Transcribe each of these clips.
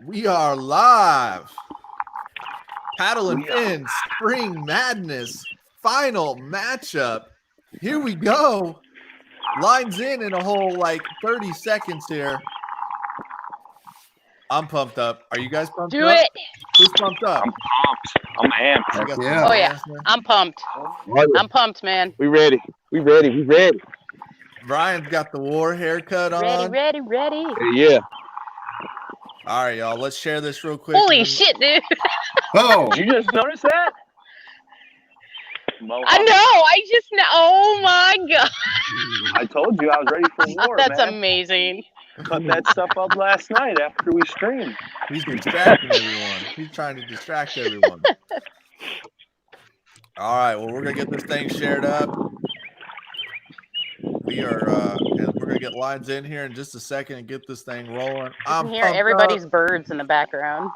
We are live. Paddle and Fin Spring Madness final matchup. Here we go. Lines in a whole like 30 seconds here. I'm pumped up. Are you guys pumped up? Do it. Who's pumped up? I'm pumped. I'm amped. Yeah. Oh, yeah. I'm pumped. I'm pumped, man. We ready. We ready. Brian's got the war haircut on. Ready. Yeah. All right, y'all. Let's share this real quick. Holy shit, dude. Oh, Did you just notice that? I know. Oh, my God. I told you I was ready for war, That's man. amazing. Cut that stuff up last night after we streamed. He's distracting everyone. He's trying to distract everyone. All right. Well, we're going to get this thing shared up. We are, and we're going to get lines in here in just a second and get this thing rolling. I can hear everybody's birds in the background.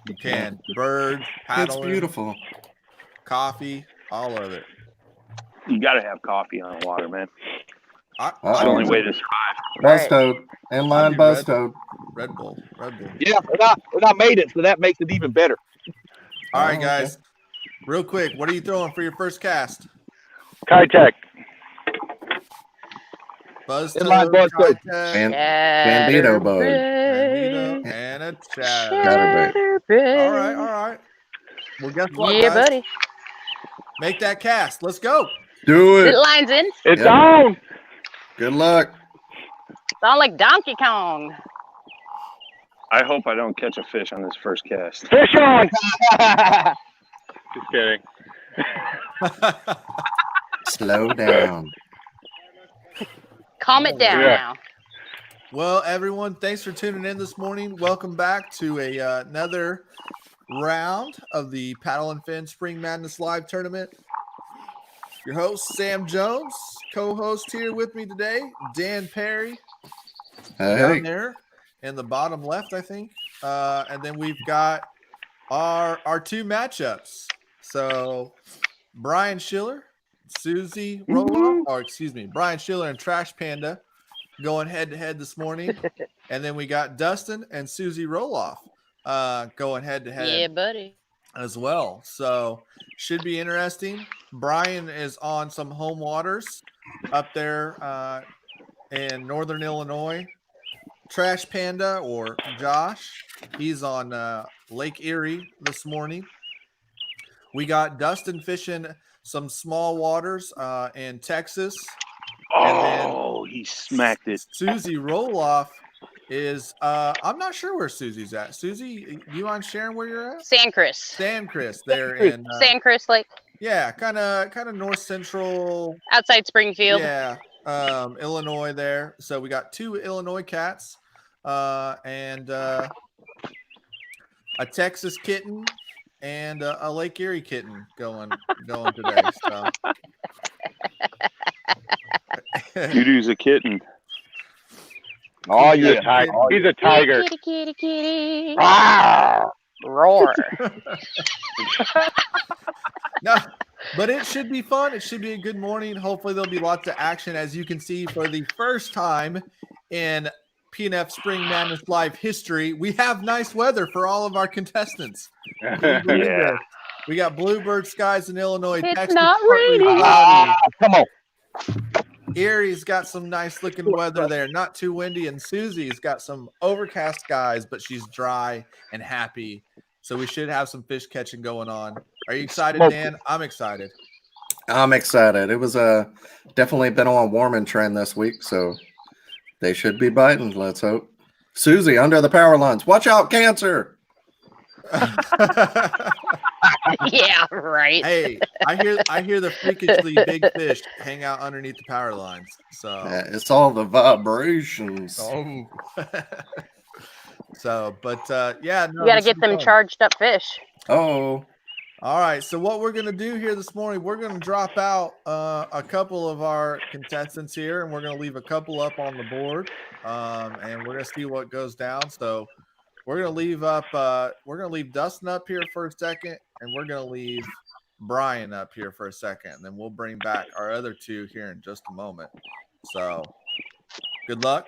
You can. Birds, paddling. it's beautiful. Coffee, all of it. You got to have coffee on water, man. It's the Uh-oh. only way to survive. Buzz toad. Inline buzz toad. Red Bull. Yeah, and I made it, so that makes it even better. All right, guys. Real quick, what are you throwing for your first cast? Kitech. Buzz Inline toad, buzz toad. Kitech, Bandito bug. Bandito, and a Chatterbait. All right. Well, guess what, Yeah, guys? buddy. Make that cast. Let's go. Do It it. lines in. It's Yeah. on. Good luck. Sound like Donkey Kong. I hope I don't catch a fish on this first cast. Fish on! Just kidding. Slow down. Calm it down Yeah. now. Well, everyone, thanks for tuning in this morning. Welcome back to another round of the Paddle and Fin Spring Madness Live Tournament. Your host, Sam Jones. Co-host here with me today, Dan Perry. Hey. Down there in the bottom left, I think. And then we've got our two matchups. So Brian Schiller, Susie Roloff, or excuse me, Brian Schiller and Trash Panda going head to head this morning. And then we got Dustin and Susie Roloff going head to Yeah, head buddy. as well. So should be interesting. Brian is on some home waters up there in northern Illinois. Trash Panda, or Josh, he's on Lake Erie this morning. We got Dustin fishing some small waters in Texas. Oh, he smacked it. Susie Roloff is I'm not sure where Susie's at. Susie, you mind sharing where you're at? Sandcrest. There in Sandcrest Lake. yeah, kind of north central. Outside Springfield. Yeah, Illinois there. So we got two Illinois cats and a Texas kitten and a Lake Erie kitten going today. So. Doodoo's a kitten. Oh, yeah. He's a tiger. Kitty. Ah! Roar. No, but it should be fun. It should be a good morning. Hopefully there'll be lots of action. As you can see, for the first time in PNF Spring Madness Live history, we have nice weather for all of our contestants. Can you believe Yeah. this? We got bluebird skies in Illinois. It's Texas, not partly raining. cloudy. Come on. Erie's got some nice looking weather there, not too windy, and Susie's got some overcast skies, but she's dry and happy. So we should have some fish catching going on. Are you excited, Dan? I'm excited. I'm excited. It was definitely been on a warming trend this week, so they should be biting. Let's hope. Susie under the power lines. Watch out, cancer. Yeah, right. Hey, I hear the freakishly big fish hang out underneath the power lines. So It's all the vibrations. oh. So, but yeah, no, You got to this get will be them fun. charged up fish. Oh, All right, so what we're going to do here this morning, we're going to drop out a couple of our contestants here, and we're going to leave a couple up on the board, and we're going to see what goes down. So we're going to leave Dustin up here for a second, and we're going to leave Brian up here for a second, and then we'll bring back our other two here in just a moment. So good luck,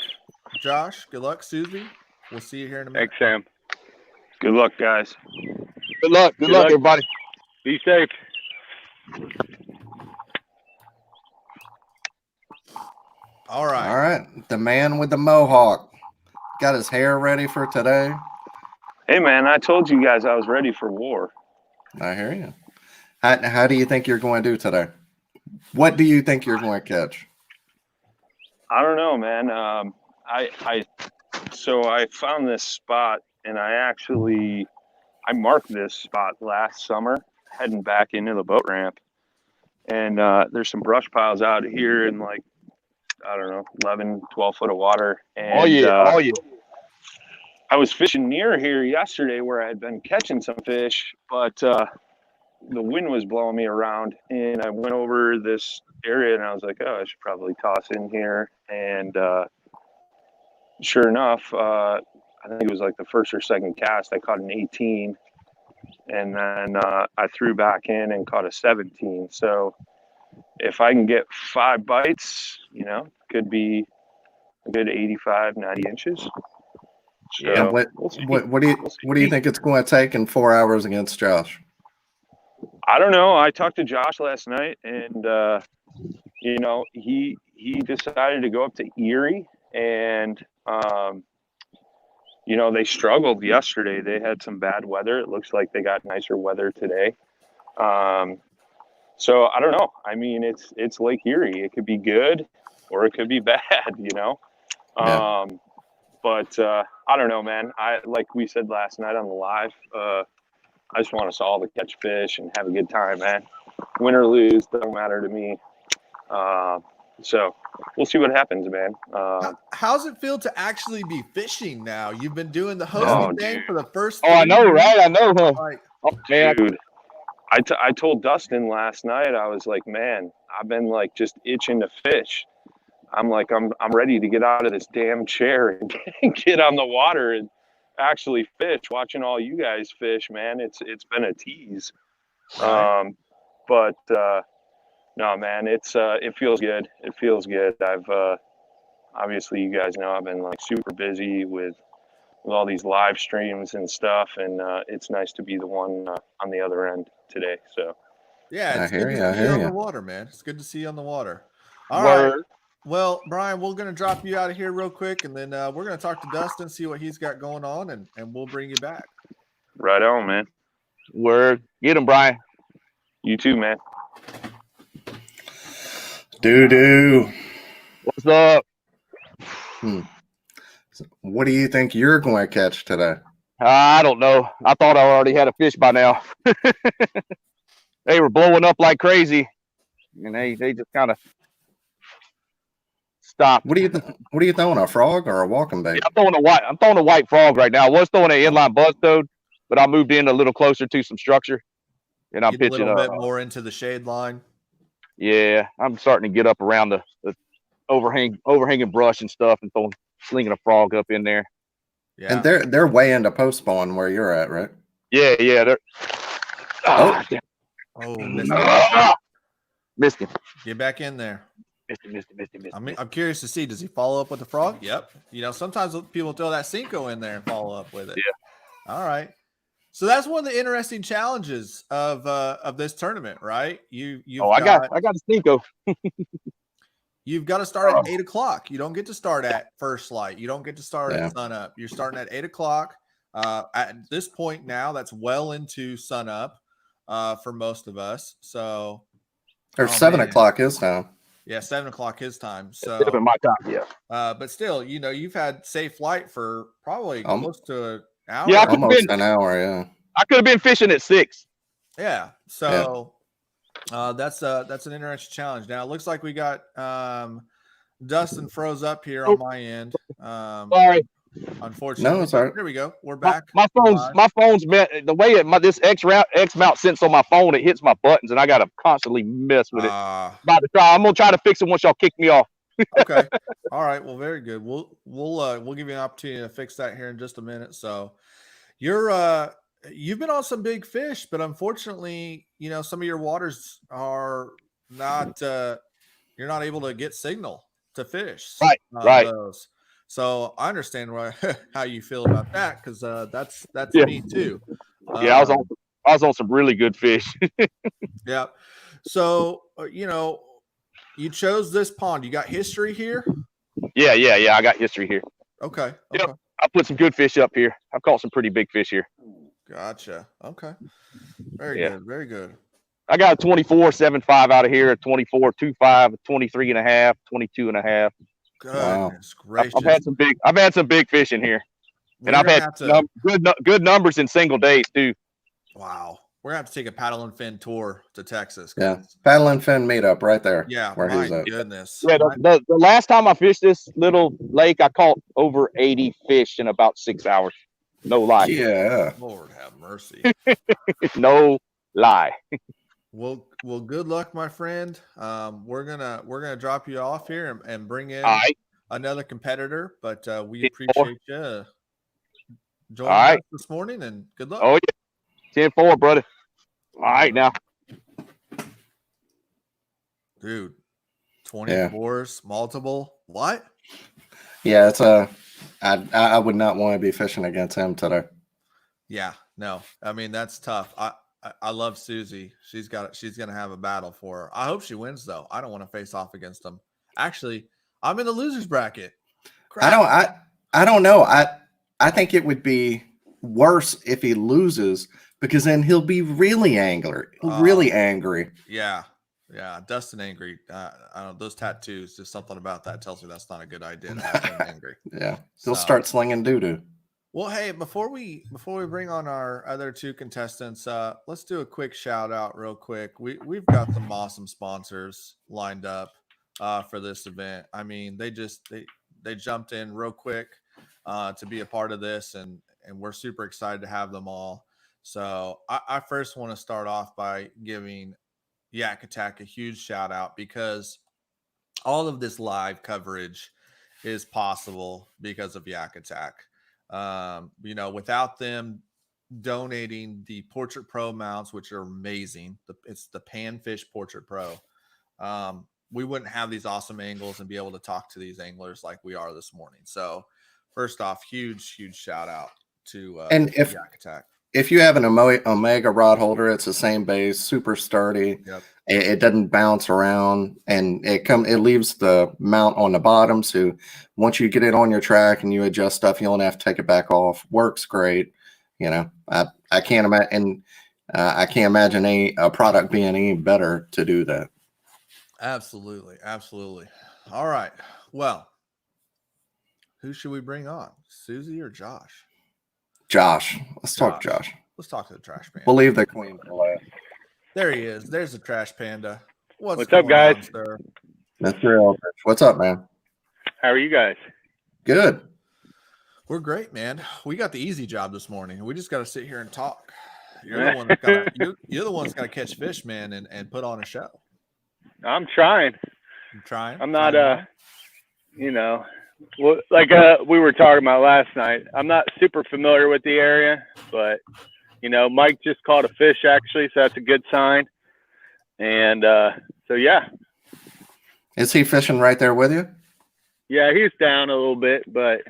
Josh. Good luck, Susie. We'll see you here in a minute. Thanks, Sam. Good luck, guys. Good luck. Good luck, everybody. Be safe. All right. All right. The man with the mohawk got his hair ready for today. Hey, man, I told you guys I was ready for war. I hear you. How do you think you're going to do today? What do you think you're going to catch? I don't know, man. So I found this spot, and I marked this spot last summer, heading back into the boat ramp. And there's some brush piles out here in like, I don't know, 11, 12 foot of water. And, Oh yeah. I was fishing near here yesterday where I had been catching some fish, but the wind was blowing me around, and I went over this area, and I was like, oh, I should probably toss in here. And sure enough, I think it was like the first or second cast, I caught an 18, and then I threw back in and caught a 17. So if I can get 5 bites, could be a good 85, 90 inches. So, And what do you think it's going to take in 4 hours against Josh? I don't know. I talked to Josh last night, and he decided to go up to Erie, and they struggled yesterday. They had some bad weather. It looks like they got nicer weather today. So I don't know. I mean, it's Lake Erie. It could be good or it could be bad, Yeah. But I don't know, man. Like we said last night on the live, I just want us all to catch fish and have a good time, man. Win or lose, doesn't matter to me. So we'll see what happens, man. How's it feel to actually be fishing now? You've been doing the hosting thing for the first. Oh, I know, right? I know, huh? Like, dude, I told Dustin last night, I was like, man, I've been like just itching to fish. I'm like, I'm ready to get out of this damn chair and get on the water and actually fish. Watching all you guys fish, man, it's been a tease. Right. But no, man, it feels good. It feels good. I've obviously, you guys know, I've been like super busy with all these live streams and stuff, and it's nice to be the one on the other end today. So yeah, it's good to see you on the water, man. It's good to see you on the water. All right. Well, Brian, we're going to drop you out of here real quick, and then we're going to talk to Dustin, see what he's got going on, and we'll bring you back. Right on, man. Word. Get him, Brian. You too, man. Doodoo. What's up? What do you think you're going to catch today? I don't know. I thought I already had a fish by now. They were blowing up like crazy, and they just kind of stopped. What are you throwing? A frog or a walking bait? Yeah, I'm throwing a white frog right now. I was throwing an inline buzz toad, but I moved in a little closer to some structure, and I'm pitching a little bit more into the shade line. Yeah, I'm starting to get up around the overhanging brush and stuff, and slinging a frog up in there. Yeah, and they're way into post spawn where you're at, right? Yeah. They're. Missed him. Get back in there. Missed him. I'm curious to see, does he follow up with the frog? Yep. Sometimes people throw that Cinco in there and follow up with it. Yeah. All right. So that's one of the interesting challenges of this tournament, right? I got a Cinco. You've got to start at 8 o'clock. You don't get to start at first light. You don't get to start at sun up. You're starting at 8 o'clock. At this point now, that's well into sun up for most of us. So, or 7 o'clock his time. Yeah, 7 o'clock his time. So 7 my time. Yeah. But still, you've had safe flight for probably close to an hour. Yeah, almost an hour. Yeah. I could have been fishing at 6. Yeah. So. Yeah. That's an interesting challenge. Now it looks like we got Dustin froze up here on my end. Sorry. Unfortunately. No, sorry. Here we go. We're back. My phone's the way this X mount sits on my phone, it hits my buttons, and I gotta constantly mess with it. I'm gonna try to fix it once y'all kick me off. Okay. All right. Well, very good. We'll give you an opportunity to fix that here in just a minute. So you've been on some big fish, but unfortunately, some of your waters are not, you're not able to get signal to fish. Right. Those. So I understand how you feel about that, because that's Yeah. me too. Yeah, I was on some really good fish. Yeah. So you chose this pond. You got history here. Yeah. I got history here. Okay. Yep. I put some good fish up here. I've caught some pretty big fish here. Gotcha. Okay. Very Yeah. good. Very good. I got a 24.75 out of here, a 24.25, a 23.5, 22.5. Goodness gracious. I've had some big fish in here. And I've had good numbers in single days too. Wow. We're gonna have to take a paddle and fin tour to Texas. Yeah. Paddle and fin meetup right there. Yeah. Where My he's at. goodness. Yeah. The last time I fished this little lake, I caught over 80 fish in about 6 hours. No lie. Yeah. Lord have mercy. No lie. Well, good luck, my friend. We're gonna drop you off here and bring in another competitor, but we appreciate you joining us this morning, and good luck. Oh yeah, 10-4, brother. All right now, dude. 24s, multiple. What? Yeah, it's I would not want to be fishing against him today. Yeah, no. I mean, that's tough. I love Susie. She's gonna have a battle for her. I hope she wins though. I don't want to face off against him. Actually, I'm in the losers bracket. Crap. I don't know. I think it would be worse if he loses, because then he'll be really angry. Really angry. Yeah. Yeah. Dustin angry. I don't know. Those tattoos, just something about that tells me that's not a good idea to have him angry. Yeah. He'll start slinging doo-doo. Well, hey, before we bring on our other two contestants, let's do a quick shout out real quick. We've got some awesome sponsors lined up for this event. I mean, they jumped in real quick to be a part of this, and we're super excited to have them all. So I first want to start off by giving Yak Attack a huge shout out, because all of this live coverage is possible because of Yak Attack. Without them donating the Portrait Pro mounts, which are amazing, it's the Panfish Portrait Pro, we wouldn't have these awesome angles and be able to talk to these anglers like we are this morning. So first off, huge shout out to Yak Attack. If you have an Omega rod holder, it's the same base, super sturdy. Yep. It doesn't bounce around, and it leaves the mount on the bottom. So once you get it on your track and you adjust stuff, you don't have to take it back off. Works great. I can't imagine, I can't imagine a product being any better to do that. Absolutely. All right. Well, who should we bring on? Susie or Josh? Josh. Let's talk Josh. Let's talk to the trash panda. We'll leave the queen for last. There he is. There's the trash panda. What's up, guys? on, sir? Mr. Eldridge. What's up, man? How are you guys? Good. We're great, man. We got the easy job this morning. We just got to sit here and talk. You're the one that's got to catch fish, man, and put on a show. I'm trying. I'm trying. I'm not well, like we were talking about last night, I'm not super familiar with the area, but Mike just caught a fish actually, so that's a good sign. And so yeah. Is he fishing right there with you? Yeah, he's down a little bit, but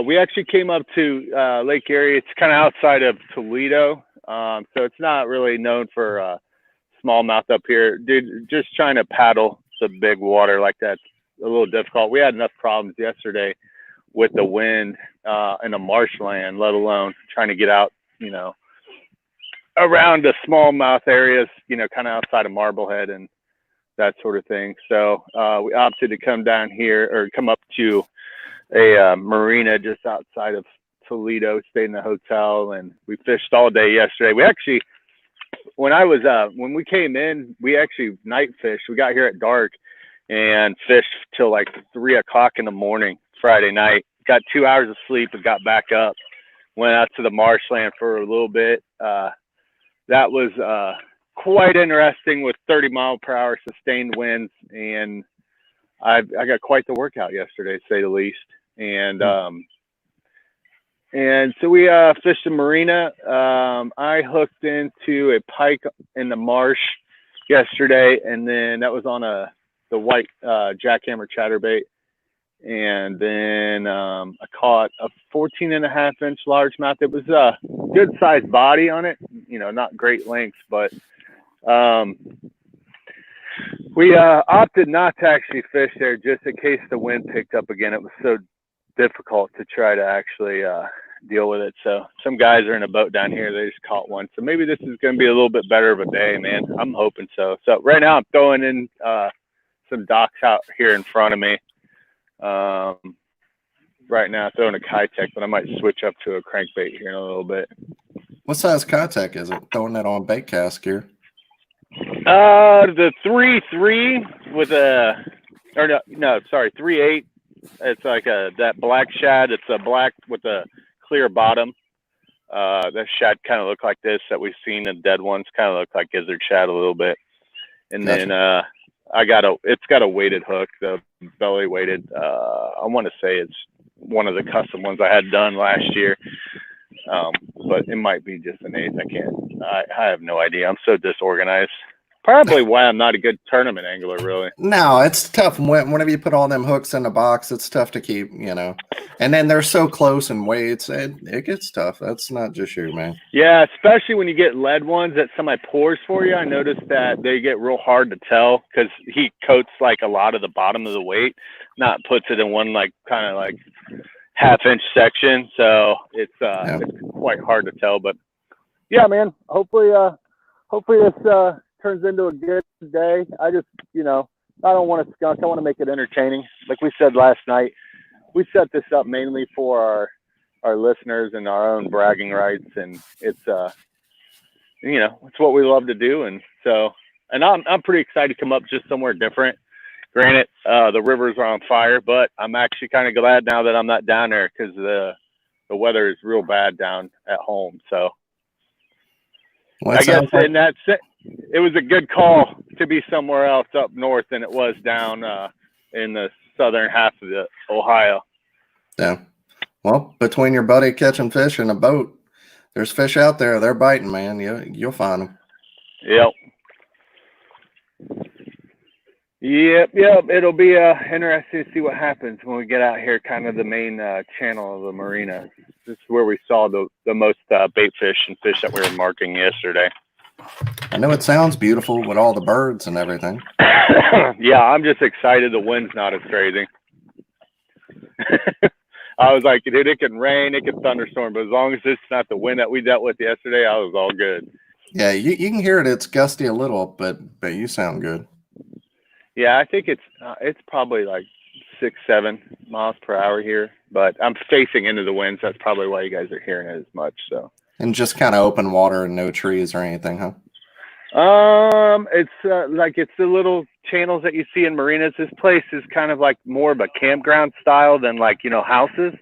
we actually came up to Lake Erie. It's kind of outside of Toledo, so it's not really known for smallmouth up here. Dude, just trying to paddle the big water like that's a little difficult. We had enough problems yesterday with the wind in the marshland, let alone trying to get out, around the smallmouth areas, kind of outside of Marblehead and that sort of thing. So we opted to come down here, or come up to a marina just outside of Toledo, stayed in the hotel, and we fished all day yesterday. We actually, when we came in, we actually night fished. We got here at dark and fished till like 3 o'clock in the morning Friday night. Got 2 hours of sleep and got back up. Went out to the marshland for a little bit. That was quite interesting with 30-mile-per-hour sustained winds, and I got quite the workout yesterday, to say the least. And so we fished the marina. I hooked into a pike in the marsh yesterday, and then that was on the white jackhammer chatterbait. And then I caught a 14.5-inch largemouth. It was a good sized body on it, you know, not great lengths, but we opted not to actually fish there just in case the wind picked up again. It was so difficult to try to actually deal with it. So some guys are in a boat down here. They just caught one. So maybe this is going to be a little bit better of a day, man. I'm hoping so. So right now I'm throwing in some docks out here in front of me. Right now throwing a Kitech, but I might switch up to a crankbait here in a little bit. What size Kitech is it? Throwing that on bait cast gear? The 3.3 with a, or no, sorry, 3.8. It's like that black shad. It's a black with a clear bottom. The shad kind of look like this that we've seen in dead ones. Kind of look like gizzard shad a little bit. And Gotcha. then it's got a weighted hook, the belly weighted. I want to say it's one of the custom ones I had done last year. But it might be just an 8th. I have no idea. I'm so disorganized. Probably why I'm not a good tournament angler, really. No, it's tough. Whenever you put all them hooks in the box, it's tough to keep, you know. And then they're so close in weights, it gets tough. That's not just you, man. Yeah, especially when you get lead ones that somebody pours for you. I noticed that they get real hard to tell because he coats like a lot of the bottom of the weight, not puts it in one like kind of like half-inch section. So it's quite hard to tell. But yeah, man, hopefully this turns into a good day. I just, you know, I don't want to skunk. I want to make it entertaining. Like we said last night, we set this up mainly for our listeners and our own bragging rights. And it's, you know, it's what we love to do. And so, and I'm pretty excited to come up just somewhere different. Granted, the rivers are on fire, but I'm actually kind of glad now that I'm not down there because the weather is real bad down at home. So I guess in that sense, it was a good call to be somewhere else up north than it was down in the southern half of the Ohio. Yeah. Well, between your buddy catching fish and a boat, there's fish out there. They're biting, man. You'll find them. Yep. It'll be interesting to see what happens when we get out here, kind of the main channel of the marina. This is where we saw the most bait fish and fish that we were marking yesterday. I know it sounds beautiful with all the birds and everything. Yeah, I'm just excited the wind's not as crazy. I was like, dude, it can rain, it can thunderstorm, but as long as it's not the wind that we dealt with yesterday, I was all good. Yeah, you can hear it. It's gusty a little, but you sound good. Yeah, I think it's probably like 6-7 miles per hour here, but I'm facing into the wind, so that's probably why you guys are hearing it as much. So. And just kind of open water and no trees or anything, huh? It's like it's the little channels that you see in marinas. This place is kind of like more of a campground style than like, you know, houses.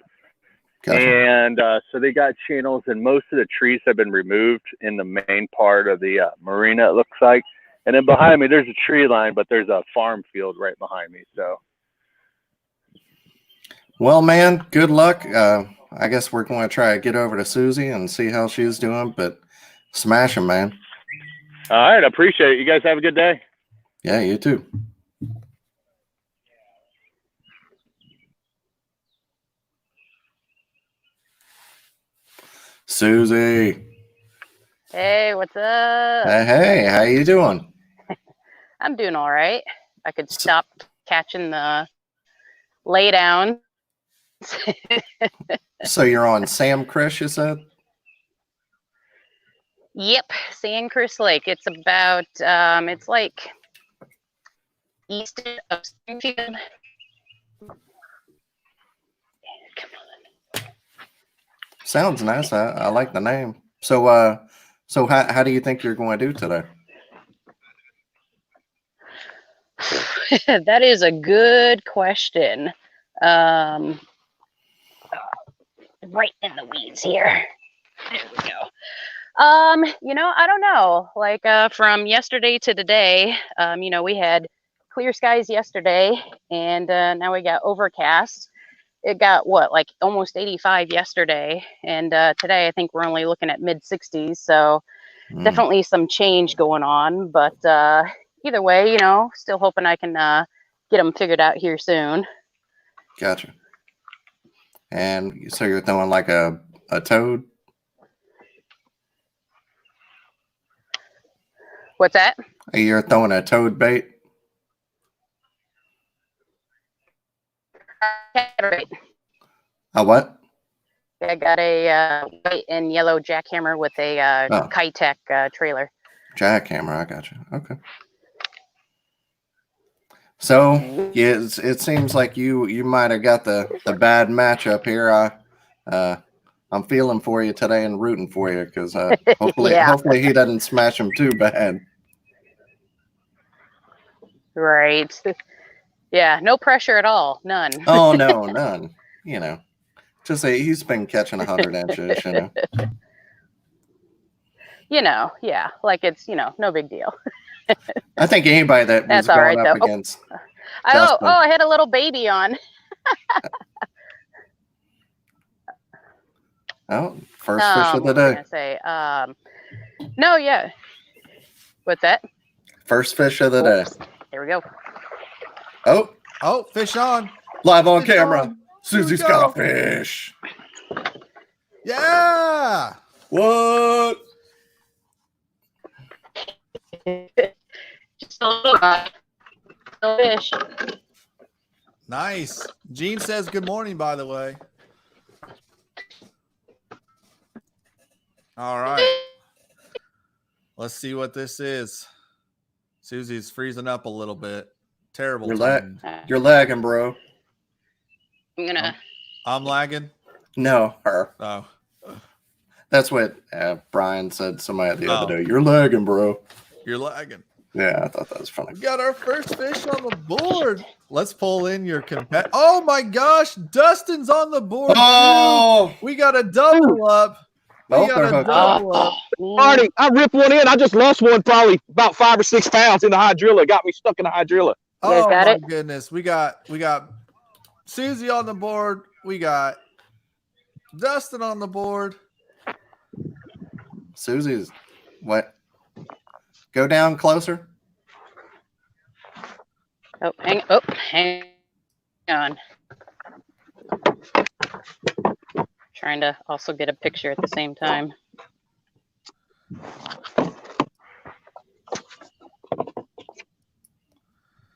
Gotcha. And so they got channels, and most of the trees have been removed in the main part of the marina, it looks like. And then behind me, there's a tree line, but there's a farm field right behind me. So. Well, man, good luck. I guess we're going to try to get over to Susie and see how she's doing, but smash them, man. All right. I appreciate it. You guys have a good day. Yeah, you too. Susie. Hey, what's up? Hey, how you doing? I'm doing all right. I could stop catching the lay down. So you're on Sam Chris, you said? Yep, San Chris Lake. It's about it's like east of Springfield. Come on. Sounds nice. I like the name. So how do you think you're going to do today? That is a good question. Right in the weeds here. There we go. You know, I don't know. Like from yesterday to today, you know, we had clear skies yesterday, and now we got overcast. It got like almost 85 yesterday, and today I think we're only looking at mid 60s. So definitely some change going on. But either way, you know, still hoping I can get them figured out here soon. Gotcha. And so you're throwing like a toad? What's that? You're throwing a toad bait? Right. A what? I got a white and yellow jackhammer with a Kitech trailer. Jackhammer, I got you. Okay. So yeah, it seems like you might have got the bad matchup here. I'm feeling for you today and rooting for you because hopefully he doesn't smash him too bad. Right. Yeah, no pressure at all. None. Oh no, none. You know, just say he's been catching 100 inches. You know. Yeah, like it's no big deal. I think anybody that was That's all going right, up though. against. I had a little baby on. Oh, first fish of the What was I day. gonna say? No, yeah. What's that? First fish of the day. There we go. Oh, fish on. Live on Fish camera. on. Susie's Here we got a go. fish. Yeah. What? Just a little fish. Nice. Gene says good morning, by the way. All right. Let's see what this is. Susie's freezing up a little bit. Terrible. You're lagging, bro. I'm lagging. No, her. Oh. That's what Brian said to somebody the other day. You're lagging, bro. You're lagging. Yeah, I thought that was funny. We got our first fish on the board. Let's pull in your Oh my gosh, Dustin's on the board. Oh, too. We got a double up. We got a double up. Marty, I ripped one in. I just lost one, probably about 5 or 6 pounds in the hydrilla. Got me stuck in the hydrilla. Oh my goodness. We got Susie on the board. We got Dustin on the board. Susie's what? Go down closer. Hang on. Trying to also get a picture at the same time.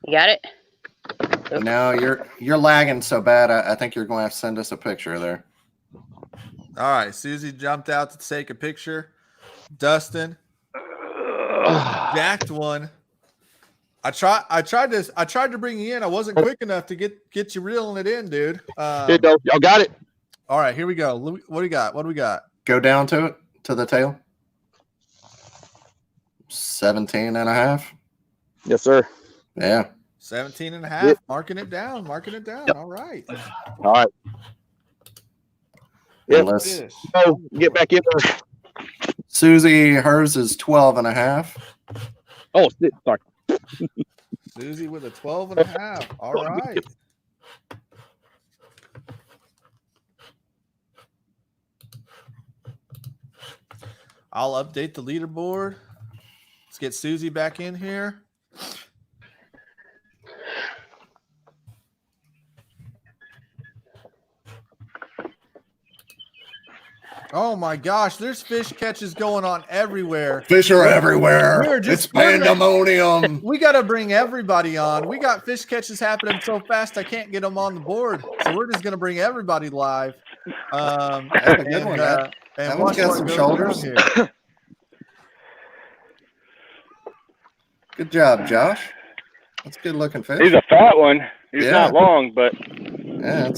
You got it? Oops. No, you're lagging so bad. I think you're going to have to send us a picture there. All right, Susie jumped out to take a picture. Dustin jacked one. I tried to bring you in. I wasn't quick enough to get you reeling it in, dude. Y'all got it. All right, here we go. What do we got? What do we got? Go down to it, to the tail. 17 and a half. Yes, sir. Yeah. 17 and a half. Yep. Marking it down. Yep. All right. All right. Yep. Let's get back in there. Susie, hers is 12 and a half. Oh, sorry. Susie with a 12 and a half. All right. I'll update the leaderboard. Let's get Susie back in here. Oh my gosh, there's fish catches going on everywhere. Fish are everywhere. It's pandemonium. We got to bring everybody on. We got fish catches happening so fast I can't get them on the board. So we're just going to bring everybody live. That's a good one. That one's got some shoulders. Good job, Josh. That's a good looking fish. He's a fat one. He's not long, but yeah,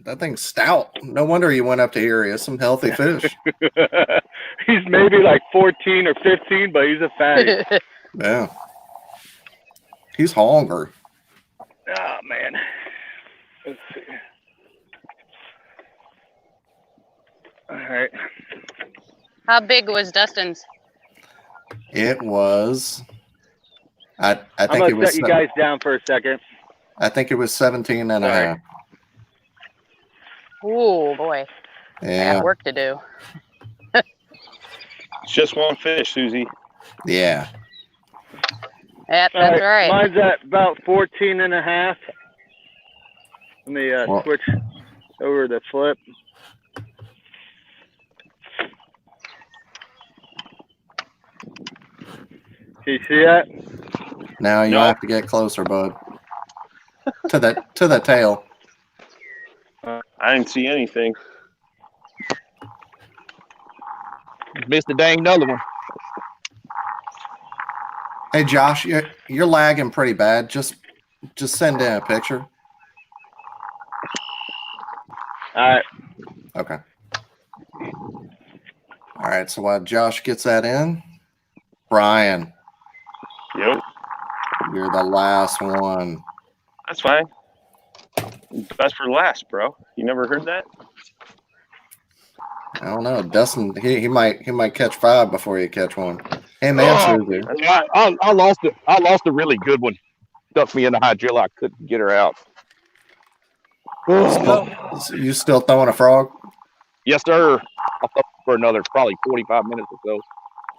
that thing's stout. No wonder he went up to here. He has some healthy fish. He's maybe like 14 or 15, but he's a fatty. Yeah. He's hungry. Oh, man. Let's see. All right. How big was Dustin's? It was. I think I'm gonna it was. set you guys down for a second. I think it was 17 and a half. Oh boy. Yeah. I got work to do. It's just one fish, Susie. Yeah. Yep, that's right. Mine's at about 14 and a half. Let me switch over the flip. Can you see that? Now you have to get closer, bud. To the tail. I didn't see anything. Missed the dang another one. Hey Josh, you're lagging pretty bad. Just send in a picture. All right. Okay. All right. So while Josh gets that in, Brian. Yep. You're the last one. That's fine. Best for last, bro. You never heard that? I don't know. Dustin, he might catch 5 before you catch one. Hey man, Susie. I lost it. I lost a really good one. Stuck me in the hydrilla. I couldn't get her out. You still throwing a frog? Yes, sir. I'll throw for another probably 45 minutes or so.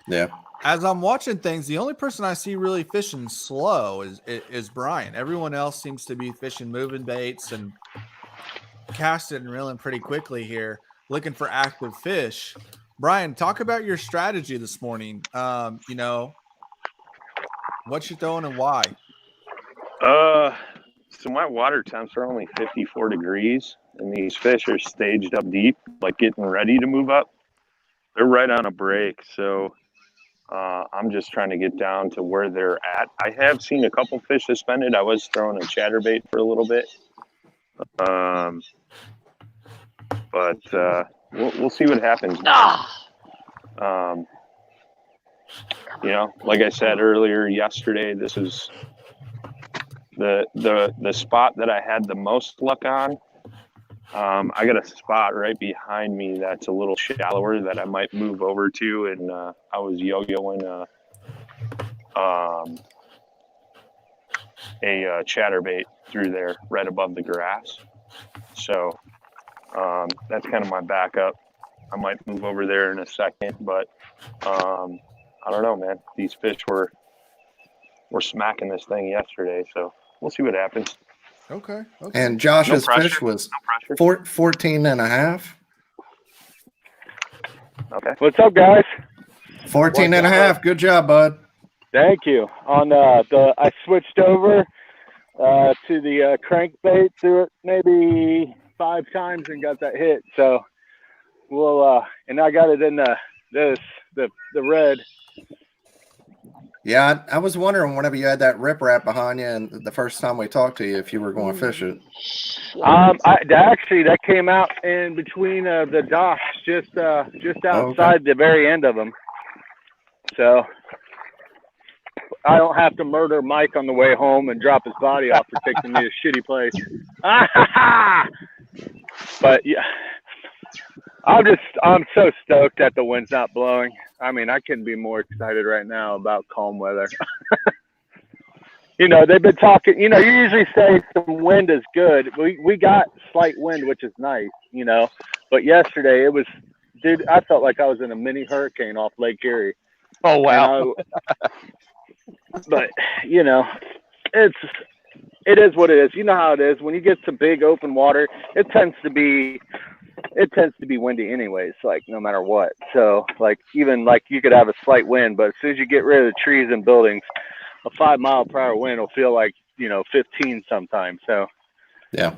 Yeah. As I'm watching things, the only person I see really fishing slow is Brian. Everyone else seems to be fishing moving baits and casting and reeling pretty quickly here, looking for active fish. Brian, talk about your strategy this morning. You know, what you throwing and why? So my water temps are only 54 degrees, and these fish are staged up deep, like getting ready to move up. They're right on a break, so I'm just trying to get down to where they're at. I have seen a couple fish suspended. I was throwing a chatterbait for a little bit, but we'll see what happens. You know, like I said earlier yesterday, this is the spot that I had the most luck on. I got a spot right behind me that's a little shallower that I might move over to, and I was yo-yoing a chatterbait through there right above the grass. So that's kind of my backup. I might move over there in a second, but I don't know, man. These fish were smacking this thing yesterday, so we'll see what happens. Okay. And Josh's fish was 14 and a half. Okay. What's up, guys? 14 and a half. Good job, bud. Thank you. On I switched over to the crankbait, threw it maybe 5 times and got that hit. So we'll and I got it in the red. Yeah, I was wondering whenever you had that riprap behind you, and the first time we talked to you, if you were going to fish it. That came out in between the docks, just outside the very end of them. So I don't have to murder Mike on the way home and drop his body off for taking me to a shitty place. But yeah, I'm so stoked that the wind's not blowing. I mean, I couldn't be more excited right now about calm weather. You know, they've been talking, you know, you usually say some wind is good. We got slight wind, which is nice, you know. But yesterday it was, dude, I felt like I was in a mini hurricane off Lake Erie. Oh, wow. But, you know, it is what it is. You know how it is. When you get some big open water, it tends to be windy anyways, like no matter what. So like even like you could have a slight wind, but as soon as you get rid of the trees and buildings, a 5 mile per hour wind will feel like, you know, 15 sometimes. So yeah.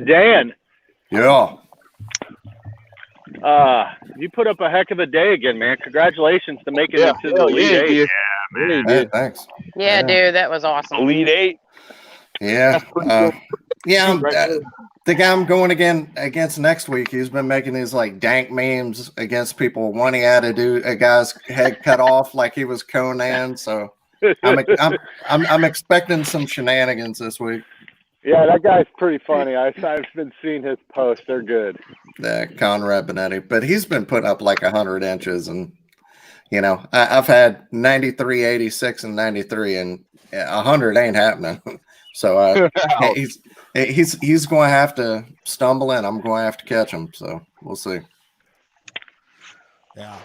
Dan. Yeah. You put up a heck of a day again, man. Congratulations to making it to the Elite Eight. Yeah, man. Hey, thanks. Yeah, dude, that was awesome. Elite Eight. Yeah. The guy I'm going against next week, he's been making these like dank memes against people. One, he had to do a guy's head cut off like he was Conan. So I'm expecting some shenanigans this week. Yeah, that guy's pretty funny. I've been seeing his posts. They're good. Yeah, Conrad Benetti, but he's been putting up like 100 inches, and you know I've had 93, 86, and 93, and 100 ain't happening. So he's going to have to stumble in. I'm going to have to catch him. So we'll see. Yeah.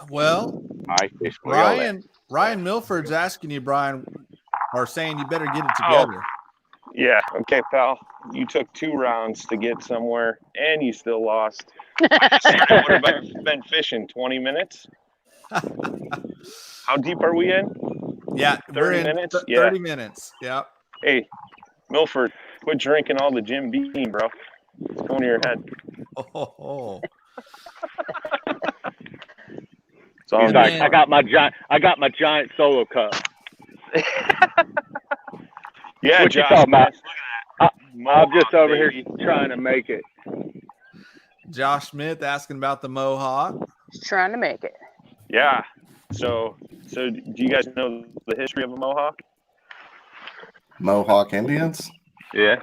Well, I fish for y'all. Ryan Milford's asking you, Brian, or saying you better get it together. Yeah. Okay, pal. You took 2 rounds to get somewhere, and you still lost. I would have been fishing 20 minutes. How deep are we in? Yeah, 30 minutes. 30 minutes. Yeah. Hey, Milford, quit drinking all the Jim Beam, bro. It's going to your head. Oh. So He's like, I got my giant solo cup. Yeah, What Josh, you talking about? Mohawk, I'm just over baby. here trying to make it. Josh Smith asking about the Mohawk. Just trying to make it. Yeah. So do you guys know the history of a Mohawk? Mohawk Indians? Yeah.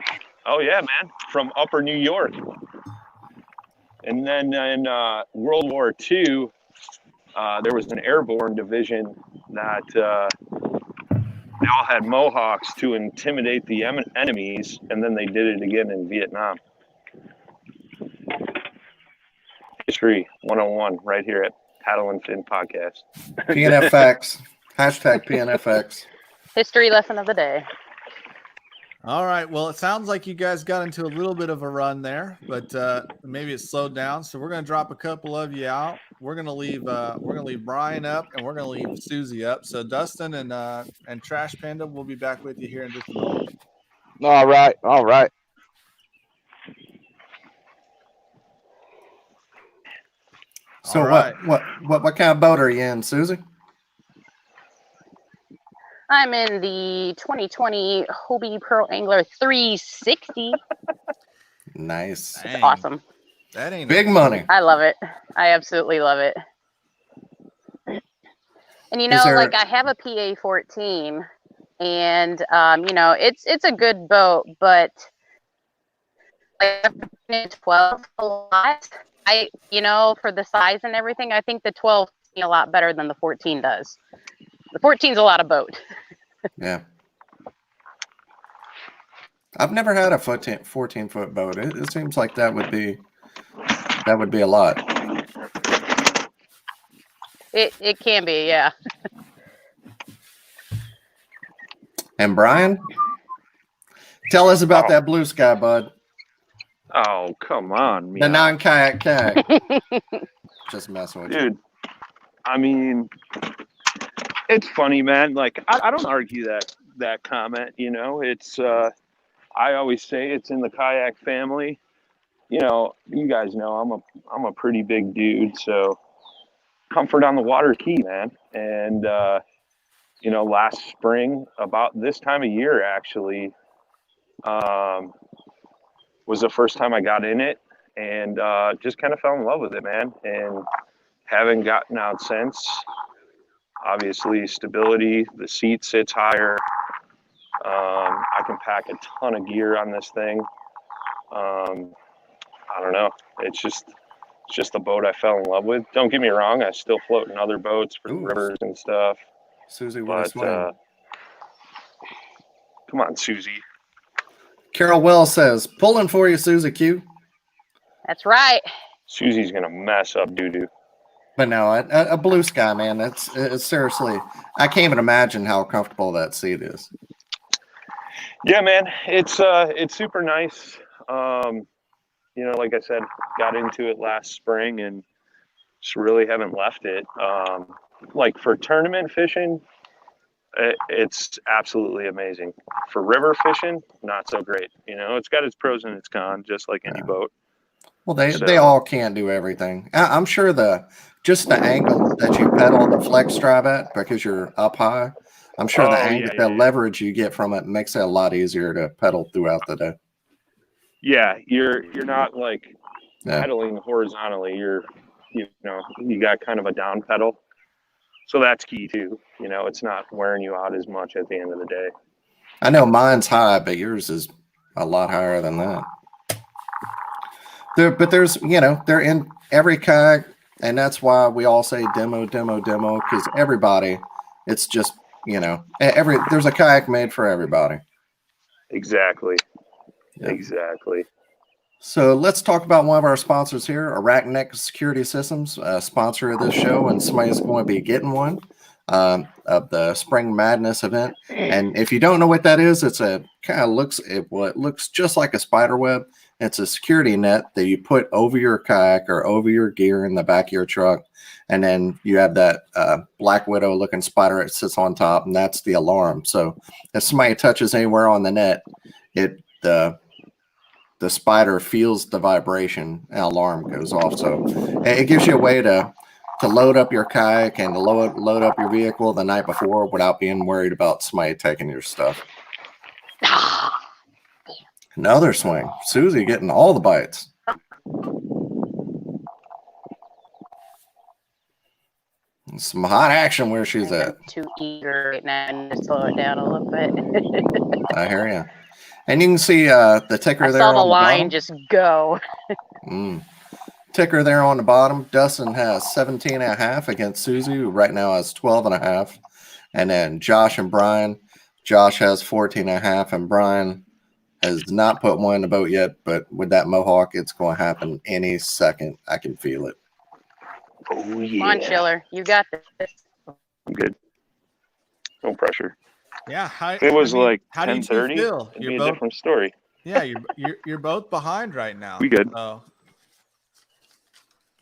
Oh yeah, man, from Upper New York. And then in World War II, there was an airborne division that they all had Mohawks to intimidate the enemies, and then they did it again in Vietnam. History 101 right here at Paddle and Fin Podcast. PNFX. Hashtag PNFX. History lesson of the day. All right. Well, it sounds like you guys got into a little bit of a run there, but maybe it slowed down. So we're going to drop a couple of you out. We're going to leave Brian up, and we're going to leave Susie up. So Dustin and Trash Panda, we'll be back with you here in just a moment. All right. So All right. what kind of boat are you in, Susie? I'm in the 2020 Hobie Pro Angler 360. Nice. Dang, It's awesome. that ain't Big money. I love it. I absolutely love it. And like I have a PA 14, and it's a good boat, but like 12 a lot. For the size and everything, I think the 12 is a lot better than the 14 does. The 14's a lot of boat. Yeah. I've never had a 14-foot boat. It seems like that would be a lot. It can be, yeah. And Brian, tell us about that blue sky, bud. Oh, come on, The man. non-kayak kayak. Just messing with you. Dude, I mean, it's funny, man. Like, I don't argue that comment, it's I always say it's in the kayak family. You guys know I'm a pretty big dude, so comfort on the water is key, man. And last spring, about this time of year actually, was the first time I got in it, and just kind of fell in love with it, man. And haven't gotten out since. Obviously, stability, the seat sits higher. I can pack a ton of gear on this thing. I don't know. It's just the boat I fell in love with. Don't get me wrong. I still float in other boats for rivers and stuff. Susie, But come on, Susie. Carol Wells says, pulling for you, Susie Q. That's right. Susie's going to mess up Doodoo. But no, a blue sky, man. It's seriously, I can't even imagine how comfortable that seat is. Yeah, man, it's super nice. Like I said, got into it last spring and just really haven't left it. Like for tournament fishing, it's absolutely amazing. For river fishing, not so great. It's got its pros and its cons, just like any boat. Well, they all can't do everything. I'm sure just the angle that you pedal the flex drive at, because you're up high, I'm sure the leverage you get from it makes it a lot easier to pedal throughout the day. Yeah, you're not like pedaling horizontally. You got kind of a down pedal. So that's key too. It's not wearing you out as much at the end of the day. I know mine's high, but yours is a lot higher than that. But there's, they're in every kayak, and that's why we all say demo, because everybody, it's just, there's a kayak made for everybody. Exactly. Yeah. Exactly. So let's talk about one of our sponsors here, Arachneck Security Systems, sponsor of this show, and somebody's going to be getting one. of the Spring Madness event. And if you don't know what that is, it's a kind of looks just like a spider web. It's a security net that you put over your kayak or over your gear in the back of your truck. And then you have that Black Widow looking spider that sits on top, and that's the alarm. So if somebody touches anywhere on the net, the spider feels the vibration and alarm goes off. So it gives you a way to load up your kayak and to load up your vehicle the night before without being worried about somebody taking your stuff. Another swing. Susie getting all the bites. Some hot action where she's at. I'm too eager right now and to slow it down a little bit. I hear you. And you can see the ticker I there. saw the on line the just go. Ticker there on the bottom. Dustin has 17.5 against Susie, who right now has 12.5. And then Josh and Brian. Josh has 14.5, and Brian has not put one in the boat yet, but with that mohawk, it's going to happen any second. I can feel it. Oh, yeah. Come on, Schiller. You got this. I'm good. No pressure. Yeah. If it was like how do you 10:30, feel? it'd be a different story. Yeah, you're both behind right now. We good. So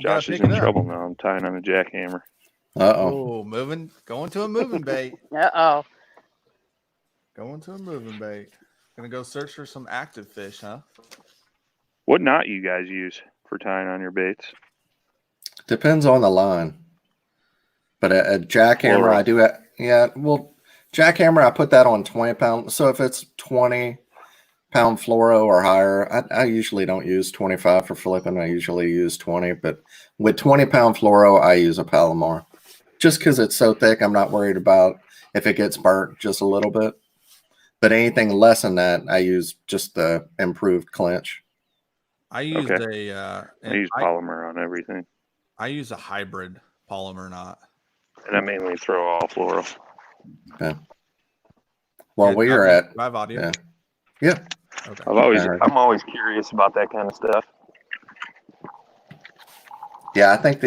Josh is in trouble now. I'm tying on a jackhammer. Uh-oh. Oh, going to a moving bait. Uh-oh. Going to a moving bait. Gonna go search for some active fish, huh? What knot you guys use for tying on your baits? Depends on the line. But a jackhammer, I do. Jackhammer, I put that on 20 pound. So if it's 20-pound fluoro or higher, I usually don't use 25 for flipping. I usually use 20. But with 20-pound fluoro, I use a Palomar. Just because it's so thick, I'm not worried about if it gets burnt just a little bit. But anything less than that, I use just the improved clinch. I used I use polymer on everything. I use a hybrid polymer knot. And I mainly throw all fluoro. Okay. Well, where you're at. Live audio. Yeah. Okay. I'm always curious about that kind of stuff. Yeah, I think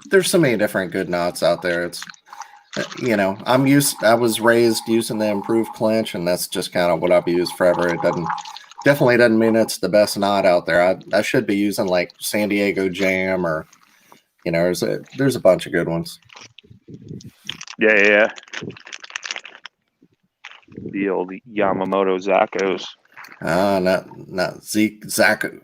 there's so many different good knots out there. It's I was raised using the improved clinch, and that's just kind of what I've used forever. It definitely doesn't mean it's the best knot out there. I should be using like San Diego Jam or there's a bunch of good ones. Yeah. The old Yamamoto Zaccos. Not Zeke Zacco.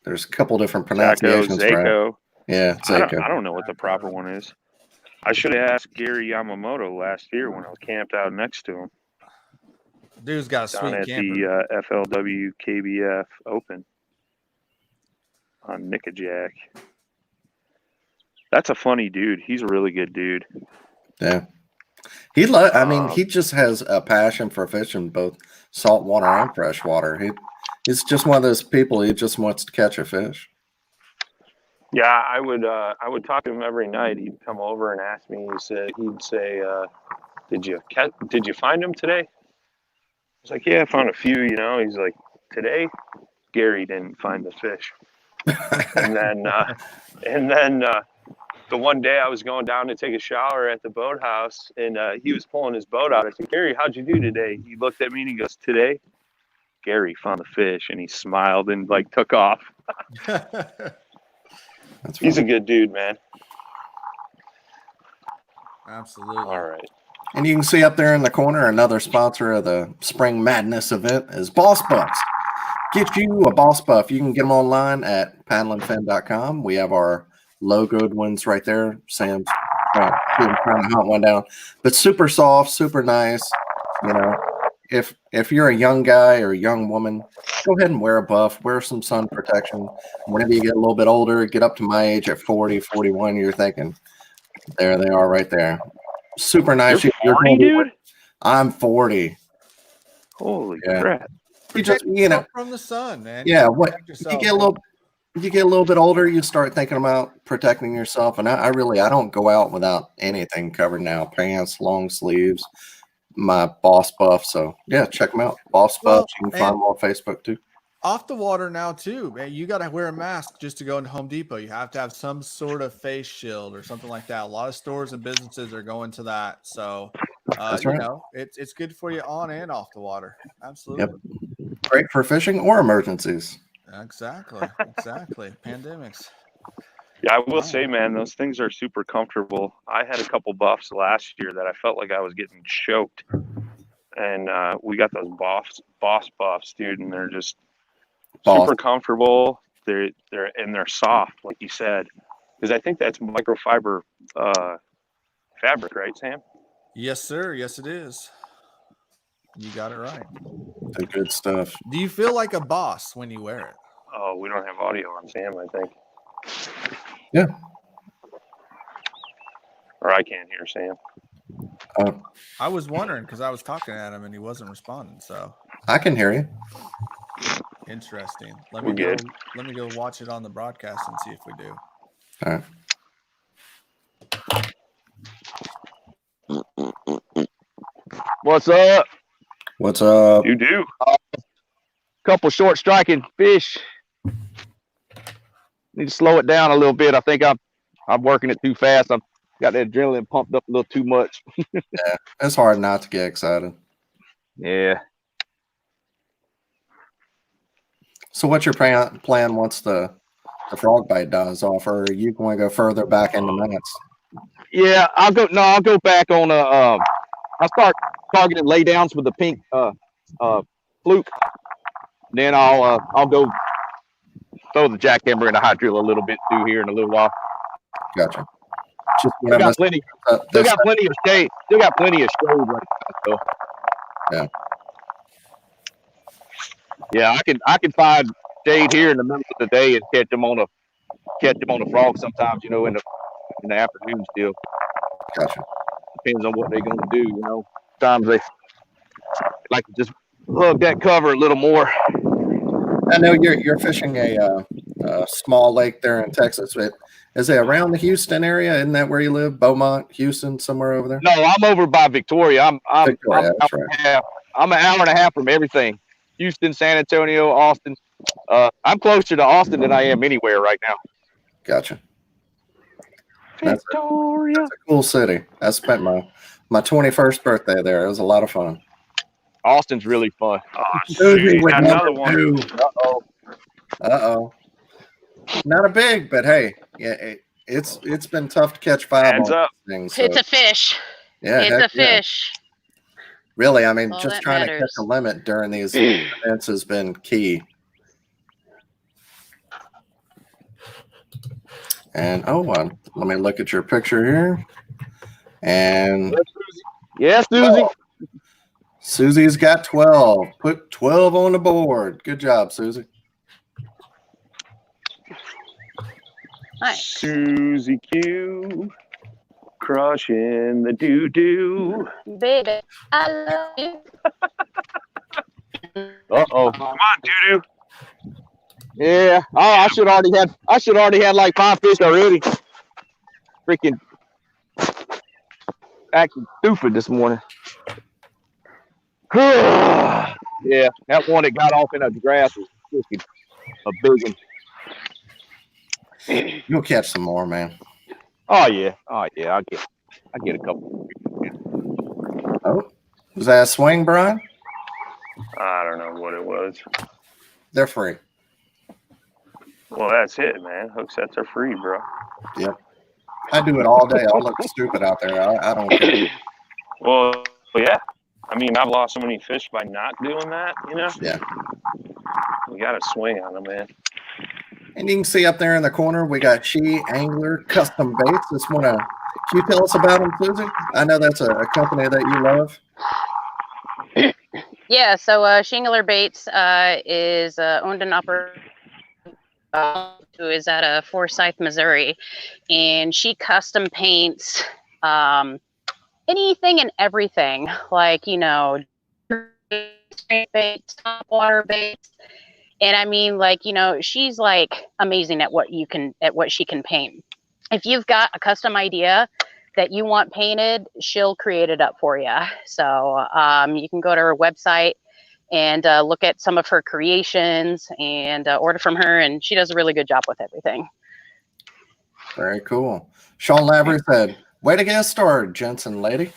There's a couple different pronunciations. Zacco. Right? Yeah, Zacco. I don't know what the proper one is. I should have asked Gary Yamamoto last year when I was camped out next to him. Dude's got a sweet down at camper. the FLW KBF Open on Nickajack. That's a funny dude. He's a really good dude. Yeah. He just has a passion for fishing, both saltwater and freshwater. He's just one of those people. He just wants to catch a fish. Yeah, I would talk to him every night. He'd come over and ask me. He'd say, "Did you find him today?" I was like, "Yeah, I found a few." He's like, "Today, Gary didn't find the fish." and then the one day I was going down to take a shower at the boathouse, and he was pulling his boat out. I said, "Gary, how'd you do today?" He looked at me and he goes, "Today, Gary found the fish," and he smiled and took off. He's a good dude, man. Absolutely. All right. And you can see up there in the corner, another sponsor of the Spring Madness event is Boss Buffs. Get you a Boss Buff. You can get them online at paddleandfin.com. We have our logoed ones right there. Sam's trying to hunt one down. But super soft, super nice. If you're a young guy or a young woman, go ahead and wear a buff, wear some sun protection. Whenever you get a little bit older, get up to my age at 40, 41, you're thinking, there they are right there. Super nice. You're 40, dude? I'm 40. Holy crap. You just, from the sun, man. Yeah, you get a little bit older, you start thinking about protecting yourself. And I don't go out without anything covered now. Pants, long sleeves. My Boss Buff. So yeah, check them out. Boss Buffs. You can find them on Facebook too. off the water now too, man. You got to wear a mask just to go into Home Depot. You have to have some sort of face shield or something like that. A lot of stores and businesses are going to that. So, That's you right. know, it's good for you on and off the water. Absolutely. Great for fishing or emergencies. Exactly. Pandemics. Yeah, I will say, man, those things are super comfortable. I had a couple buffs last year that I felt like I was getting choked, and we got those boss buffs, dude, and they're just super comfortable. They're soft, like you said, because I think that's microfiber fabric, right, Sam? Yes, sir. Yes, it is. You got it right. The good stuff. Do you feel like a boss when you wear it? Oh, we don't have audio on Sam, I think. Yeah. Or I can't hear Sam. I was wondering because I was talking at him and he wasn't responding. So I can hear you. Interesting. Let We're me go. good. Let me go watch it on the broadcast and see if we do. All right. What's up? What's up? You do. Couple short striking fish. Need to slow it down a little bit. I think I'm working it too fast. I've got the adrenaline pumped up a little too much. Yeah, it's hard not to get excited. Yeah. So what's your plan once the frog bite dies off, or are you going to go further back into minutes? Yeah, I'll go back on I'll start targeting laydowns with the pink fluke. Then I'll go throw the jackhammer in the high drill a little bit through here in a little while. Gotcha. Still got plenty of shade. Still got plenty of shade right now. So. Yeah. Yeah, I can find shade here in the middle of the day and catch them on a frog sometimes, you know, in the afternoon still. Gotcha. Depends on what they're gonna do, you know. Sometimes they like to just hug that cover a little more. I know you're fishing a small lake there in Texas, but is it around the Houston area? Isn't that where you live? Beaumont, Houston, somewhere over there? No, I'm over by Victoria. I'm Victoria, that's right. I'm an hour and a half from everything. Houston, San Antonio, Austin. I'm closer to Austin than I am anywhere right now. Gotcha. Victoria. That's a cool city. I spent my 21st birthday there. It was a lot of fun. Austin's really fun. Oh, Susie, another one. Uh-oh. Not a big, but hey, yeah, it's been tough to catch five Hands on up. things. So. It's a fish. Yeah, it's a fish. Really, I mean, All just that trying matters. to catch a limit during these events has been key. And let me look at your picture here. And yes, Susie. Oh, Susie's got 12. Put 12 on the board. Good job, Susie. Nice. Susie Q, crushing the doo-doo. Baby, I love you. Uh-oh. Come on, doo-doo. Yeah. Oh, I should already had like 5 fish already. Freaking acting stupid this morning. Yeah, that one that got off in the grass was freaking a big one. You'll catch some more, man. Oh yeah. I get a couple. Oh, was that a swing, Brian? I don't know what it was. They're free. Well, that's it, man. Hook sets are free, bro. Yep. I do it all day. I'll look stupid out there. I don't care. Well, yeah. I mean, I've lost so many fish by not doing that, you know? Yeah. You got to swing on them, man. And you can see up there in the corner, we got She Angler Custom Baits. Can you tell us about them, Susie? I know that's a company that you love. Yeah, so Schiller Baits is owned and operated who is out of Forsyth, Missouri, and she custom paints anything and everything, like, you know, baits, top water baits, and I mean, like, you know, she's like amazing at what she can paint. If you've got a custom idea that you want painted, she'll create it up for you. So you can go to her website and look at some of her creations and order from her. And she does a really good job with everything. Very cool. Sean Lavery said, way to get started, Jensen lady.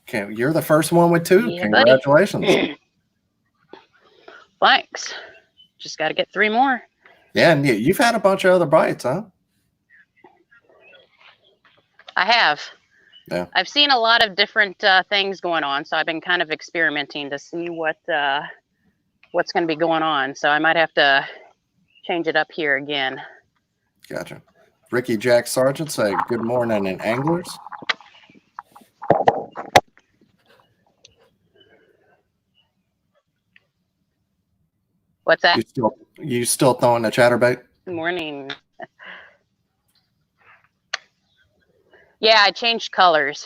Okay, you're the first one with 2. Yeah, Congratulations. Thanks. Just got to get 3 more. Yeah, and you've had a bunch of other bites, huh? I have. Yeah. I've seen a lot of different things going on, so I've been kind of experimenting to see what's going to be going on. So I might have to change it up here again. Gotcha. Ricky Jack Sargent say, good morning in anglers. What's that? You still throwing a chatterbait? Good morning. Yeah, I changed colors.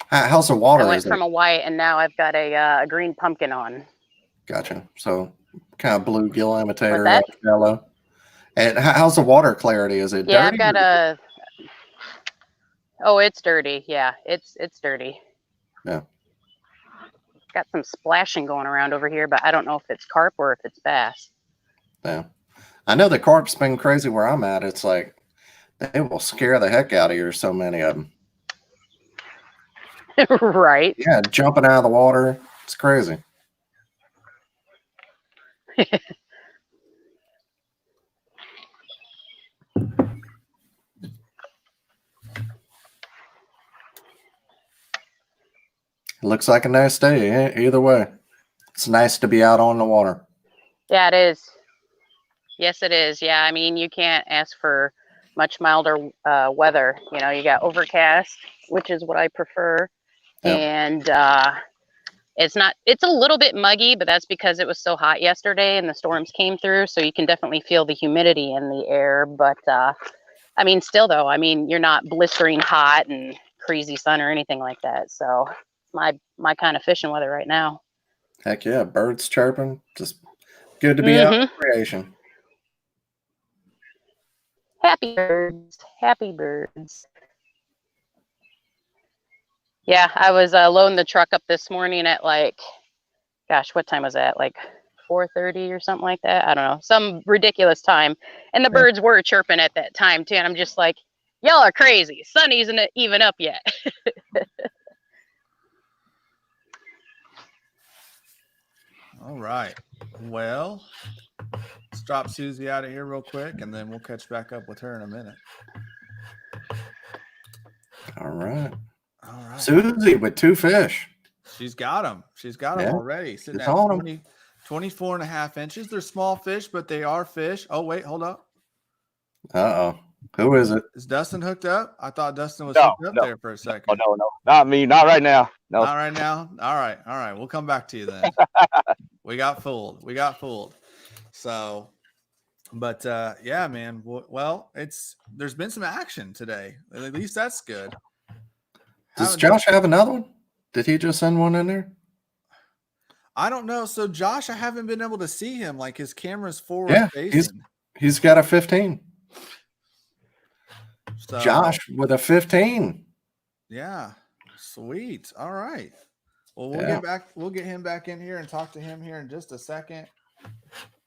How's the water? I went from a white, and now I've got a green pumpkin on. Gotcha. So kind of blue-gill imitator, yellow. And how's the water clarity? Is it dirty? Yeah, I've got a. Oh, it's dirty. Yeah, it's dirty. Yeah. Got some splashing going around over here, but I don't know if it's carp or if it's bass. Yeah. I know the carp's been crazy where I'm at. It's like they will scare the heck out of you, so many of them. Right. Yeah, jumping out of the water. It's crazy. It looks like a nice day. Either way, it's nice to be out on the water. Yeah, it is. Yes, it is. Yeah, I mean, you can't ask for much milder weather. You know, you got overcast, which is what I prefer. Yep. And it's a little bit muggy, but that's because it was so hot yesterday and the storms came through. So you can definitely feel the humidity in the air. But I mean, still though, I mean, you're not blistering hot and crazy sun or anything like that. So it's my kind of fishing weather right now. Heck yeah, birds chirping. Just good to be out in creation. Happy birds. Happy birds. Yeah, I was loading the truck up this morning at like, gosh, what time was that? Like 4:30 or something like that. I don't know, some ridiculous time. And the birds were chirping at that time too. And I'm just like, y'all are crazy. Sun isn't even up yet. All right. Well, let's drop Susie out of here real quick, and then we'll catch back up with her in a minute. All right. All right. Susie with 2 fish. She's got them. She's got them already. Sitting it's at 24 and a half inches. They're small fish, but they are fish. Oh, wait, hold up. Uh-oh. Who is it? Is Dustin hooked up? I thought Dustin was hooked up there for a second. No. Not me. Not right now. No. Not right now? All right. We'll come back to you then. We got fooled. So, but yeah, man. Well, there's been some action today. At least that's good. Does Josh have another one? Did he just send one in there? I don't know. So Josh, I haven't been able to see him. Like his camera's forward facing. He's got a 15. So, Josh with a 15. Yeah. Sweet. All right. Well, we'll get him back in here and talk to him here in just a second.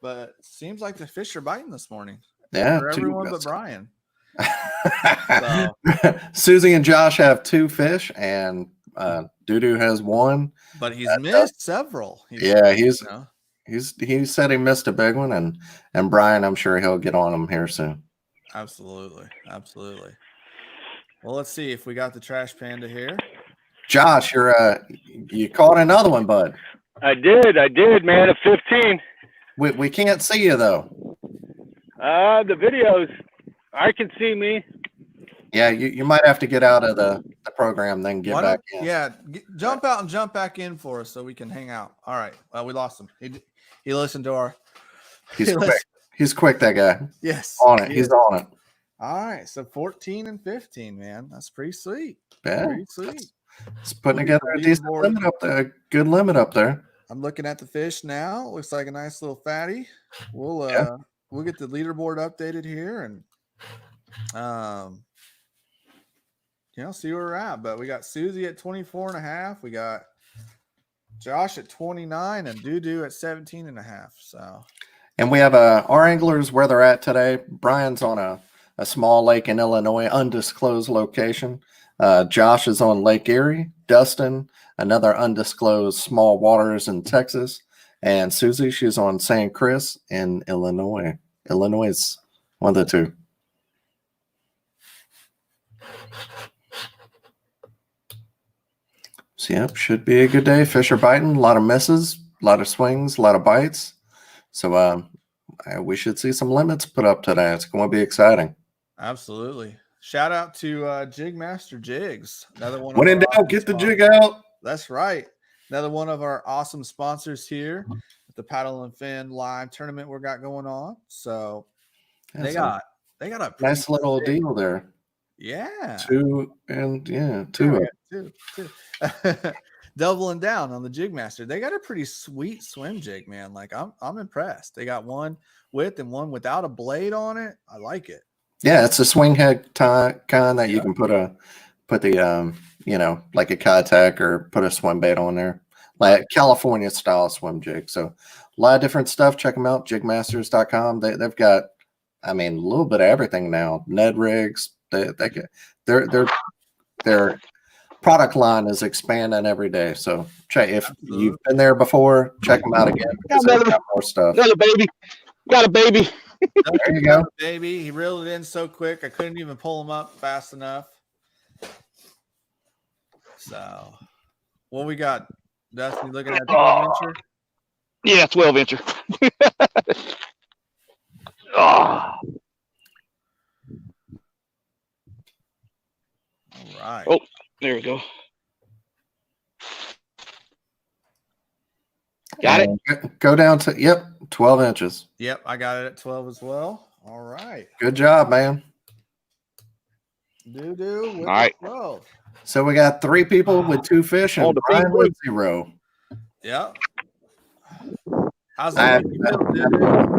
But seems like the fish are biting this morning. Yeah. For everyone but Brian. So. Susie and Josh have 2 fish, and Doodoo has 1. But he's missed several. He said he missed a big one, and Brian, I'm sure he'll get on him here soon. Absolutely. Well, let's see if we got the trash panda here. Josh, you caught another one, bud. I did, man. A 15. We can't see you though. The videos, I can see me. Yeah, you might have to get out of the program, then get back in. Yeah, jump out and jump back in for us so we can hang out. All right. Well, we lost him. He listened to our. He's quick. He's quick, that guy. Yes. On it. He's on it. All right. So 14 and 15, man. That's pretty sweet. Yeah. Pretty sweet. It's putting together a decent limit up there. Good limit up there. I'm looking at the fish now. Looks like a nice little fatty. We'll get the leaderboard updated here and see where we're at. But we got Susie at 24 and a half. We got Josh at 29 and Doodoo at 17.5. So, And we have our anglers where they're at today. Brian's on a small lake in Illinois, undisclosed location. Josh is on Lake Erie. Dustin, another undisclosed small waters in Texas. And Susie, she's on St. Chris in Illinois. Illinois is one of the two. So, yep, should be a good day. Fish are biting, a lot of misses, a lot of swings, a lot of bites. So, we should see some limits put up today. It's going to be exciting. absolutely. Shout out to Jig Master Jigs. Another one. When in doubt, get the jig out. That's right. Another one of our awesome sponsors here at the Paddle and Fin live tournament we got going on. So they got a nice little deal there. Yeah. Two. Doubling down on the Jig Master. They got a pretty sweet swim jig, man. Like I'm impressed. They got one with and one without a blade on it. I like it. Yeah, it's a swing head kind that you can put the like a kayak or put a swim bait on there, like California style swim jig. So a lot of different stuff. Check them out, jigmasters.com. They've got, a little bit of everything now. Ned rigs. Their product line is expanding every day. So check if you've been there before. Check them out again. They've got more stuff. Got a baby. There you go, baby. He reeled it in so quick I couldn't even pull him up fast enough. So, what we got, Dustin? Looking at 12-incher? Yeah, 12-incher. All right. Oh, there we go. Got it. Go down to 12 inches. Yep, I got it at 12 as well. All right. Good job, man. Doodoo with All right. 12. So we got 3 people with 2 fish and Brian with 0. Yep. How's that? Doodoo?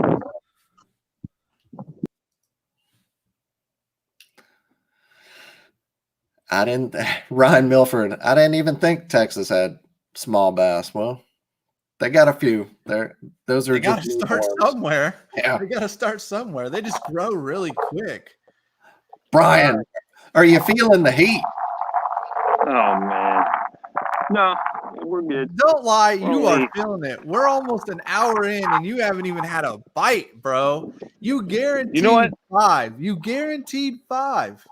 Ryan Milford, I didn't even think Texas had small bass. Well, they got a few there. Those are they got to start somewhere. Yeah. They got to start somewhere. They just grow really quick. Brian, are you feeling the heat? Oh man, no, we're good. Don't lie, you are feeling it. We're almost an hour in, and you haven't even had a bite, bro. You guaranteed. You know what? 5. You guaranteed 5.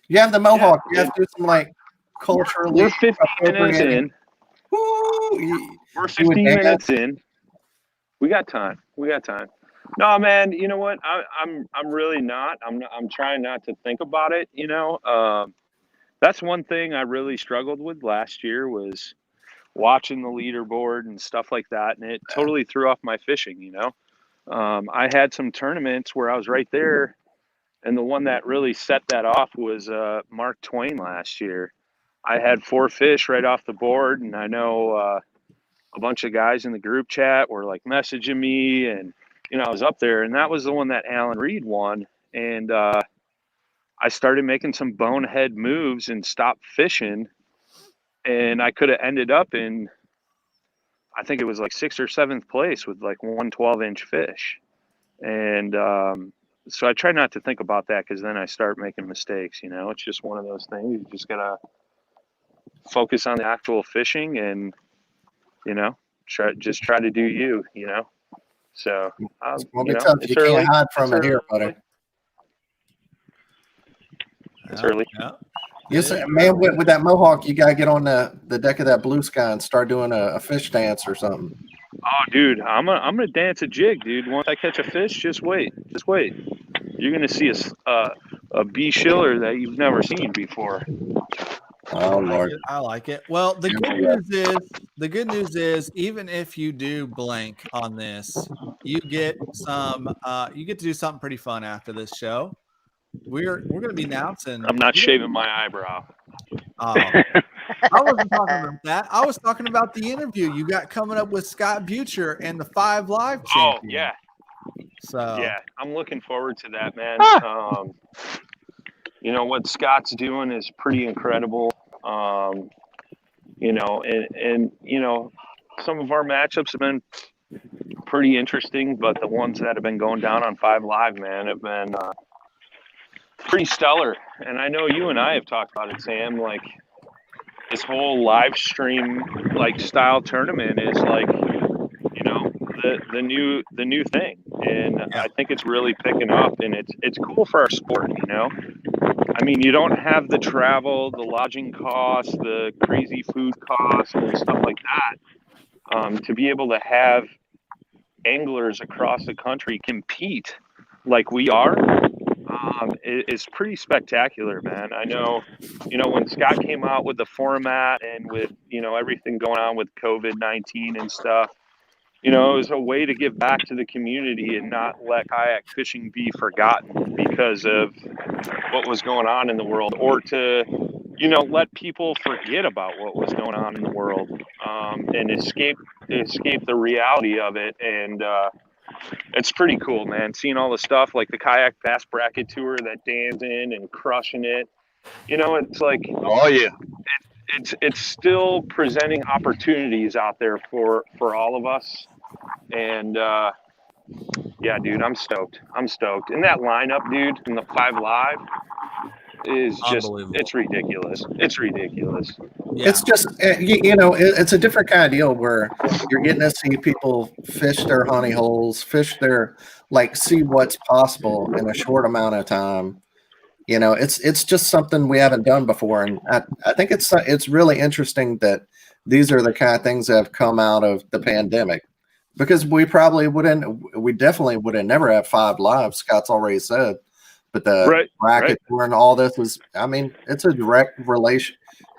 You have the mohawk. You have to do some like culturally. We're 15 minutes in. We're 15 minutes in. We got time. No, man. You know what? I'm really not. I'm trying not to think about it. That's one thing I really struggled with last year was watching the leaderboard and stuff like that, and it totally threw off my fishing. I had some tournaments where I was right there, and the one that really set that off was Mark Twain last year. I had 4 fish right off the board, and I know a bunch of guys in the group chat were like messaging me, and I was up there, and that was the one that Alan Reed won, and I started making some bonehead moves and stopped fishing, and I could have ended up in, I think it was like 6th or 7th place with like 1 12-inch fish, and so I try not to think about that because then I start making mistakes. It's just one of those things. You just gotta focus on the actual fishing and try to do you. So it's gonna be tough. You can't hide from it here, buddy. It's early. Yeah. Yes, man. With that mohawk, you gotta get on the deck of that blue sky and start doing a fish dance or something. Oh, dude, I'm gonna dance a jig, dude. Once I catch a fish, just wait. You're gonna see a B Schiller that you've never seen before. Oh Lord, I like it. Well, the good news is even if you do blank on this, you get to do something pretty fun after this show. We're going to be announcing. I'm not shaving my eyebrow. I wasn't talking about that. I was talking about the interview you got coming up with Scott Butcher and the 5 Live champion. Oh yeah. So yeah, I'm looking forward to that, man. What Scott's doing is pretty incredible. and some of our matchups have been pretty interesting, but the ones that have been going down on 5 Live, man, have been pretty stellar. And I know you and I have talked about it, Sam, like this whole live stream like style tournament is like, the new thing. And I think it's really picking up, and it's cool for our sport, I mean, you don't have the travel, the lodging costs, the crazy food costs, and stuff like that. To be able to have anglers across the country compete like we are is pretty spectacular, man. I know, when Scott came out with the format and with, everything going on with COVID-19 and stuff, it was a way to give back to the community and not let kayak fishing be forgotten because of what was going on in the world, or to, let people forget about what was going on in the world, and escape the reality of it. And it's pretty cool, man, seeing all the stuff like the Kayak Bass Bracket Tour that Dan's in and crushing it. It's like, Oh yeah. it's still presenting opportunities out there for all of us. And yeah, dude, I'm stoked. And that lineup, dude, in the 5 Live is just, it's ridiculous. Yeah. It's just, it's a different kind of deal where you're getting to see people fish their honey holes, see what's possible in a short amount of time. It's just something we haven't done before. And I think it's really interesting that these are the kind of things that have come out of the pandemic, because we definitely would have never had 5 Live, Scott's already said. But the bracket tour and all this is, I mean, it's a direct relation.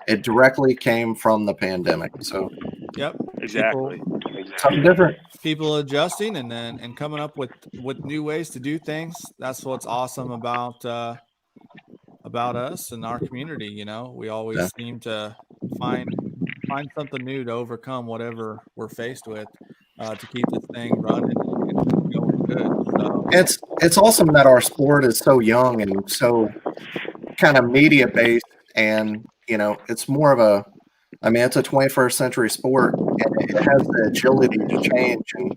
It directly came from the pandemic. So, yep, exactly. Something different. People adjusting and coming up with new ways to do things. That's what's awesome about us and our community. We always seem to find something new to overcome whatever we're faced with, to keep this thing running and going good. So it's awesome that our sport is so young and so kind of media based, and it's more of it's a 21st century sport, and it has the agility to change and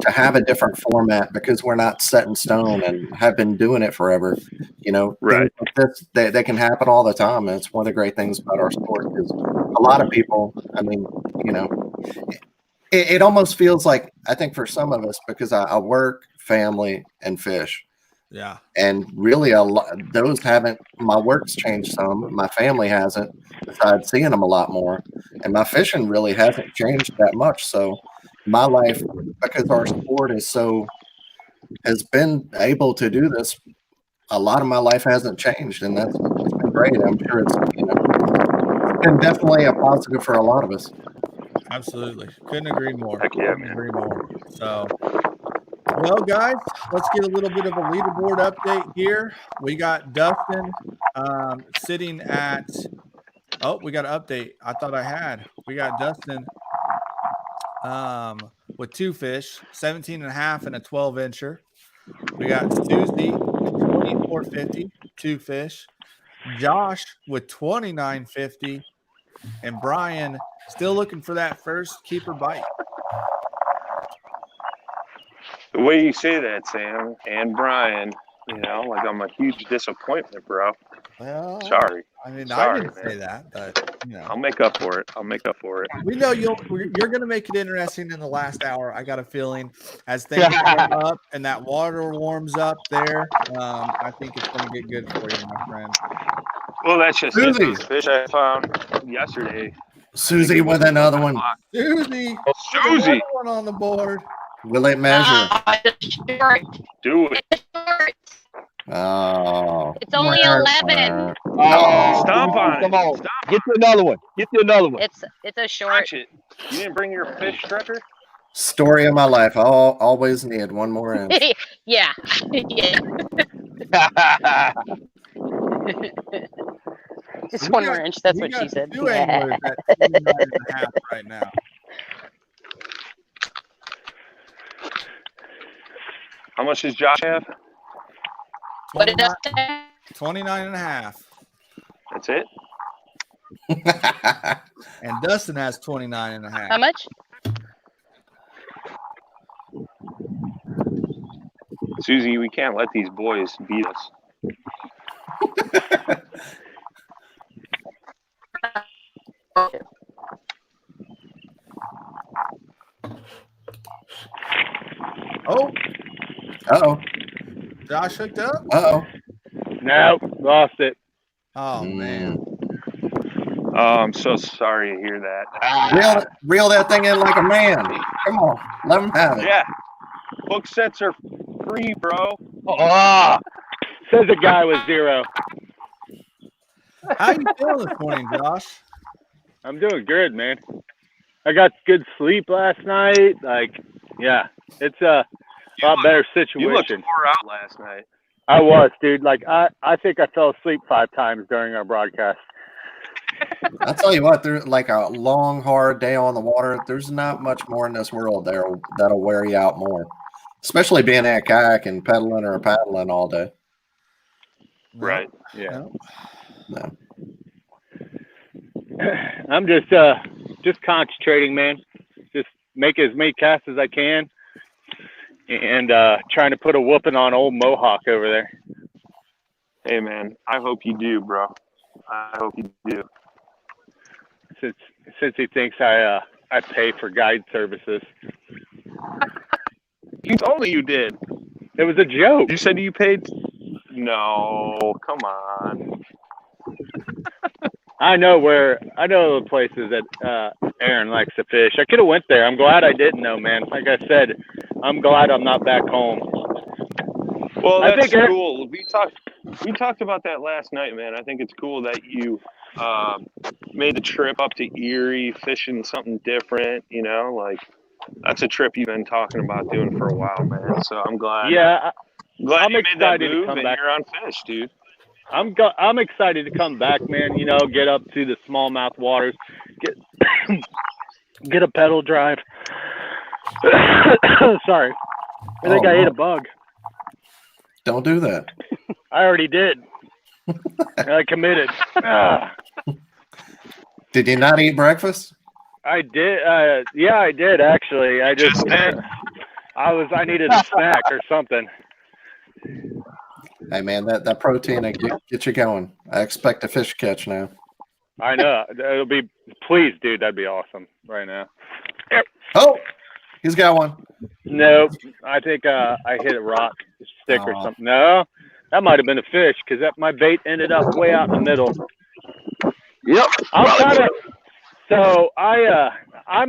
to have a different format because we're not set in stone and have been doing it forever. Things like this, they can happen all the time, and it's one of the great things about our sport, because a lot of people, it almost feels like, I think for some of us, because I work, family, and fish. Yeah. And really, my work's changed some. My family hasn't, besides seeing them a lot more. And my fishing really hasn't changed that much. So my life, because our sport has been able to do this, a lot of my life hasn't changed. And it's been great. I'm sure it's been definitely a positive for a lot of us. Absolutely. Couldn't agree more. Heck yeah, man. Agree more. So, well, guys, let's get a little bit of a leaderboard update here. We got Dustin sitting at, we got an update. I thought I had. We got Dustin with 2 fish, 17.5 and a 12-incher. We got Susie with 24.50, 2 fish. Josh with 29.50, and Brian still looking for that first keeper bite. The way you say that, Sam, and Brian, like I'm a huge disappointment, bro. Well, sorry. I mean, sorry, I didn't man. say that, but I'll make up for it. We know you're going to make it interesting in the last hour. I got a feeling as things warm up and that water warms up there. I think it's going to get good for you, my friend. Well, that's just Susie. those fish I found yesterday. Susie with another one. Susie one on the board. Will it measure? Do it. Oh, It's only 11. Oh, Stomp on it. Come on. Stomp Get you another one. It's a short. Watch it. You didn't bring your fish stretcher? Story of my life. I'll always need one more inch. Yeah. Just one more inch. That's what she said. 2 anglers at 29.5 right now. How much does Josh have? What did I say? 29.5. That's it? And Dustin has 29 and a half. How much? Susie, we can't let these boys beat us. Oh, Uh-oh. Josh hooked up. Uh-oh. Nope, lost it. Oh man. Oh, I'm so sorry to hear that. Reel that thing in like a man. Come on. Let him have it. Yeah. Hook sets are free, bro. Ah, says a guy with 0. How you feeling this morning, Josh? I'm doing good, man. I got good sleep last night. Like, yeah, it's a lot better You looked situation. wore out last night. I was, dude. Like, I think I fell asleep 5 times during our broadcast. I'll tell you what, there's like a long, hard day on the water. There's not much more in this world that'll wear you out more, especially being at kayak and pedaling or paddling all day. Right. Yeah. No. I'm just concentrating, man. Just make as many casts as I can, and trying to put a whooping on old Mohawk over there. Hey, man, I hope you do, bro. I hope you do. Since he thinks I pay for guide services. You told me you did. It was a joke. You said you paid. No, come on. I know the places that Aaron likes to fish. I could have went there. I'm glad I didn't know, man. Like I said, I'm glad I'm not back home. Well, I that's think cool. We talked about that last night, man. I think it's cool that you made the trip up to Erie, fishing something different. You know, like that's a trip you've been talking about doing for a while, man. So I'm glad. Yeah, glad I'm you made that excited to move come and back. you're on fish, dude. I'm excited to come back, man. You know, get up to the smallmouth waters, get a pedal drive. Sorry, I think I ate a bug. Don't do that. I already did. I committed. Did you not eat breakfast? I did. Yeah, I did actually. I needed a snack or something. Hey man, that protein will get you going. I expect a fish catch now. I know. It'll be. Please, dude. That'd be awesome right now. Oh, he's got one. Nope. I think I hit a rock, a stick or something. No, that might have been a fish because my bait ended up way out in the middle. Yep. I'm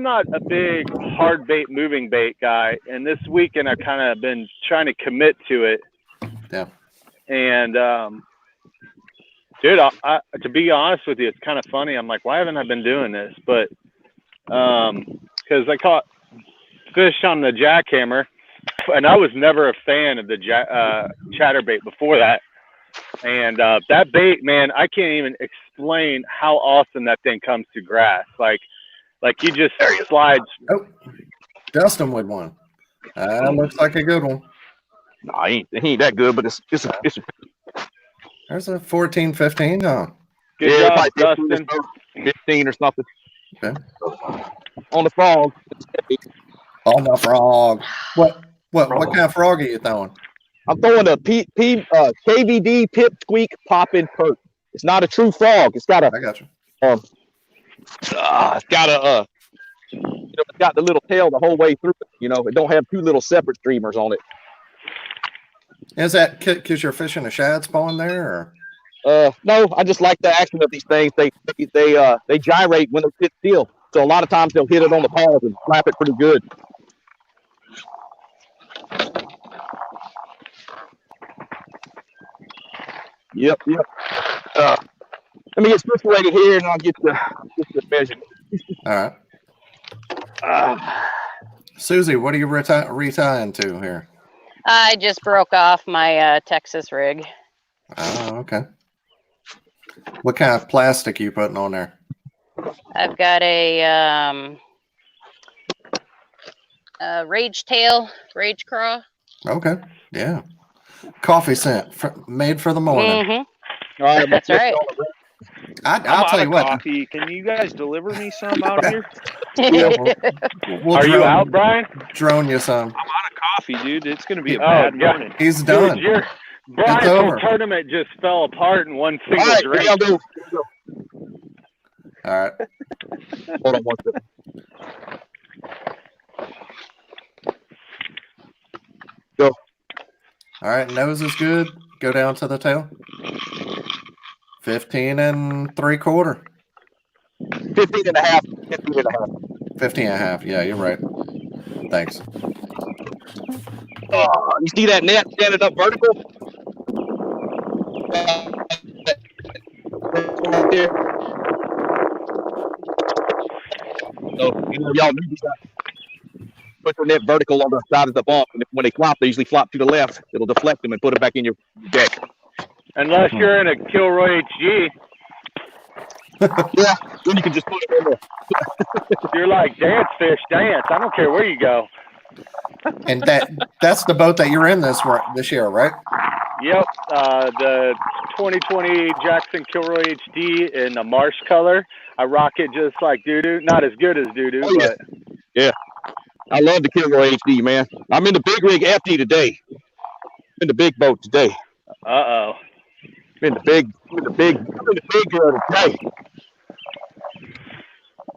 not a big hard bait, moving bait guy, and this weekend I've kind of been trying to commit to it. Yeah. And dude, to be honest with you, it's kind of funny. I'm like, why haven't I been doing this? But because I caught fish on the jackhammer, and I was never a fan of the chatterbait before that. And that bait, man, I can't even explain how awesome that thing comes to grass. Like you just slides. Oh, Dustin with one. Looks like a good one. No, he ain't that good, but it's There's a 14, 15. Huh? Good job, Dustin. 15 or something. Okay. On the frog. On the frog. What kind of frog are you throwing? I'm throwing a KVD pip squeak poppin' perk. It's not a true frog. It's got a. I got you. It's got the little tail the whole way through. It don't have 2 little separate streamers on it. Is that because you're fishing a shad spawn there? Or? No, I just like the action of these things. They gyrate when they sit still. So a lot of times they'll hit it on the paws and slap it pretty good. Yep. Let me get situated here, and I'll get the measurement. All right. Susie, what are you retying to here? I just broke off my Texas rig. Oh, okay. What kind of plastic are you putting on there? I've got a rage craw. Okay. Yeah. Coffee scent made for the morning. Mm-hmm. That's right. I'm I'll out tell of you what. coffee. Can you guys deliver me some out here? Yeah, we'll Are you drone, out, Brian? drone you some. I'm out of coffee, dude. It's gonna be a Oh, bad yeah. morning. He's Dude, done. Brian's whole over. tournament just fell apart in one All single right, drink. here I'll go. All right. Hold on one second. Go. All right. Nose is good. Go down to the tail. 15 3/4. 15 and a half. 15 and a half. 15 and a half. Yeah, you're right. Thanks. You see that net standing up vertical? Right there. So, y'all need to put your net vertical on the side of the bump, and when they flop, they usually flop to the left. It'll deflect them and put it back in your deck. Unless you're in a Kilroy HG, Yeah, then you can just put it in there. you're like, dance, fish, dance. I don't care where you go. And that's the boat that you're in this year, right? Yep, the 2020 Jackson Kilroy HD in the marsh color. I rock it just like Doodoo. Not as good as Doodoo, Oh, yeah. but Yeah. I love the Kilroy HD, man. I'm in the big rig FD today. In the big boat today. uh-oh. I'm in the big girl today.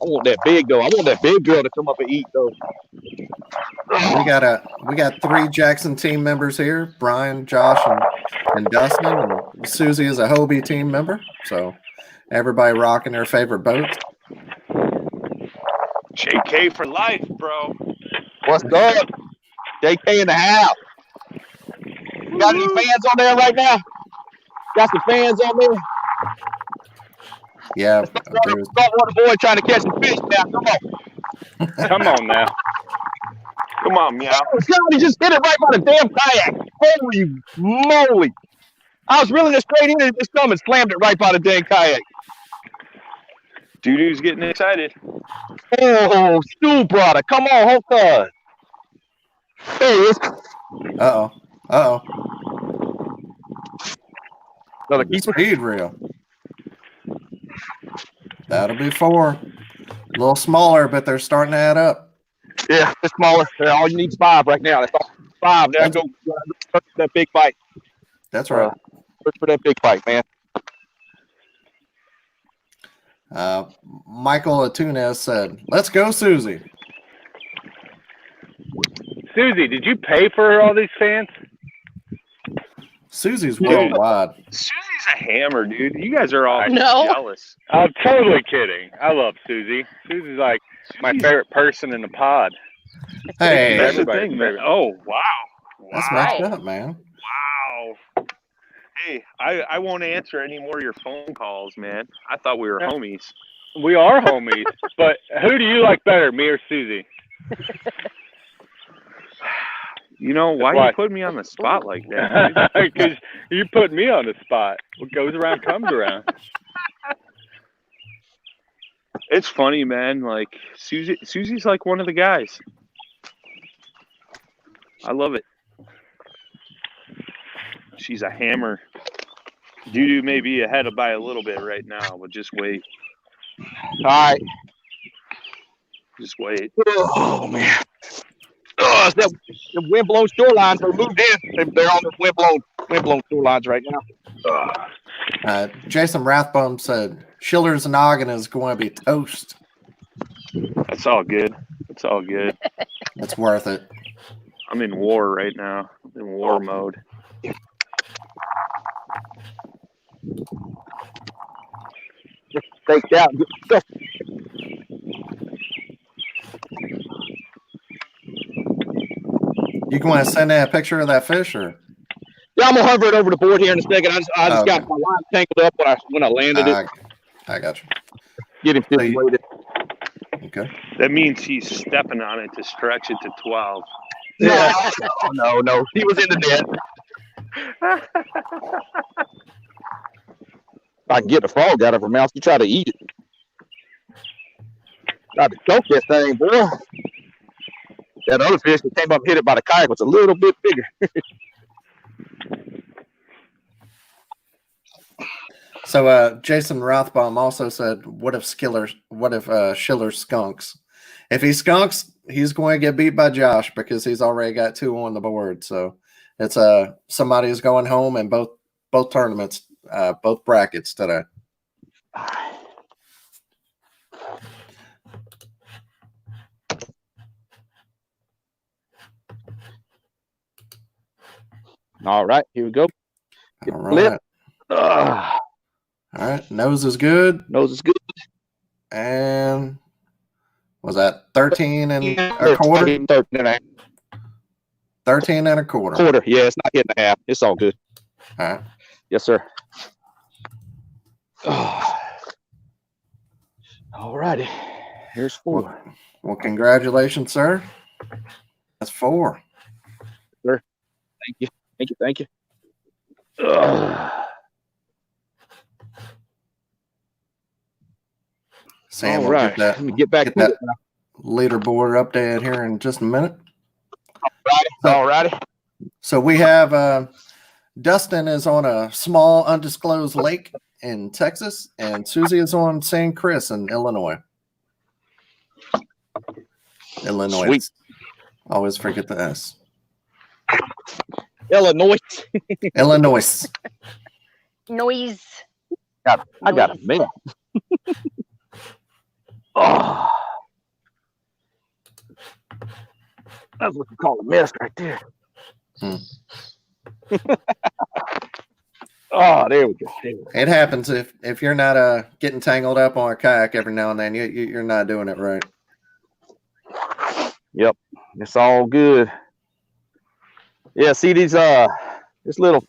I want that big though. I want that big girl to come up and eat though. We got 3 Jackson team members here: Brian, Josh, and Dustin. And Susie is a Hobie team member. So everybody rocking their favorite boats. JK for life, bro. What's up? JK and a half. Got any fans on there right now? Got some fans on there? Yeah, Saltwater boy trying to catch some fish now. Come on. Come on now. Come on, meow. Oh, God, he just hit it right by the damn kayak. Holy moly. I was reeling it straight in and just come and slammed it right by the damn kayak. Doodoo's getting excited. Oh, Stu brother. Come on, hold on. There he is. Uh-oh. Another The keeper. speed reel. That'll be 4. A little smaller, but they're starting to add up. Yeah, it's smaller. All you need is 5 right now. That's all. 5. There I go. Search for that big bite. That's right. Search for that big bite, man. Michael Atunes said, "Let's go, Susie." Susie, did you pay for all these fans? Susie's worldwide. Susie's a hammer, dude. You guys are all No. jealous. I'm totally kidding. I love Susie. Susie's like my favorite person in the pod. Hey, That's the everybody's thing, man. favorite. Oh, wow. that's Wow. messed up, man. Wow. Hey, I won't answer any more of your phone calls, man. I thought we were homies. We are homies, but who do you like better, me or Susie? You know, why Why? you put me on the spot like that? Dude? Because you put me on the spot. What goes around comes around. It's funny, man. Like Susie's like one of the guys. I love it. She's a hammer. Doodoo may be ahead by a little bit right now, but just wait. All right. Just wait. Oh, man. Oh, it's that the windblown shorelines are moved in. They're on the windblown shorelines right now. Jason Rathbone said, "Schiller's noggin is going to be toast." That's all good. It's all good. It's worth it. I'm in war right now. I'm in war mode. Just staked out. You going to send in a picture of that fish, or? Yeah, I'm gonna hover it over the board here in a second. I just Okay. got my line tangled up when I landed it. I got you. Get him situated. Okay. That means he's stepping on it to stretch it to 12. Yeah. No. He was in the net. If I can get the frog out of her mouth, you try to eat it. Tried to choke that thing, boy. That other fish that came up and hit it by the kayak was a little bit bigger. So Jason Rothbaum also said, what if Schiller skunks? If he skunks, he's going to get beat by Josh because he's already got 2 on the board. So it's somebody is going home in both tournaments, both brackets today. All right, here we go. All right. All right. Nose is good. Nose is good. And was that 13 and a quarter? 13 and a half. 13 and a quarter. Quarter. Yeah, it's not hitting a half. It's all good. All right. Yes, sir. All righty. Here's 4. Well, congratulations, sir. That's 4. Sir. Thank you. Thank you. Sam, all right. Let me get back to that leaderboard update here in just a minute. All righty. So we have Dustin is on a small undisclosed lake in Texas, and Susie is on St. Chris in Illinois. Sweet. Always forget the S. Illinois. Illinois. Noise. I got a minute. Oh, that's what you call a mess right there. Oh, there we go. It happens if you're not getting tangled up on a kayak every now and then. You're not doing it right. Yep, it's all good. Yeah, see these this little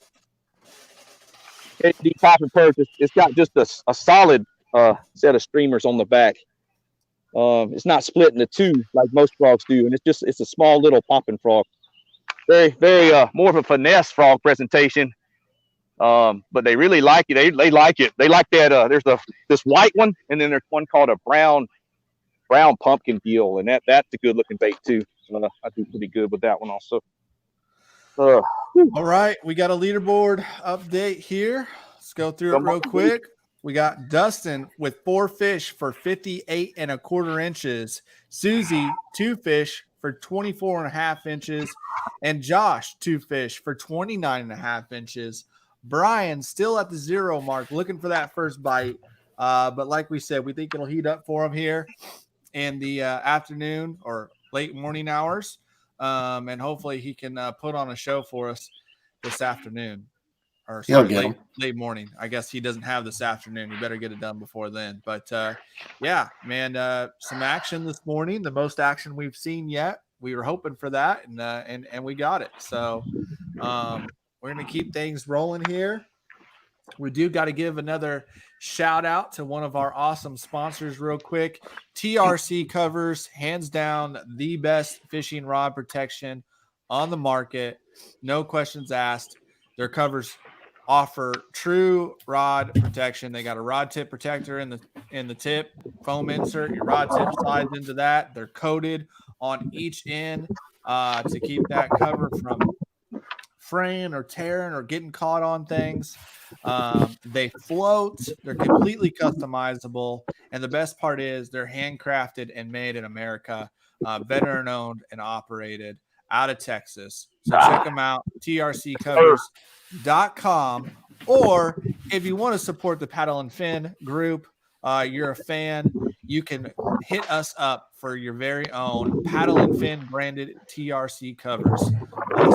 KD popping perch. It's got just a solid set of streamers on the back. It's not split into 2 like most frogs do, and it's a small little popping frog. Very, very more of a finesse frog presentation. But they really like it. They like it. They like that. There's this white one, and then there's one called a brown pumpkin gill, and that's a good looking bait too. I do pretty good with that one also. All right, we got a leaderboard update here. Let's go through it real quick. We got Dustin with 4 fish for 58 and a quarter inches. Susie, 2 fish for 24 and a half inches. And Josh, 2 fish for 29 and a half inches. Brian still at the 0 mark, looking for that first bite. But like we said, we think it'll heat up for him here in the afternoon or late morning hours. And hopefully he can put on a show for us this afternoon. Or sorry, late morning. I guess he doesn't have this afternoon. You better get it done before then. But yeah, man, some action this morning. The most action we've seen yet. We were hoping for that, and we got it. So we're gonna keep things rolling here. We do got to give another shout out to one of our awesome sponsors real quick. TRC Covers, hands down the best fishing rod protection on the market. No questions asked. Their covers offer true rod protection. They got a rod tip protector in the tip, foam insert. Your rod tip slides into that. They're coated on each end to keep that cover from fraying or tearing or getting caught on things. They float. They're completely customizable, and the best part is they're handcrafted and made in America, veteran owned and operated out of Texas. So check them out, trccovers.com. Or if you want to support the Paddle and Fin group, you're a fan, you can hit us up for your very own Paddle and Fin branded TRC covers.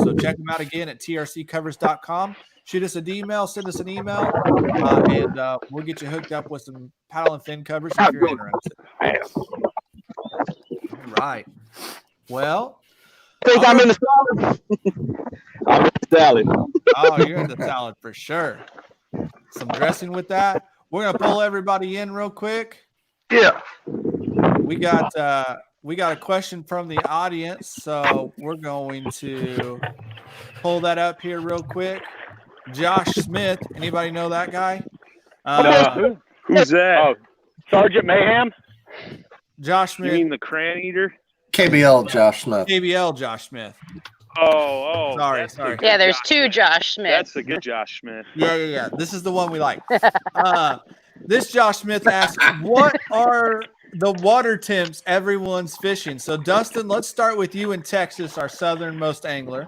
So check them out again at trccovers.com. Shoot us an email, send us an email, and we'll get you hooked up with some Paddle and Fin covers if you're interested. All right. Well, I think I'm in the salad. I'm in the salad. Oh, you're in the salad for sure. Some dressing with that. We're gonna pull everybody in real quick. Yeah. We got a question from the audience, so we're going to pull that up here real quick. Josh Smith, anybody know that guy? Who's that? Oh, Sergeant Mayhem. Josh You Smith. mean the crayon eater? KBL Josh Smith. KBL Josh Smith. Oh, Sorry, that's the sorry. good Yeah, there's Josh two Smith. Josh Smiths. That's the good Josh Smith. Yeah. This is the one we like. This Josh Smith asks, what are the water temps everyone's fishing? So, Dustin, let's start with you in Texas, our southernmost angler.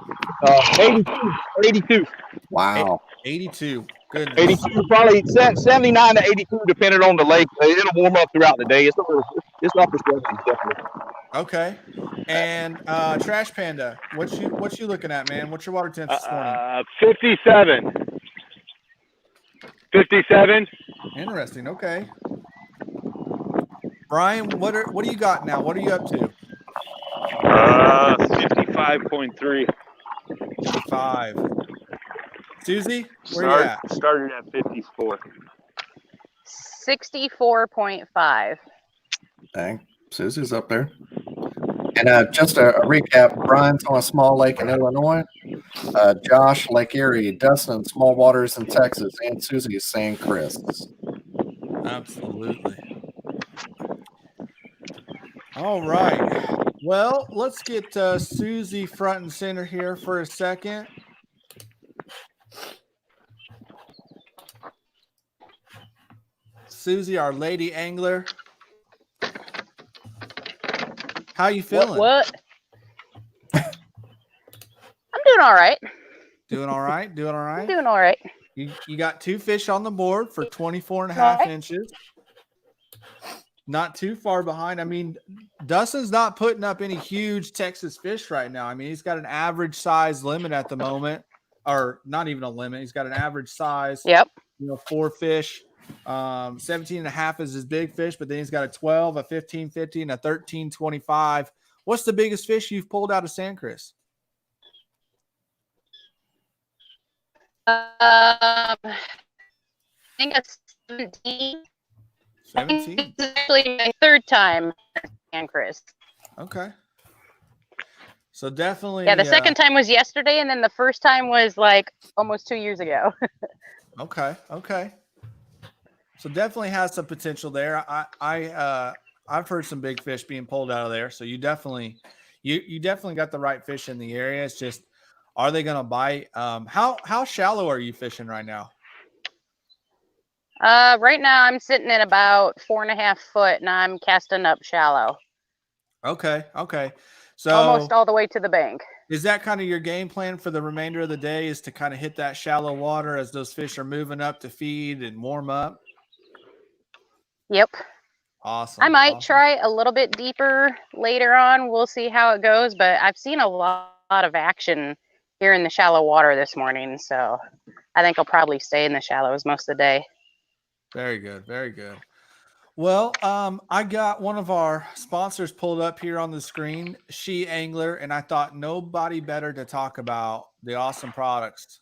82. Wow. 82. Goodness. 82, probably 79 to 82, depending on the lake. It'll warm up throughout the day. It's upper 70s, definitely. Okay. And Trash Panda, what you looking at, man? What's your water temps this morning? 57. 57. Interesting. Okay. Brian, what do you got now? What are you up to? 55.3. 55. Susie, where you at? Started at 54. 64.5. Dang. Susie's up there. And just a recap, Brian's on a small lake in Illinois. Josh, Lake Erie. Dustin, small waters in Texas. And Susie is San Chris. Absolutely. All right. Well, let's get Susie front and center here for a second. Susie, our lady angler. How you feeling? What? I'm doing all right. Doing all right? I'm doing all right. You got 2 fish on the board for 24 and a half inches. Not too far behind. I mean, Dustin's not putting up any huge Texas fish right now. I mean, he's got an average size limit at the moment, or not even a limit. He's got an average size. Yep. 4 fish. 17 and a half is his big fish, but then he's got a 12, a 15.50, and a 13.25. What's the biggest fish you've pulled out of San Chris? I think it's 17. 17. This is actually my 3rd time in Chris. Okay. So definitely. Yeah, the second time was yesterday, and then the first time was like almost 2 years ago. Okay. So definitely has some potential there. I've heard some big fish being pulled out of there. So you definitely got the right fish in the area. It's just, are they going to bite? How shallow are you fishing right now? Right now I'm sitting at about 4.5 foot, and I'm casting up shallow. Okay. So almost all the way to the bank. Is that kind of your game plan for the remainder of the day, is to kind of hit that shallow water as those fish are moving up to feed and warm up? Yep. Awesome. I might try a little bit deeper later on. We'll see how it goes, but I've seen a lot of action here in the shallow water this morning, so I think I'll probably stay in the shallows most of the day. Very good. Well, I got one of our sponsors pulled up here on the screen, She Angler, and I thought nobody better to talk about the awesome products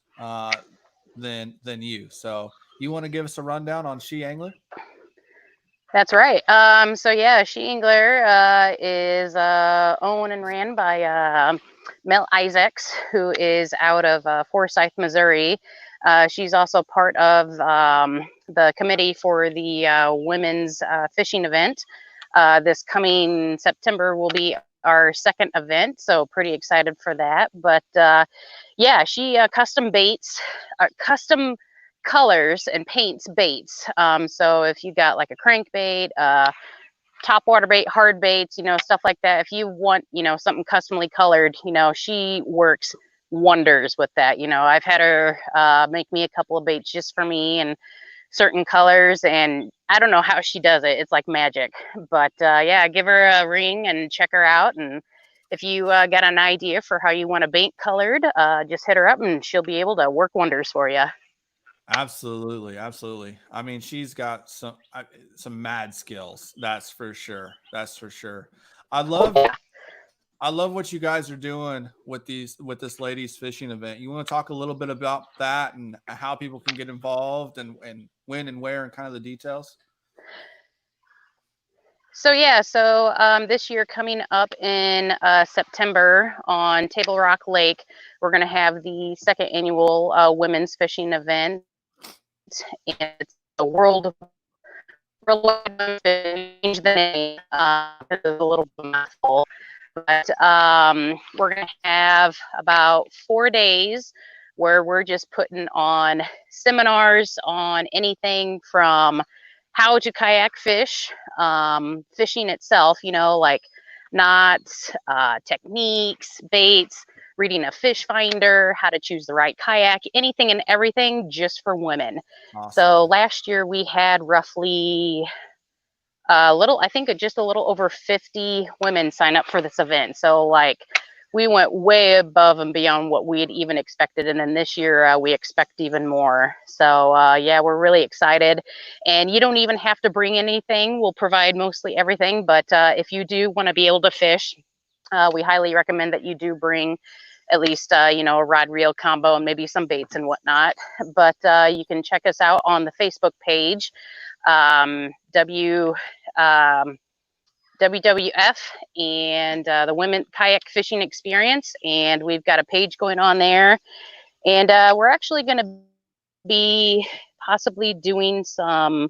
than you. So you want to give us a rundown on She Angler? That's right. So yeah, She Angler is owned and ran by Mel Isaacs, who is out of Forsyth, Missouri. She's also part of the committee for the women's fishing event. This coming September will be our 2nd event, so pretty excited for that. But yeah, she custom colors and paints baits. So if you got like a crankbait, top water bait, hard baits, stuff like that, if you want, something customly colored, she works wonders with that. I've had her make me a couple of baits just for me and certain colors, and I don't know how she does it. It's like magic. But yeah, give her a ring and check her out. And if you got an idea for how you want a bait colored, just hit her up and she'll be able to work wonders for you. Absolutely. I mean, she's got some mad skills. That's for sure. I love what you guys are doing with this ladies fishing event. You want to talk a little bit about that and how people can get involved and when and where and kind of the details? So yeah, this year coming up in September on Table Rock Lake, we're going to have the 2nd annual women's fishing event. And it's the World change the name. It's a little mouthful. But we're going to have about 4 days where we're just putting on seminars on anything from how to kayak fish, fishing itself, you know, like knots, techniques, baits, reading a fish finder, how to choose the right kayak, anything and everything just for women. Awesome. So last year we had roughly I think just a little over 50 women sign up for this event. So like we went way above and beyond what we had even expected. And then this year we expect even more. So yeah, we're really excited. And you don't even have to bring anything. We'll provide mostly everything. But if you do want to be able to fish, we highly recommend that you do bring at least, you know, a rod reel combo and maybe some baits and whatnot. But you can check us out on the Facebook page, WWF and the Women Kayak Fishing Experience. And we've got a page going on there. And we're actually going to be possibly doing some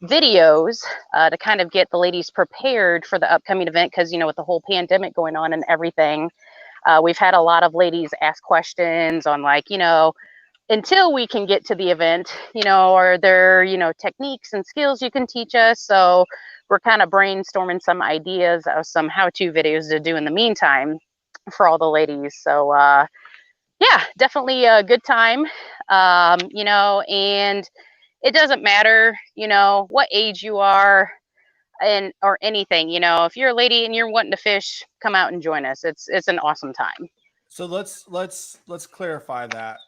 videos to kind of get the ladies prepared for the upcoming event, because, you know, with the whole pandemic going on and everything, we've had a lot of ladies ask questions on, like, you know, until we can get to the event, you know, are there, you know, techniques and skills you can teach us? So we're kind of brainstorming some ideas of some how-to videos to do in the meantime for all the ladies. So yeah, definitely a good time, you know, and it doesn't matter, you know, what age you are and or anything, you know, if you're a lady and you're wanting to fish, come out and join us. It's an awesome time. So let's clarify that.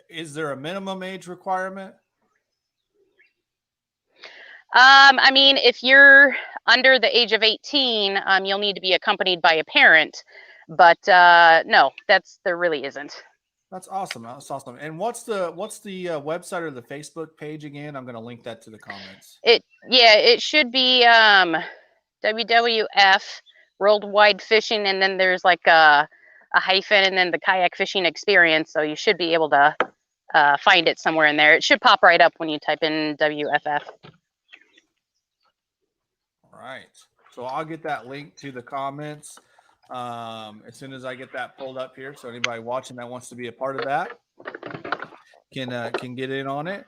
Is there a minimum age requirement? I mean, if you're under the age of 18, you'll need to be accompanied by a parent, but no, there really isn't. That's awesome. That's awesome. And what's the website or the Facebook page again? I'm going to link that to the comments. It should be WWF Worldwide Fishing, and then there's like a hyphen, and then the Kayak Fishing Experience. So you should be able to find it somewhere in there. It should pop right up when you type in WFF. All right. So I'll get that link to the comments as soon as I get that pulled up here. So anybody watching that wants to be a part of that can get in on it.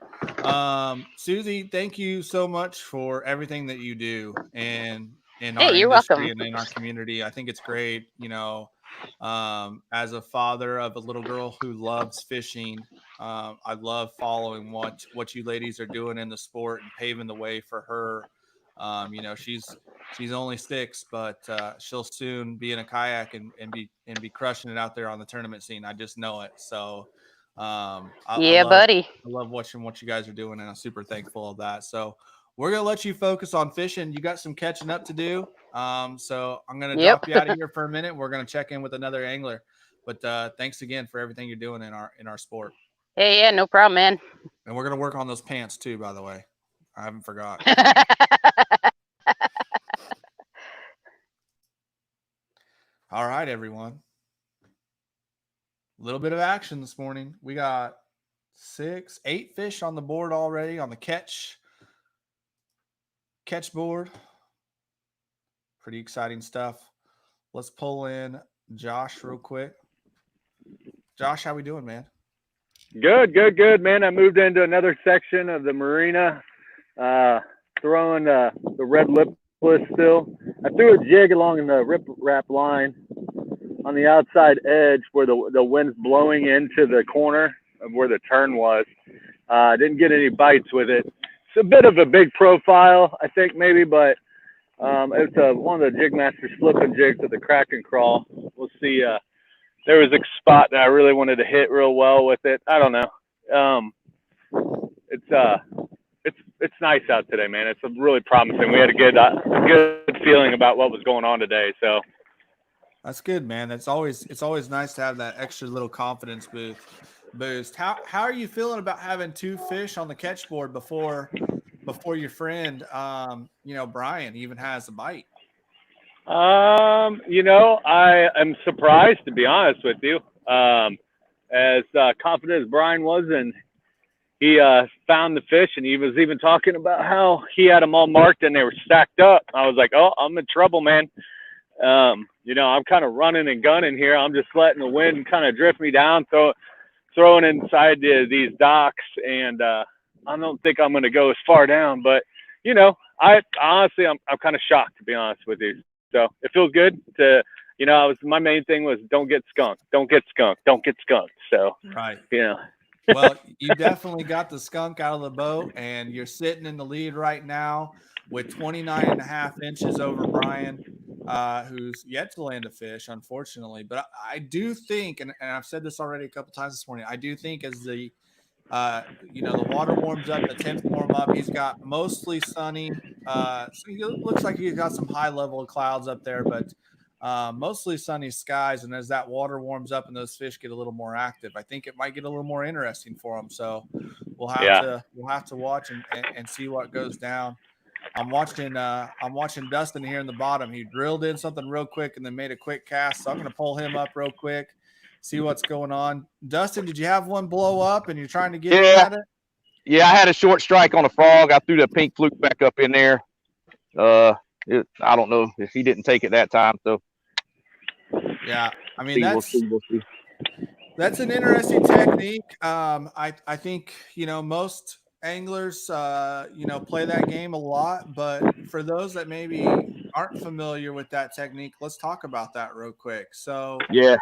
Susie, thank you so much for everything that you do in our you're industry welcome. and in our community. I think it's great. You know, as a father of a little girl who loves fishing, I love following what you ladies are doing in the sport and paving the way for her. You know, she's only 6, but she'll soon be in a kayak and be crushing it out there on the tournament scene. I just know it. So buddy. I love watching what you guys are doing, and I'm super thankful of that. So we're gonna let you focus on fishing. You got some catching up to do. So I'm gonna drop you out of here for a minute. We're gonna check in with another angler. But thanks again for everything you're doing in our sport. Hey, yeah, no problem, man. And we're gonna work on those pants too, by the way. I haven't forgot. All right, everyone. A little bit of action this morning. We got 8 fish on the board already on the catch board. Pretty exciting stuff. Let's pull in Josh real quick. Josh, how we doing, man? Good, man. I moved into another section of the marina, throwing the red lipless still. I threw a jig along in the rip wrap line on the outside edge where the wind's blowing into the corner of where the turn was. Didn't get any bites with it. It's a bit of a big profile, I think, maybe, but it's one of the Jigmaster's flipping jigs at the crack and crawl. We'll see. There was a spot that I really wanted to hit real well with it. I don't know. It's nice out today, man. It's really promising. We had a good feeling about what was going on today. So that's good, man. It's always nice to have that extra little confidence boost. How are you feeling about having 2 fish on the catch board before your friend, Brian even has a bite? I am surprised, to be honest with you. As confident as Brian was, and he found the fish, and he was even talking about how he had them all marked and they were stacked up. I was like, oh, I'm in trouble, man. You know, I'm kind of running and gunning here. I'm just letting the wind kind of drift me down, throwing inside these docks, and I don't think I'm going to go as far down. But you know, I honestly, I'm kind of shocked, to be honest with you. So it feels good to, you know, my main thing was don't get skunked. So Right. you know. Well, you definitely got the skunk out of the boat, and you're sitting in the lead right now with 29.5 inches over Brian, who's yet to land a fish, unfortunately. But I do think, and I've said this already a couple times this morning, I do think as the the water warms up, the temps warm up, he's got mostly sunny. So it looks like he's got some high level of clouds up there, but mostly sunny skies. And as that water warms up and those fish get a little more active, I think it might get a little more interesting for them. So we'll have to watch and see what goes down. I'm watching Dustin here in the bottom. He drilled in something real quick and then made a quick cast. So I'm going to pull him up real quick, see what's going on. Dustin, did you have one blow up and you're trying to get at it? Yeah, I had a short strike on a frog. I threw the pink fluke back up in there. I don't know if he didn't take it that time. So yeah, I mean that's an interesting technique. I think most anglers play that game a lot, but for those that maybe aren't familiar with that technique, let's talk about that real quick. So yeah,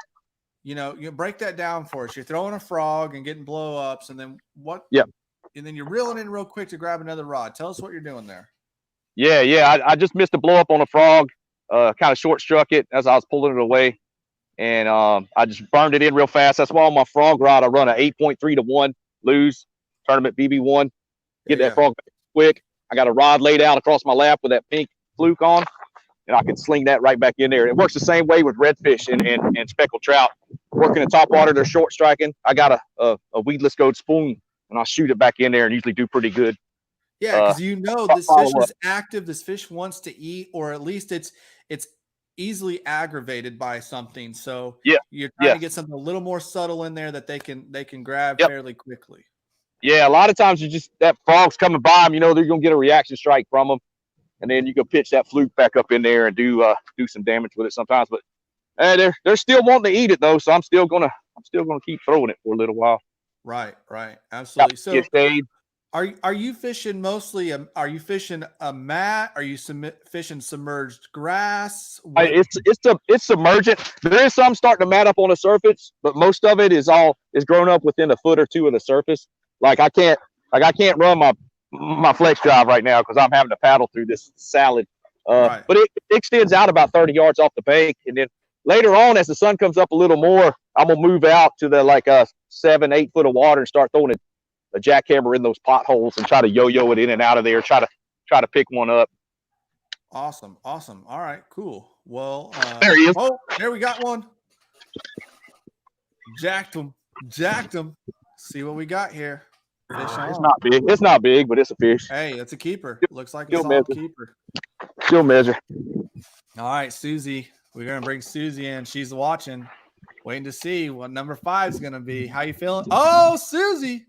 you break that down for us. You're throwing a frog and getting blow ups, and then what? Yep. And then you're reeling in real quick to grab another rod. Tell us what you're doing there. Yeah. I just missed a blow up on a frog. Kind of short struck it as I was pulling it away, and I just burned it in real fast. That's why on my frog rod I run a 8.3 to 1 lose tournament BB1. Get that frog back quick. I got a rod laid out across my lap with that pink fluke on, and I can sling that right back in there. It works the same way with redfish and speckled trout. Working in top water, they're short striking. I got a weedless gold spoon, and I'll shoot it back in there and usually do pretty good. Yeah, because this fish is active. This fish wants to eat, or at least it's easily aggravated by something. So you're trying to get something a little more subtle in there that they can grab fairly quickly. Yeah, a lot of times that frog's coming by them. They're gonna get a reaction strike from them, and then you go pitch that fluke back up in there and do some damage with it sometimes. But they're still wanting to eat it though, so I'm still gonna keep throwing it for a little while. Right, absolutely. So are you fishing mostly? Are you fishing a mat? Are you fishing submerged grass? It's submergent. There is some starting to mat up on the surface, but most of it is grown up within a foot or two of the surface. Like I can't run my flex drive right now because I'm having to paddle through this salad. But it extends out about 30 yards off the bank, and then later on, as the sun comes up a little more, I'm gonna move out to the 7-8 foot of water and start throwing a jackhammer in those potholes and try to yo-yo it in and out of there. Try to pick one up. Awesome. All right, cool. Well, there he is. Oh, there we got one. Jacked him. See what we got here. Fish on. It's not big, but it's a fish. Hey, it's a keeper. Looks like a solid keeper. She'll measure. All right, Susie. We're gonna bring Susie in. She's watching, waiting to see what number 5 is gonna be. How you feeling? Oh, Susie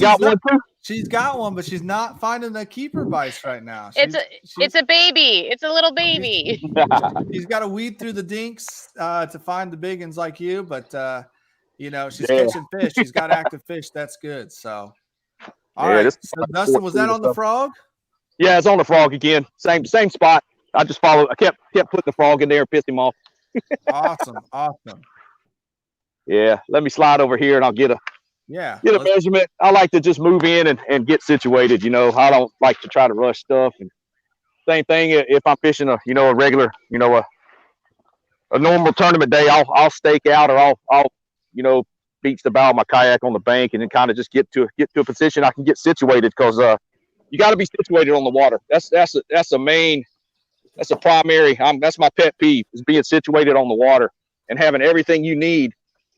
got one too. She's got one, but she's not finding the keeper bites right now. It's a baby. It's a little baby. She's got to weed through the dinks to find the big ones like you, but she's catching fish. She's got active fish. That's good. So, all right. So Dustin, was that on the frog? Yeah, it's on the frog again. Same spot. I just followed. I kept putting the frog in there and pissed him off. Awesome. Yeah, let me slide over here and I'll get a measurement. I like to just move in and get situated. I don't like to try to rush stuff. And same thing if I'm fishing a regular, a normal tournament day, I'll stake out or I'll beach the bow of my kayak on the bank and then kind of just get to a position I can get situated, because you got to be situated on the water. That's a primary. That's my pet peeve, is being situated on the water and having everything you need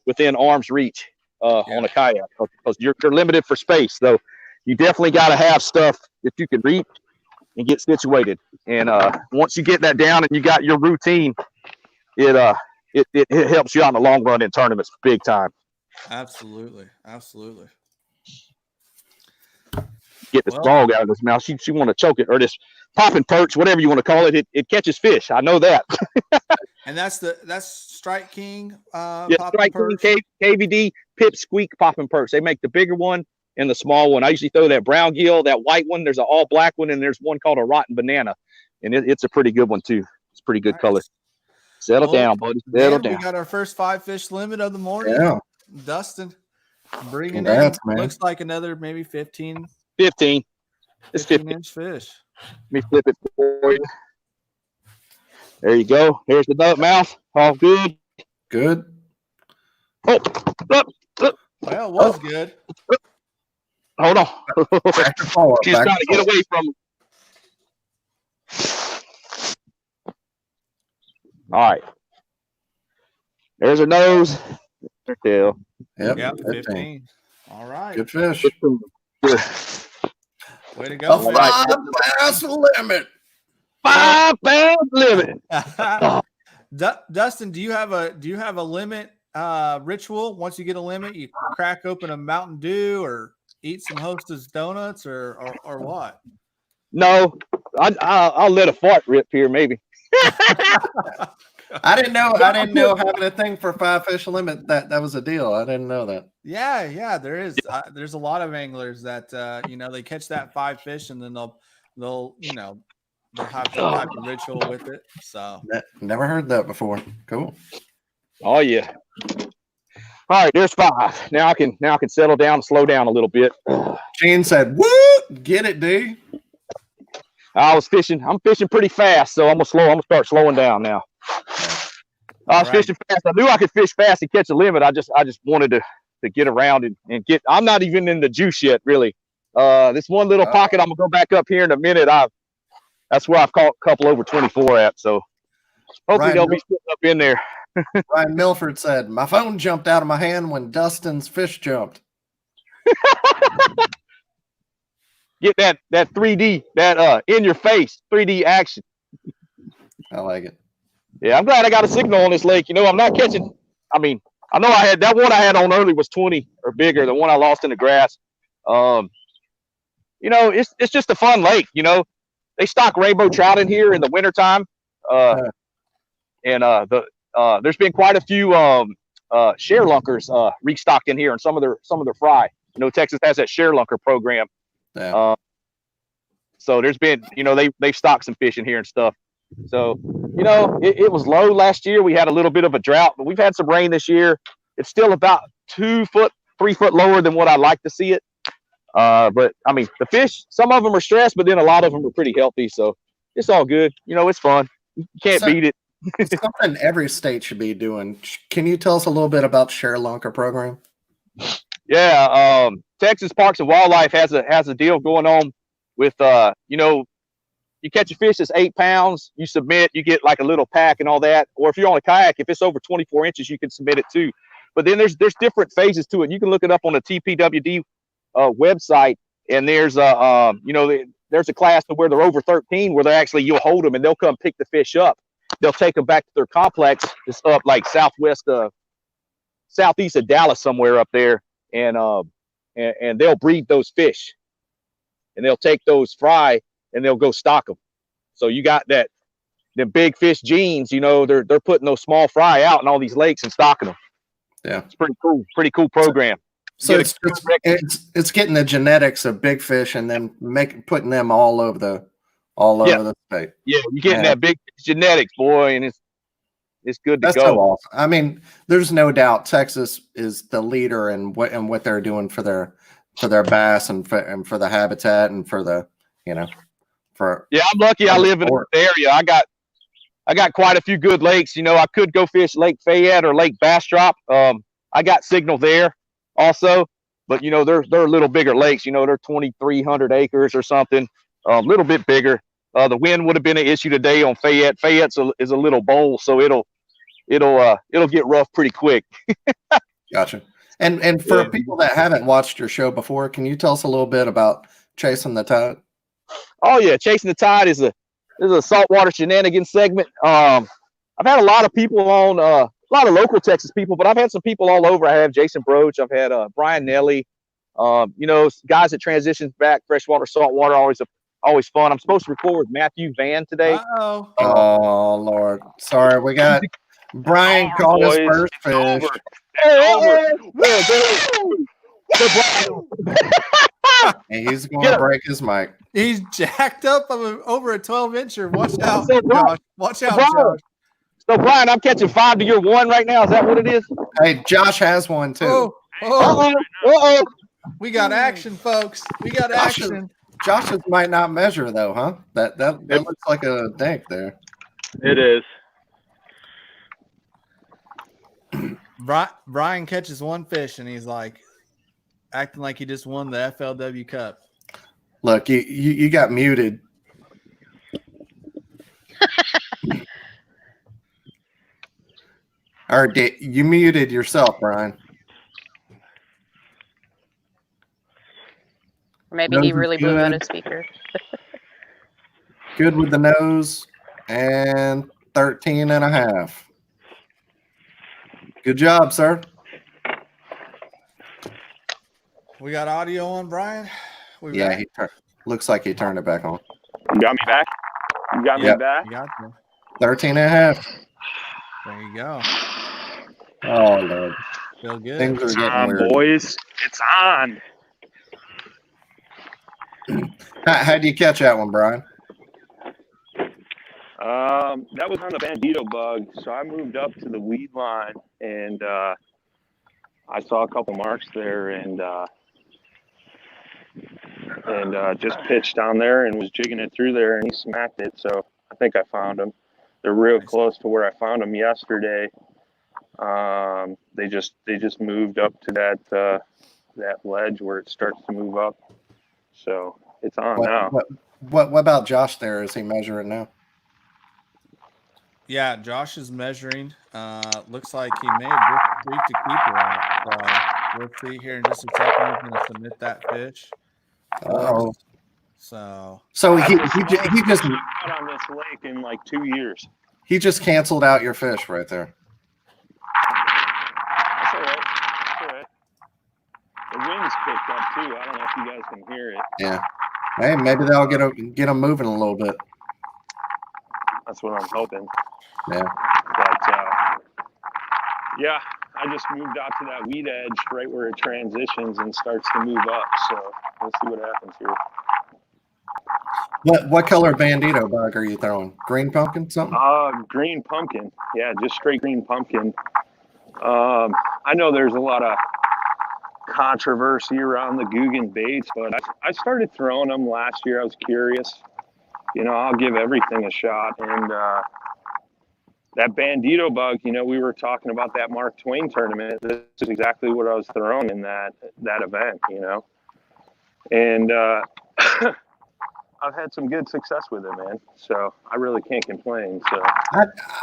within arm's reach on a kayak, because you're limited for space. So you definitely got to have stuff that you can reach and get situated. And once you get that down and you got your routine, it helps you out in the long run in tournaments big time. Absolutely. get the frog out of his mouth. She want to choke it, or this popping perch, whatever you want to call it. It catches fish. I know that. And that's Strike King. Yeah, Strike King, KVD, Pipsqueak popping perch. They make the bigger one and the small one. I usually throw that brown gill, that white one. There's an all black one, and there's one called a rotten banana, and it's a pretty good one too. It's pretty good color. Settle down, buddy. Settle down. We got our first 5 fish limit of the morning. Yeah. Dustin bringing Congrats, in, man. looks like another maybe 15. 15. It's 15-inch fish. Let me flip it for you. There you go. Here's the nut mouth. All good. Good. Oh, look. Well, it was good. Hold on. She's trying to get away from him. All right. There's her nose. Her tail. Yep. 15. All right. Good fish. Good. Way to go. 5 bass limit. 5 bass limit. Dustin, do you have a limit ritual? Once you get a limit, you crack open a Mountain Dew or eat some Hostess donuts or what? No, I'll let a fart rip here maybe. I didn't know having a thing for 5 fish limit that was a deal. I didn't know that. Yeah, there is. There's a lot of anglers that they catch that 5 fish and then they'll have some type of ritual with it. So Never heard that before. Cool. Oh yeah. All right, there's 5. Now I can settle down and slow down a little bit. Gene said, "Woo, get it, D." I'm fishing pretty fast, so I'm gonna start slowing down now. I was fishing fast. I knew I could fish fast and catch a limit. I just wanted to get around and get. I'm not even in the juice yet, really. This one little pocket, I'm gonna go back up here in a minute. That's where I've caught a couple over 24 at. So hopefully they'll be sitting up in there. Ryan Milford said, "My phone jumped out of my hand when Dustin's fish jumped." Get that 3D, that in your face 3D action. I like it. Yeah, I'm glad I got a signal on this lake. I'm not catching. I mean, I know I had that one I had on early was 20 or bigger. The one I lost in the grass. It's just a fun lake. They stock rainbow trout in here in the wintertime. And there's been quite a few share lunkers restocked in here, and some of their fry. Texas has that share lunker program. Yeah. So there's been, they've stocked some fish in here and stuff. So, it was low last year. We had a little bit of a drought, but we've had some rain this year. It's still about 2 foot, 3 foot lower than what I'd like to see it. But I mean, the fish, some of them are stressed, but then a lot of them are pretty healthy. So it's all good. It's fun. You can't beat it. It's something every state should be doing. Can you tell us a little bit about Share Lunker program? Yeah. Texas Parks and Wildlife has a deal going on with, you catch a fish that's 8 pounds, you submit, you get like a little pack and all that. Or if you're on a kayak, if it's over 24 inches, you can submit it too. But then there's different phases to it. You can look it up on the TPWD website, and there's there's a class to where they're over 13, where you'll hold them and they'll come pick the fish up. They'll take them back to their complex. It's up like southeast of Dallas somewhere up there, and they'll breed those fish, and they'll take those fry and they'll go stock them. So you got the big fish genes, they're putting those small fry out in all these lakes and stocking them. Yeah, it's pretty cool program. So it's getting the genetics of big fish and then putting them all over the state. Yeah, you're getting that big genetics, boy, and it's good to That's go. So awesome. I mean, there's no doubt Texas is the leader in what they're doing for their bass and for the habitat and for the I'm lucky I live in this area. I got quite a few good lakes. I could go fish Lake Fayette or Lake Bastrop. I got signal there also, but they're a little bigger lakes. They're 2,300 acres or something, a little bit bigger. The wind would have been an issue today on Fayette. Fayette's is a little bowl, so it'll get rough pretty quick. Gotcha. And for people that haven't watched your show before, can you tell us a little bit about Chasing the Tide? Oh yeah, Chasing the Tide is a saltwater shenanigans segment. I've had a lot of people on, a lot of local Texas people, but I've had some people all over. I have Jason Broach, I've had Brian Nelly, Guys that transitions back, freshwater, saltwater, always fun. I'm supposed to record with Matthew Van today. Uh-oh. Oh Lord, sorry, we got Brian caught his Boys, first it's fish. over. It's over. And he's going to break his mic. He's jacked up over a 12-incher. Watch out, So, Josh. Watch out, Brian, Josh. So, Brian, I'm catching 5 to your 1 right now. Is that what it is? Hey, Josh has one too. Oh, Uh-oh. we got action, folks. We got action. Josh's might not measure though, huh? That looks like a dink there. It is. Brian catches one fish and he's like acting like he just won the FLW Cup. Look, you got muted. Or you muted yourself, Brian. Or maybe Nose he is really blew out good. his speaker. Good with the nose and 13 and a half. Good job, sir. We got audio on, Brian? Yeah, looks like he turned it back on. You got me back? You got me back? You got you. 13 and a half. There you go. Oh, Lord. Feel good. Things are It's getting on, weird. boys. It's on. How'd you catch that one, Brian? That was on the bandito bug. So I moved up to the weed line and I saw a couple marks there and just pitched down there and was jigging it through there and he smacked it. So I think I found him. They're real close to where I found them yesterday. They just moved up to that ledge where it starts to move up. So it's on now. What about Josh there? Is he measuring now? Yeah, Josh is measuring. Looks like he may have just tweaked a keeper out. So we'll see here in just a second. He's going to submit that fish. Oh. So he just out on this lake in like 2 years. He just canceled out your fish right there. That's all right. That's all right. The wind's picked up too. I don't know if you guys can hear it. Yeah. Hey, maybe they'll get them moving a little bit. That's what I'm hoping. Yeah. But yeah, I just moved out to that weed edge right where it transitions and starts to move up. So we'll see what happens here. What color bandito bug are you throwing? Green pumpkin, something? Green pumpkin. Yeah, just straight green pumpkin. I know there's a lot of controversy around the Guggen baits, but I started throwing them last year. I was curious. I'll give everything a shot. And that bandito bug, we were talking about that Mark Twain tournament. This is exactly what I was throwing in that event, And I've had some good success with it, man. So I really can't complain. So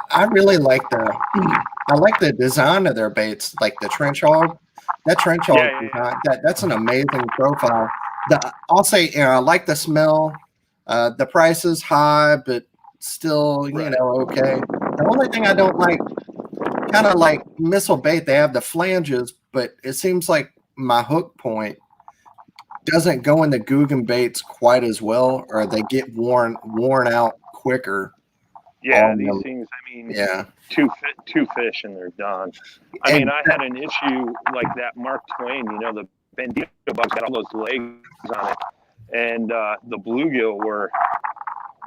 I really like the design of their baits, like the trench hog. That trench hog design, that's an amazing profile. I'll say, I like the smell. The price is high, but still, okay. The only thing I don't like, kind of like missile bait, they have the flanges, but it seems like my hook point doesn't go in the Guggen baits quite as well, or they get worn out quicker. Yeah, these things, yeah, two fish and they're done. I had an issue like that Mark Twain, the bandito bug's got all those legs on it, and the bluegill were.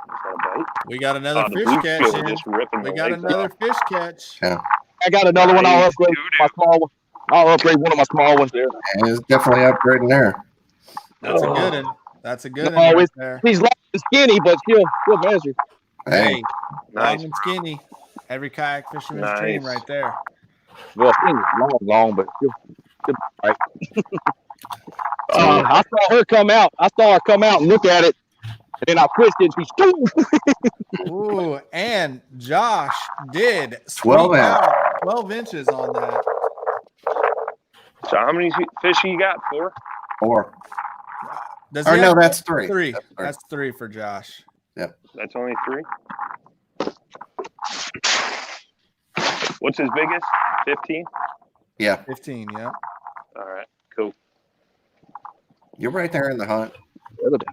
Is that a bite? We got another fish catch. Just ripping we got another fish catch. Yeah. I got another one. I'll upgrade my small one. I'll upgrade one of my small ones there. And it's definitely upgrading there. That's a good one. That's a good one right there. He's long and skinny, but still measure. Hey, nice. Long and skinny. Every kayak fisherman's dream right there. Well, long, but still right. I saw her come out. And look at it. And then I twisted and she scooped. Ooh, and Josh did 12 out 12 inches on that. So how many fish you got? 4? 4. No, that's 3. 3. That's 3 for Josh. Yep. That's only 3? What's his biggest? 15? Yeah. 15, yeah. All right, cool. You're right there in the hunt. The other day.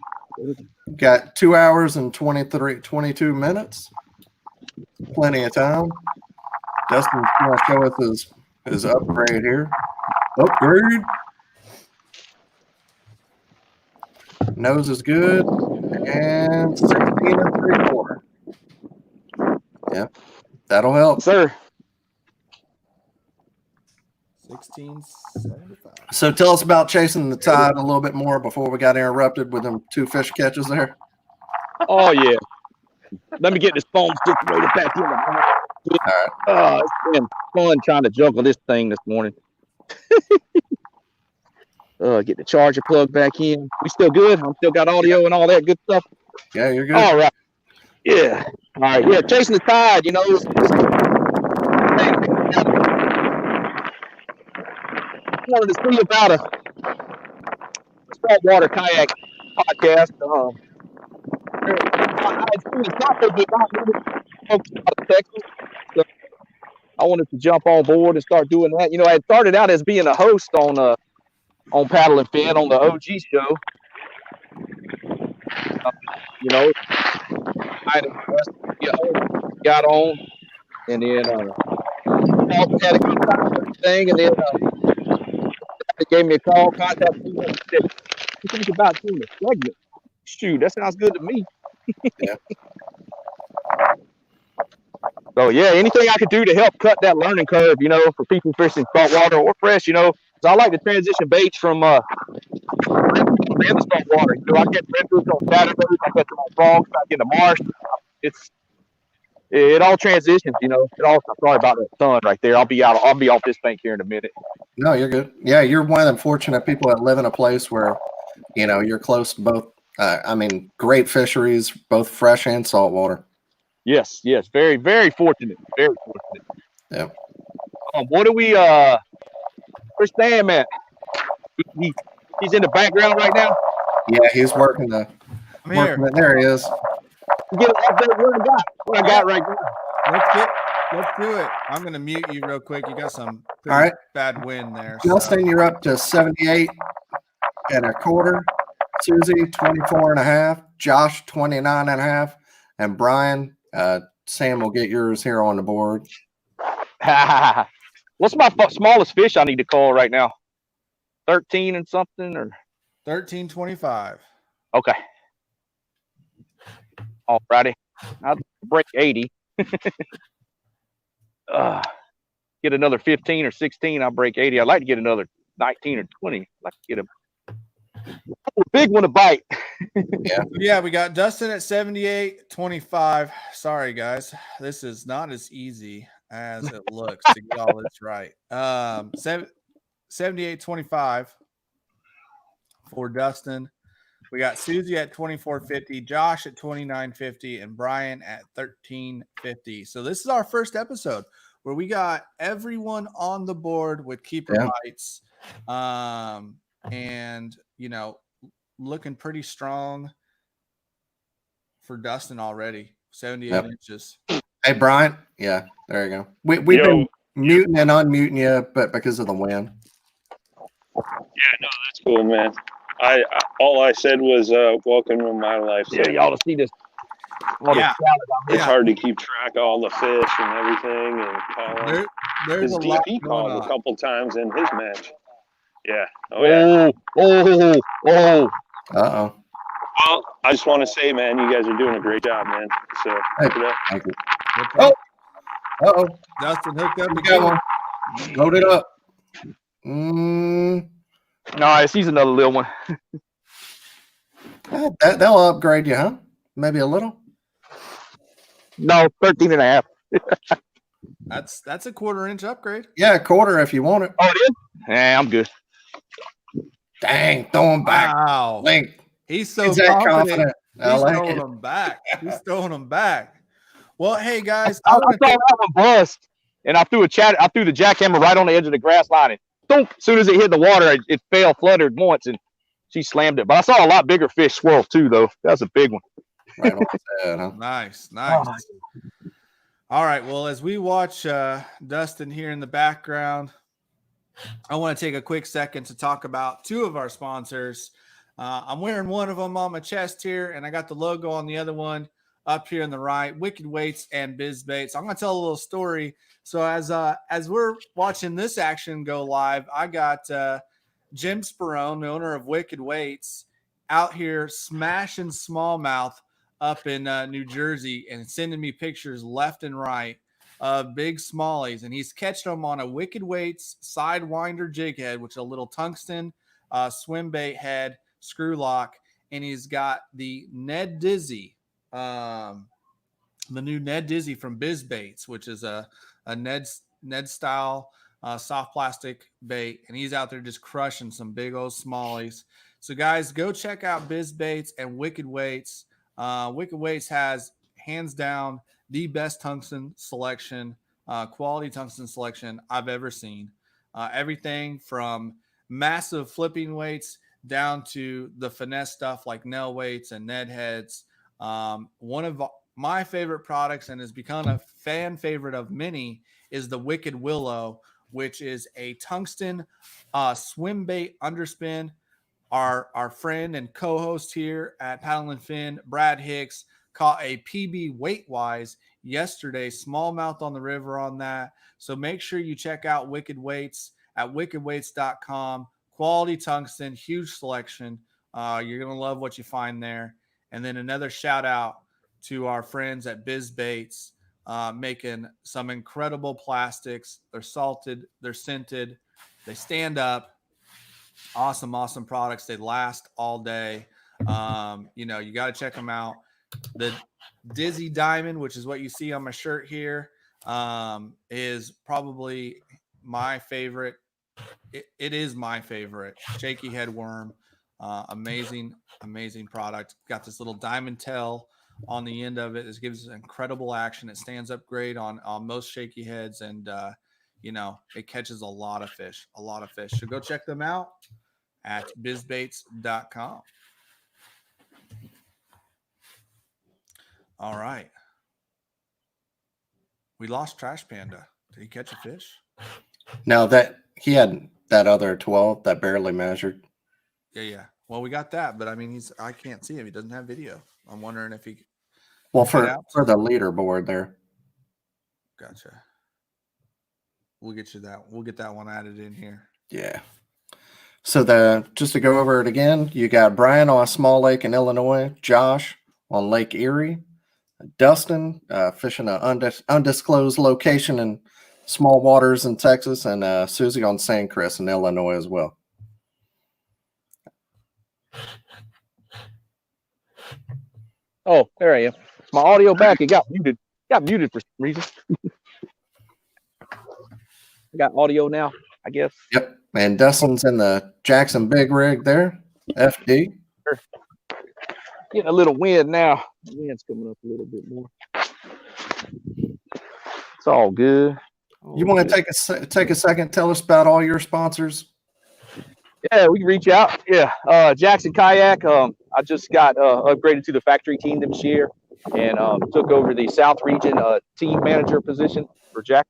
Got 2 hours and 22 minutes. Plenty of time. Dustin's going to show us his upgrade here. Upgrade. Nose is good. And 16 3/4. Yeah, that'll help. Sir. 1675. So tell us about chasing the tide a little bit more before we got interrupted with them 2 fish catches there. Oh, yeah. Let me get this phone situated back in. All right. Oh, it's been fun trying to juggle this thing this morning. Get the charger plugged back in. We still good? I'm still got audio and all that good stuff. Yeah, you're good. All right. Yeah. All right. Yeah, chasing the tide, you know. I wanted to see about a saltwater kayak podcast. I had seen something, but not really folks out of Texas. So I wanted to jump on board and start doing that. You know, I had started out as being a host on Paddle and Fin on the OG show. You know, I got on, and then also had a good time with everything, and then they gave me a call, contacted me, and said, "What do you think about doing a segment?" Shoot, that sounds good to me. Yeah. So yeah, anything I could do to help cut that learning curve, you know, for people fishing saltwater or fresh, you know. So I like to transition baits from the saltwater. You know, I get redfish on Saturdays, I get them on frogs, I get the marsh. It all transitions, you know. Sorry about that sun right there. I'll be off this bank here in a minute. No, you're good. Yeah, you're one of the fortunate people that live in a place where, you know, you're close to both. Great fisheries, both fresh and saltwater. Yes, very, very fortunate. Very fortunate. Yeah. What do we? Where's Sam at? He's in the background right now. Yeah, he's working the. I'm here. There he is. Get an update what I got right now. Let's do it. I'm gonna mute you real quick. You got some All right. bad wind there. Justin, you're up to 78 1/4. Susie, 24.5. Josh, 29.5. And Brian, Sam will get yours here on the board. What's my smallest fish I need to call right now? 13 and something or 1325. Okay. All righty. I'll break 80. Get another 15 or 16. I'll break 80. I'd like to get another 19 or 20. I'd like to get a big one to bite. Yeah, we got Dustin at 78.25. Sorry, guys. This is not as easy as it looks to get all this right. 78.25 for Dustin. We got Susie at 24.50, Josh at 29.50, and Brian at 13.50. So this is our first episode where we got everyone on the board with keeper bites. And you know, looking pretty strong for Dustin already. 78 inches. Hey, Brian. Yeah, there you go. We've been muting and unmuting you, but because of the wind. Yeah, no, that's cool, man. I all I said was welcome to my life. So Yeah, y'all to see this. it's hard to keep track of all the fish and everything and calling. There's His a lot DP going called on. a couple times in his match. Yeah. Oh yeah. Oh. Uh-oh. Well, I just want to say, man, you guys are doing a great job, man. So keep it up. Thank you. Oh, Uh-oh. Dustin hooked up We again. got one. Load it up. No, he's another little one. They'll upgrade you, huh? Maybe a little. No, 13 and a half. That's a 1/4 inch upgrade. Yeah, a 1/4 if you want it. Oh, it is? Yeah, I'm good. Dang, throw him back. Wow. Link. He's so He's that confident. I He's like throwing it. them back. He's throwing them back. Well, hey guys, I saw that one bust, and I threw the jackhammer right on the edge of the grass line. And thunk, as soon as it hit the water, it fell, fluttered once, and she slammed it. But I saw a lot bigger fish swirl too, though. That was a big one. Right on his head, huh? Nice. All right. Well, as we watch Dustin here in the background, I want to take a quick second to talk about two of our sponsors. I'm wearing one of them on my chest here, and I got the logo on the other one up here on the right. Wicked Weights and Biz Baits. I'm gonna tell a little story. So as we're watching this action go live, I got Jim Sperone, the owner of Wicked Weights, out here smashing smallmouth up in New Jersey and sending me pictures left and right of big smallies, and he's catching them on a Wicked Weights sidewinder jig head, which is a little tungsten swim bait head screw lock, and he's got the Ned Dizzy, the new Ned Dizzy from Biz Baits, which is a Ned style soft plastic bait, and he's out there just crushing some big old smallies. So guys, go check out Biz Baits and Wicked Weights. Wicked Weights has hands down the best tungsten selection, quality tungsten selection I've ever seen. Everything from massive flipping weights down to the finesse stuff like nail weights and Ned heads. One of my favorite products, and has become a fan favorite of many, is the Wicked Willow, which is a tungsten swim bait underspin. Our friend and co-host here at Paddle and Fin, Brad Hicks, caught a PB weight-wise yesterday, smallmouth on the river on that. So make sure you check out Wicked Weights at wickedweights.com. Quality tungsten, huge selection. You're going to love what you find there. And then another shout out to our friends at Biz Baits, making some incredible plastics. They're salted, they're scented, they stand up. Awesome products. They last all day. You got to check them out. The Dizzy Diamond, which is what you see on my shirt here, is probably my favorite. It is my favorite shaky head worm. Amazing product. Got this little diamond tail on the end of it. This gives incredible action. It stands up great on most shaky heads, and it catches a lot of fish. So go check them out at bizbaits.com. All right. We lost Trash Panda. Did he catch a fish? No, that he had that other 12 that barely measured. Yeah. Well, we got that, but I mean, I can't see him. He doesn't have video. I'm wondering if he. Well, for the leaderboard there. Gotcha. We'll get you that. We'll get that one added in here. Yeah. So just to go over it again, you got Brian on a small lake in Illinois, Josh on Lake Erie, Dustin fishing an undisclosed location in small waters in Texas, and Susie on St. Chris in Illinois as well. Oh, there I am. My audio back. It got muted. Got muted for some reason. I got audio now, I guess. Yep. And Dustin's in the Jackson Big Rig there. FD. Getting a little wind now. The wind's coming up a little bit more. It's all good. You want to take a second, tell us about all your sponsors? Yeah, we can reach out. Yeah, Jackson Kayak. I just got upgraded to the factory team this year, and took over the South Region team manager position for Jack.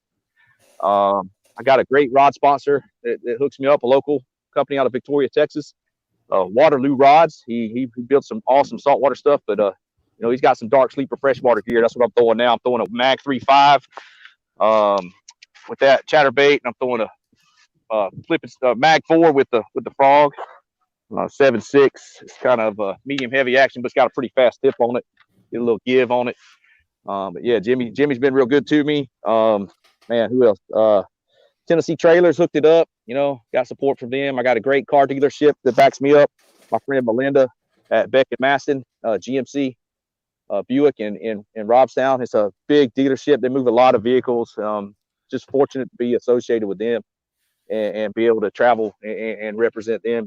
I got a great rod sponsor that hooks me up, a local company out of Victoria, Texas. Waterloo Rods. He built some awesome saltwater stuff, but he's got some dark sleeper freshwater gear. That's what I'm throwing now. I'm throwing a Mag 3.5 with that chatterbait, and I'm throwing a flipping Mag 4 with the frog. 7.6. It's kind of medium heavy action, but it's got a pretty fast tip on it. Get a little give on it. But yeah, Jimmy's been real good to me. Man, who else? Tennessee Trailers hooked it up. Got support from them. I got a great car dealership that backs me up. My friend Melinda at Beckett Maston, GMC Buick in Robstown. It's a big dealership. They move a lot of vehicles. Just fortunate to be associated with them and be able to travel and represent them.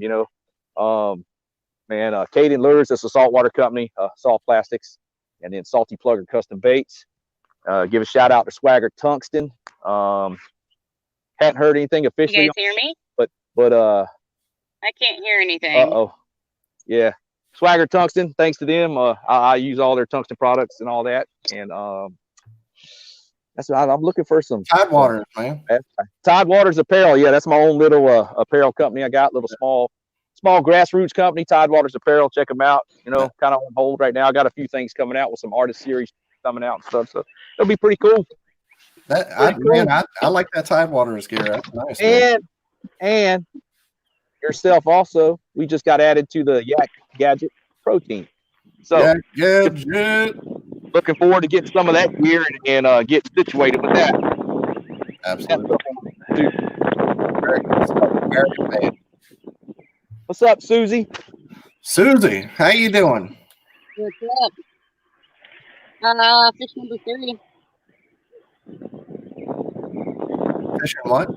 Caden Lures, that's a saltwater company, Salt Plastics, and then Salty Plugger Custom Baits. Give a shout out to Swagger Tungsten. Hadn't heard anything officially. You guys hear me? But I can't hear anything. Yeah. Swagger Tungsten, thanks to them. I use all their tungsten products and all that. And I'm looking for some Tidewaters, man. Tidewaters apparel. Yeah, that's my own little apparel company. I got little small small grassroots company, Tidewaters Apparel. Check them out. You know, kind of on hold right now. I got a few things coming out with some artist series coming out and stuff. So it'll be pretty cool. Man, I like that Tidewaters gear. That's nice, man. And yourself also, we just got added to the Yak Gadget Pro team. So looking forward to getting some of that gear and get situated with that. Absolutely. Very good stuff. Very good. What's up, Susie? Susie, how you doing? What's up? Fish number 3. Fishing what?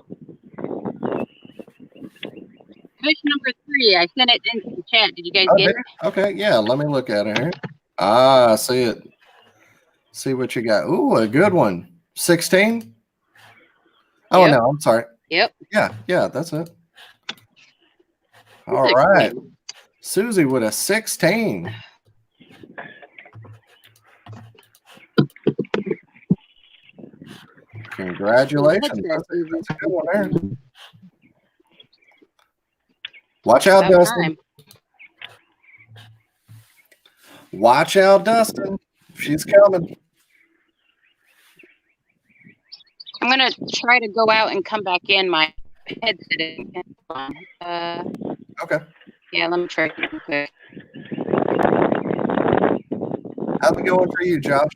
Fish number 3. I sent it into the chat. Did you guys get it? Okay, yeah. Let me look at it here. Ah, see it. See what you got. Ooh, a good one. 16? Oh, Yep. no, I'm sorry. Yep. Yeah, that's it. All right. Susie with a 16. Congratulations. That's a good one there. Watch out, Dustin. Watch out, Dustin. She's coming. I'm going to try to go out and come back in. My headset isn't on. Okay. Yeah, let me try it real quick. How's it going for you, Josh?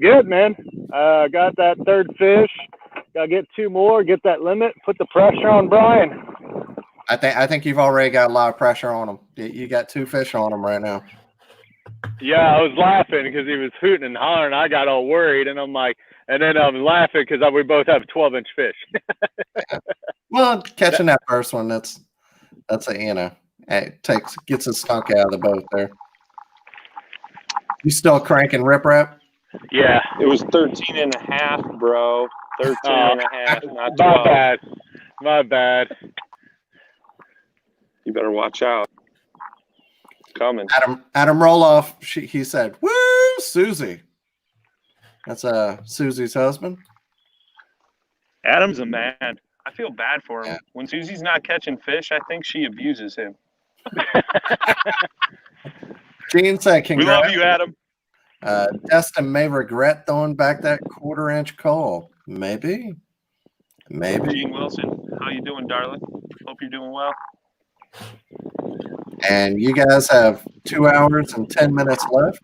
Good, man. Got that third fish. Got to get 2 more, get that limit, put the pressure on Brian. I think you've already got a lot of pressure on him. You got 2 fish on him right now. Yeah, I was laughing because he was hooting and hollering. I got all worried, and I'm like, and then I was laughing because we both have 12-inch fish. Well, catching that first one, that's a it gets a stunk out of the boat there. You still cranking riprap? Yeah, It was 13 and a half, bro. 13 and a half, not 12. my bad. My bad. You better watch out. It's coming. Adam Roloff, he said, "Woo, Susie." That's Susie's husband. Adam's a man. I feel bad for him. Yeah. When Susie's not catching fish, I think she abuses him. Gene said, We "Congrats." love you, Adam. Dustin may regret throwing back that 1/4-inch call. Maybe. Gene Wilson, how you doing, darling? Hope you're doing well. And you guys have 2 hours and 10 minutes left.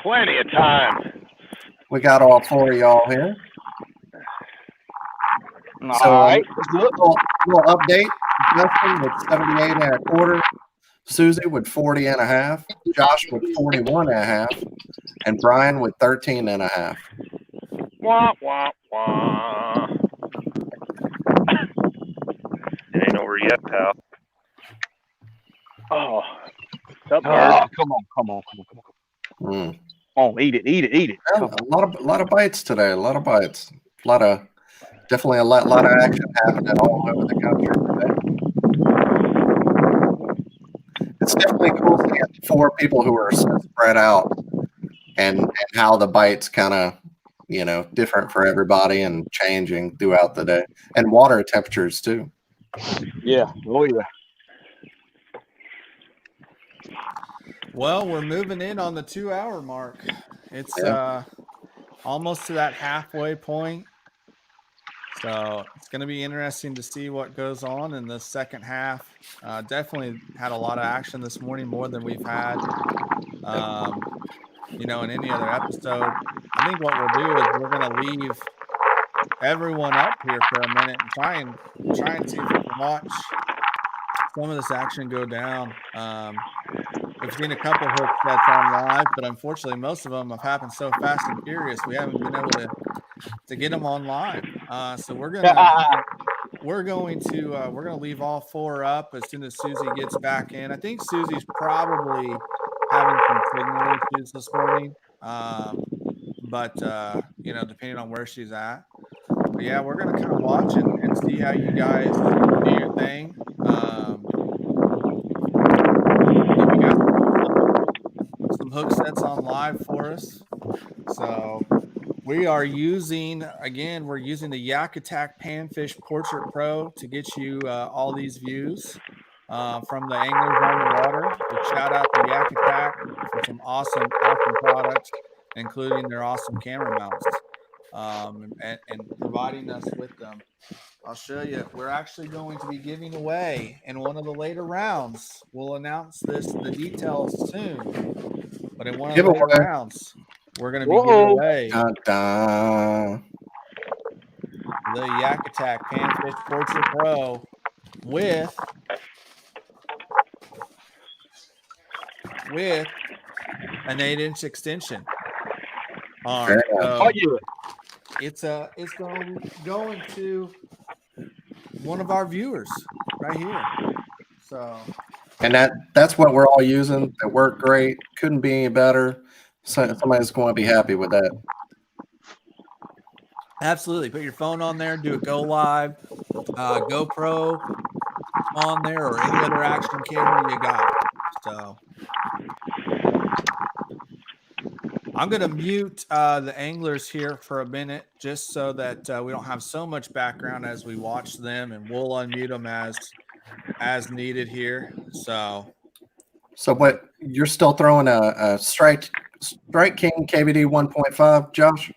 Plenty of time. We got all 4 of y'all here. So, All right. little update. Dustin with 78 and a quarter. Susie with 40 and a half. Josh with 41 and a half. And Brian with 13 and a half. Wah, wah, wah. It ain't over yet, pal. Oh, up, Oh, come on. Mm. Oh, eat it. Yeah, a lot of bites today. A lot of bites. Definitely a lot of action happening all over the country today. It's definitely cool to get 4 people who are spread out and how the bites kind of, different for everybody and changing throughout the day, and water temperatures too. Yeah. Oh, yeah. Well, we're moving in on the 2-hour mark. It's almost to that halfway point. So it's going to be interesting to see what goes on in the second half. Definitely had a lot of action this morning, more than we've had, in any other episode. I think what we'll do is we're going to leave everyone up here for a minute and try and see if we can watch some of this action go down. We've seen a couple hook sets on live, but unfortunately, most of them have happened so fast and furious we haven't been able to get them on live. So we're going to leave all 4 up as soon as Susie gets back in. I think Susie's probably having some signal issues this morning, but depending on where she's at. But yeah, we're going to kind of watch and see how you guys do your thing. We got some hook sets on live for us, so We are using, again, we're using the Yak Attack Panfish Portrait Pro to get you all these views from the anglers on the water. So shout out to Yak Attack for some awesome products, including their awesome camera mounts and providing us with them. I'll show you. We're actually going to be giving away in one of the later rounds. We'll announce the details soon. But in one of the later rounds, we're going to be giving away Dun, dun. the Yak Attack Panfish Portrait Pro with an 8-inch extension arm. So it's going to one of our viewers right here. So, and that's what we're all using. It worked great. Couldn't be any better. So somebody's going to be happy with that. absolutely. Put your phone on there, do a go live, GoPro on there, or any other action camera you got. So I'm going to mute the anglers here for a minute just so that we don't have so much background as we watch them, and we'll unmute them as needed here. So what, you're still throwing a Strike King KVD 1.5, Josh?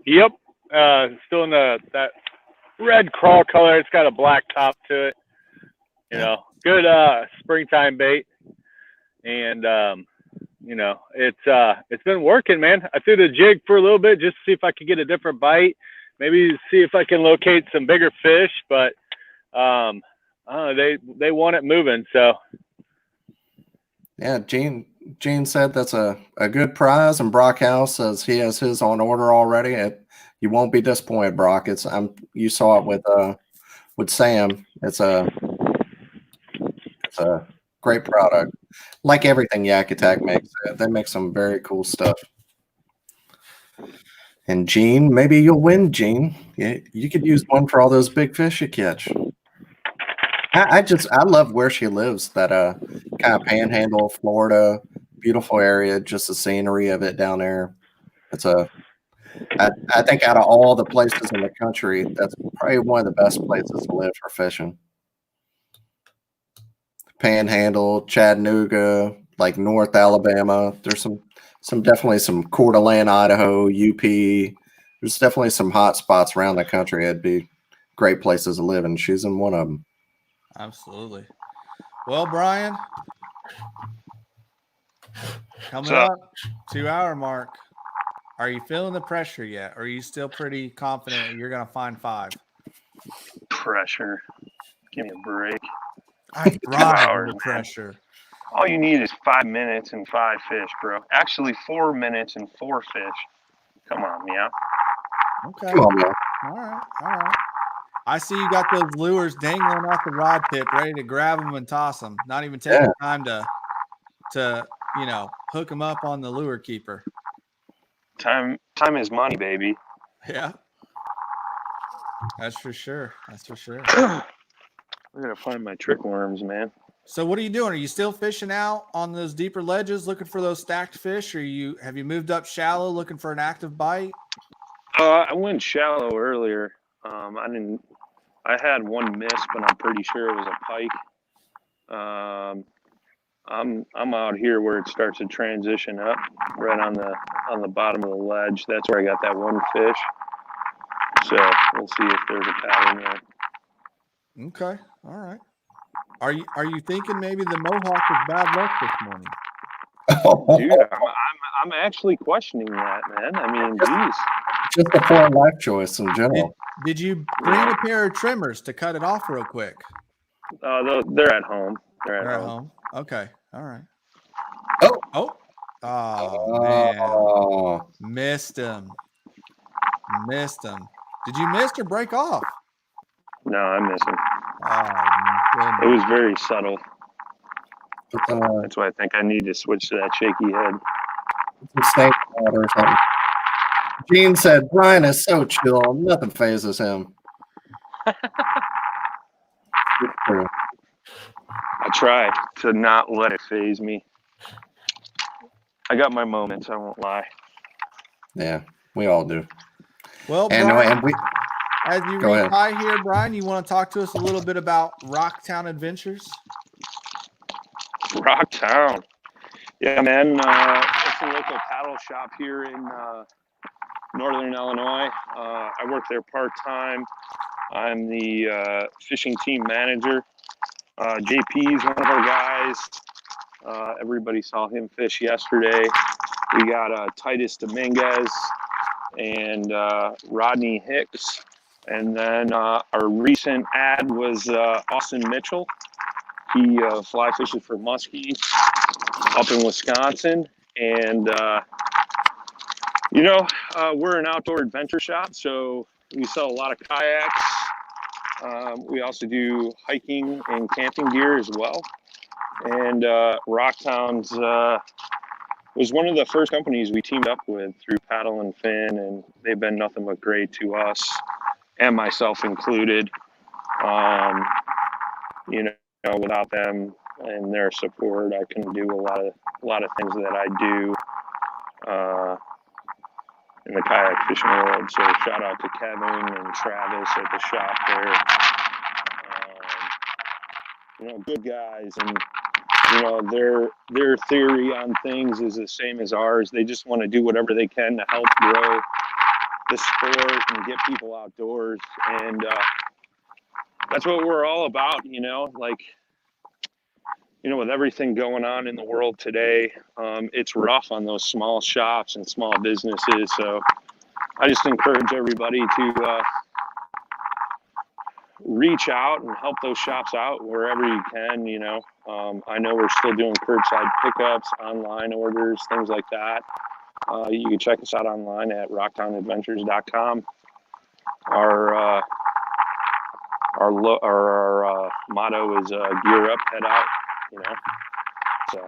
Yep. Still in that red crawl color. It's got a black top to it. You know, good springtime bait. And you know, it's been working, man. I threw the jig for a little bit just to see if I could get a different bite. Maybe see if I can locate some bigger fish, but they want it moving, so. Yeah, Gene said that's a good prize, and Brockhouse says he has his on order already. You won't be disappointed, Brock. You saw it with Sam. It's a great product. Like everything Yak Attack makes, they make some very cool stuff. And Gene, maybe you'll win, Gene. You could use one for all those big fish you catch. I love where she lives, that kind of Panhandle, Florida, beautiful area, just the scenery of it down there. I think out of all the places in the country, that's probably one of the best places to live for fishing. Panhandle, Chattanooga, like North Alabama. There's definitely some Coeur d'Alene, Idaho, UP. There's definitely some hot spots around the country. It'd be great places to live, and she's in one of them. Absolutely. Well, Brian, coming up 2 hour mark. Are you feeling the pressure yet? Or are you still pretty confident that you're going to find 5? Pressure. Give me a break. I thrive hours, under pressure. All you need is 5 minutes and 5 fish, bro. Actually, 4 minutes and 4 fish. Come on, yeah. Okay. Come on, man. All right. I see you got those lures dangling off the rod tip, ready to grab them and toss them. Not even taking time to hook them up on the lure keeper. Time is money, baby. Yeah. That's for sure. I gotta find my trick worms, man. So what are you doing? Are you still fishing out on those deeper ledges looking for those stacked fish, or have you moved up shallow looking for an active bite? I went shallow earlier. I had one miss, but I'm pretty sure it was a pike. I'm out here where it starts to transition up, right on the bottom of the ledge. That's where I got that one fish. So we'll see if there's a pattern there. Okay, all right. Are you thinking maybe the Mohawk was bad luck this morning? Dude, I'm actually questioning that, man. I mean, geez. Just a poor life choice in general. Did you bring a pair of trimmers to cut it off real quick? They're at home. They're at home. Okay, all right. Oh, man. Missed him. Did you miss or break off? No, I miss him. Oh, it was very subtle. But, that's why I think I need to switch to that shaky head. Some snake water or something. Gene said, Brian is so chill. Nothing phases him. It's true. I try to not let it phase me. I got my moments, I won't lie. Yeah. We all do. Well, And, Brian, and we as you go ahead. retie here, Brian, you want to talk to us a little bit about Rocktown Adventures? Rocktown. Yeah, man. It's a local paddle shop here in Northern Illinois. I work there part-time. I'm the fishing team manager. JP is one of our guys. Everybody saw him fish yesterday. We got Titus Dominguez and Rodney Hicks. And then our recent ad was Austin Mitchell. He fly fishes for muskies up in Wisconsin. And, we're an outdoor adventure shop, so we sell a lot of kayaks. We also do hiking and camping gear as well. And Rocktown's was one of the first companies we teamed up with through Paddle and Fin, and they've been nothing but great to us, and myself included. Without them and their support, I couldn't do a lot of things that I do in the kayak fishing world. So shout out to Kevin and Travis at the shop there. Good guys, and their theory on things is the same as ours. They just want to do whatever they can to help grow the sport and get people outdoors, and that's what we're all about. With everything going on in the world today, it's rough on those small shops and small businesses. So I just encourage everybody to reach out and help those shops out wherever you can. I know we're still doing curbside pickups, online orders, things like that. You can check us out online at rocktownadventures.com. Our motto is gear up, head out. So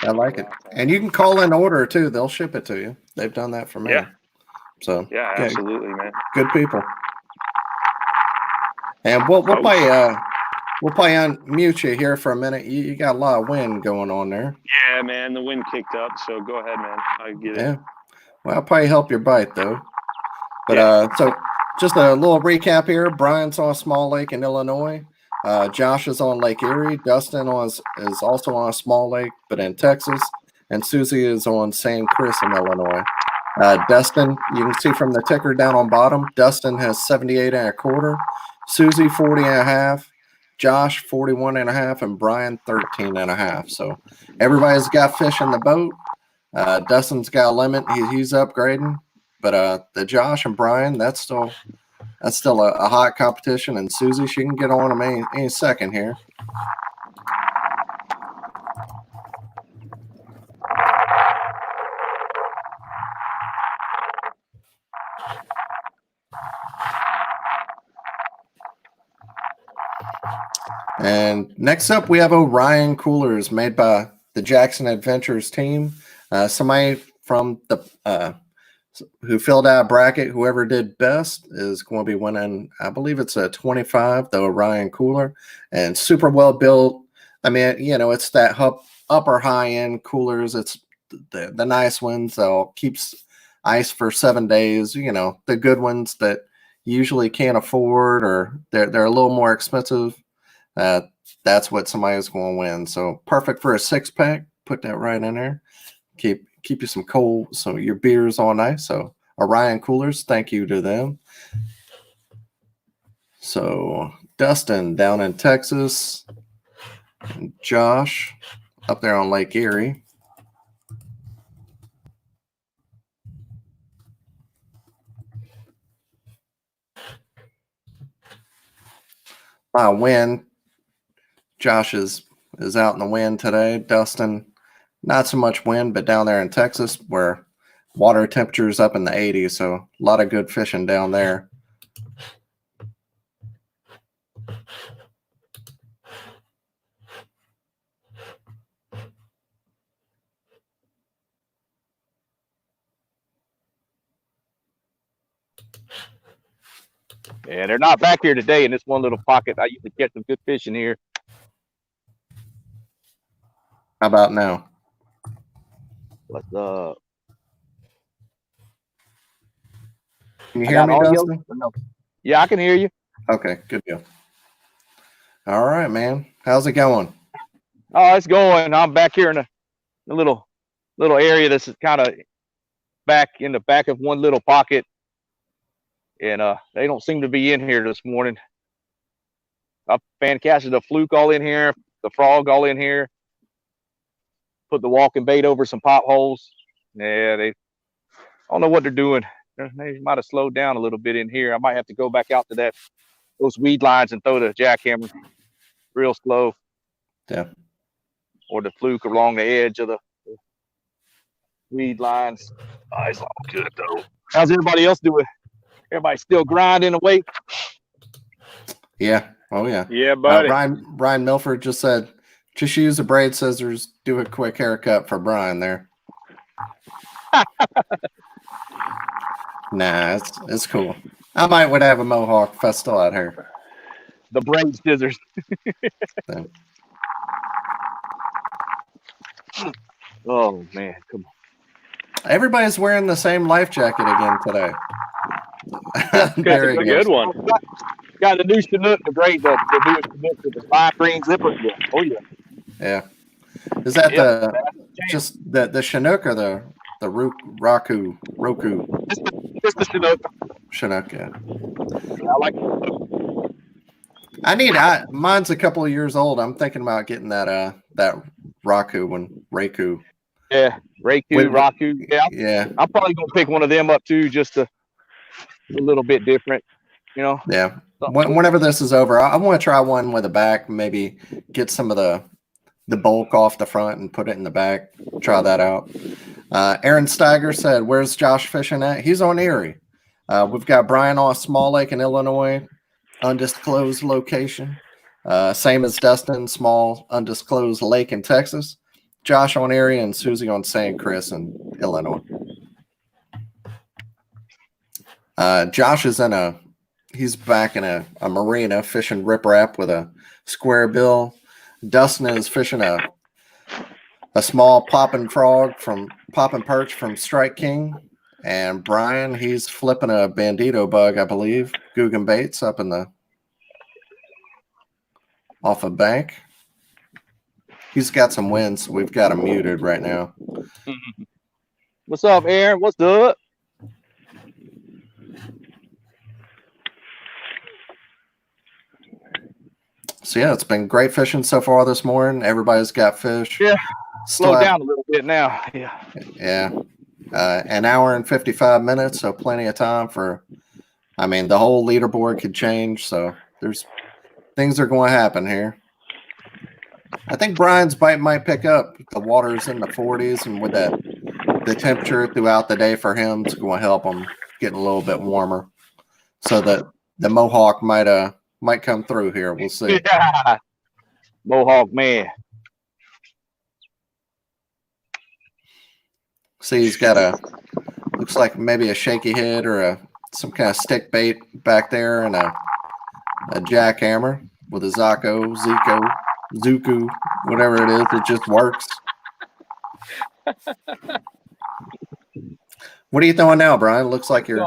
I like it. And you can call in order too. They'll ship it to you. They've done that for me. Yeah. So yeah, absolutely, man. Good people. And we'll play on mute you here for a minute. You got a lot of wind going on there. Yeah, man. The wind kicked up. So go ahead, man. I get it. Yeah. Well, I'll probably help your bite though. But so just a little recap here. Brian's on a small lake in Illinois. Josh is on Lake Erie. Dustin is also on a small lake, but in Texas. And Susie is on St. Chris in Illinois. Dustin, you can see from the ticker down on bottom, Dustin has 78 1/4. Susie 40 1/2. Josh 41 1/2, and Brian 13 1/2. So everybody's got fish in the boat. Dustin's got a limit. He's upgrading. But the Josh and Brian, that's still a hot competition, and Susie, she can get on them any second here. And next up, we have Orion coolers made by the Jackson Adventures team. Somebody from the who filled out a bracket, whoever did best is going to be winning, I believe it's a 25, the Orion cooler, and super well built. I mean, it's that upper high end coolers. It's the nice ones that'll keeps ice for 7 days. The good ones that you usually can't afford, or they're a little more expensive. That's what somebody's going to win. So perfect for a 6-pack. Put that right in there. Keep you some cold, so your beer's on ice. So Orion coolers, thank you to them. So Dustin down in Texas, and Josh up there on Lake Erie. By wind, Josh is out in the wind today. Dustin, not so much wind, but down there in Texas where water temperature is up in the 80s, so a lot of good fishing down there. Yeah, they're not back here today in this one little pocket. I usually catch some good fish in here. How about now? Let's Can you I hear got me, all Dustin? yellow. No. Yeah, I can hear you. Okay, good deal. All right, man. How's it going? Oh, it's going. I'm back here in a little area that's kind of back in the back of one little pocket, and they don't seem to be in here this morning. I fan casted a fluke all in here, the frog all in here. Put the walking bait over some potholes. Yeah, I don't know what they're doing. They might have slowed down a little bit in here. I might have to go back out to those weed lines and throw the jackhammer real slow. Yeah. Or the fluke along the edge of the weed lines. Oh, it's all good though. How's everybody else doing? Everybody still grinding away? Yeah. Oh yeah. Yeah, buddy. Brian Milford just said, just use the braid scissors, do a quick haircut for Brian there. Nah, it's cool. I might would have a mohawk if I still had hair. The braid scissors. So, Oh man, come on. everybody's wearing the same life jacket again today. There That's he a goes. good one. Got the new Chinook, the new Chinook with the fine green zipper. Yeah. Oh yeah. Yeah. Is that Yep. just the Chinook or the Roku? Just the Chinook. Chinook, yeah. I like it. Mine's a couple of years old. I'm thinking about getting that Raku. Yeah, Raku. Yeah, Yeah. I'm probably gonna pick one of them up too, just a little bit different, you know. Yeah. Whenever this is over, I want to try one with a back, maybe get some of the bulk off the front and put it in the back. Try that out. Aaron Steiger said, where's Josh fishing at? He's on Erie. We've got Brian on Small Lake in Illinois, undisclosed location. Same as Dustin, small undisclosed lake in Texas. Josh on Erie and Susie on St. Chris in Illinois. Josh is he's back in a marina fishing riprap with a square bill. Dustin is fishing a small popping perch from Strike King. And Brian, he's flipping a bandito bug, I believe. Guggen baits up off a bank. He's got some wind, so we've got him muted right now. What's up, Aaron? What's up? So yeah, it's been great fishing so far this morning. Everybody's got fish. Yeah. Slow down a little bit now. Yeah. Yeah. An hour and 55 minutes, so plenty of time the whole leaderboard could change. So things are going to happen here. I think Brian's bite might pick up. The water's in the 40s, and with the temperature throughout the day for him, it's going to help him get a little bit warmer. So that the Mohawk might come through here. We'll see. Yeah. Mohawk man. See, he's got looks like maybe a shaky head or some kind of stick bait back there, and a jackhammer with a Zuku, whatever it is. It just works. What are you throwing now, Brian? Looks like you're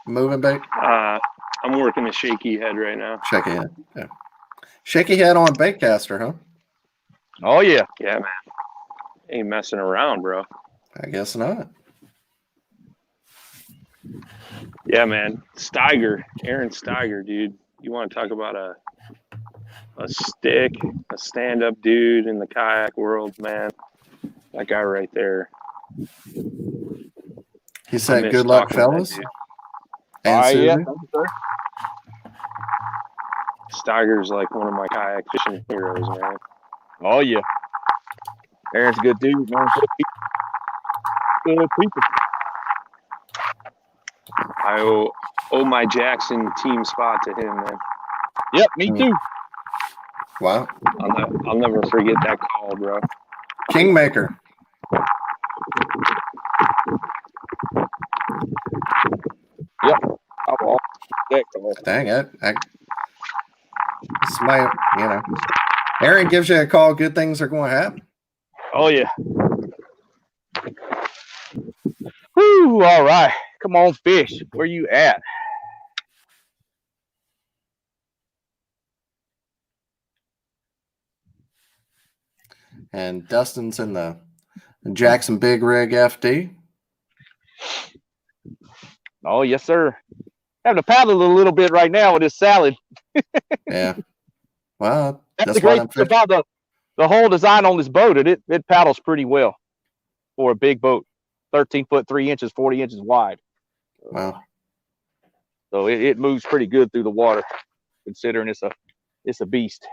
moving bait. I'm working a shaky head right now. Shaky head. Yeah. Shaky head on baitcaster, huh? Oh yeah. Yeah, man. Ain't messing around, bro. I guess not. Yeah, man. Aaron Steiger, dude. You want to talk about a stand-up dude in the kayak world, man. That guy right there. He said, good luck, fellas. And Susie. Yeah. Thank you, sir. Steiger's like one of my kayak fishing heroes, man. Oh yeah. Aaron's a good dude, man. Good people. I owe my Jackson team spot to him, man. Yep, me too. Wow. I'll never forget that call, bro. Kingmaker. Yep. Dang it. This might, Aaron gives you a call, good things are going to happen. Oh yeah. Whew, all right. Come on, fish. Where you at? And Dustin's in the Jackson Big Rig FD. Oh, yes, sir. Having to paddle a little bit right now with this salad. Yeah. Well, That's that's the why great I'm thing about the whole design on this boat. It paddles pretty well for a big boat. 13 foot 3 inches, 40 inches wide. Wow. So it moves pretty good through the water, considering it's a beast.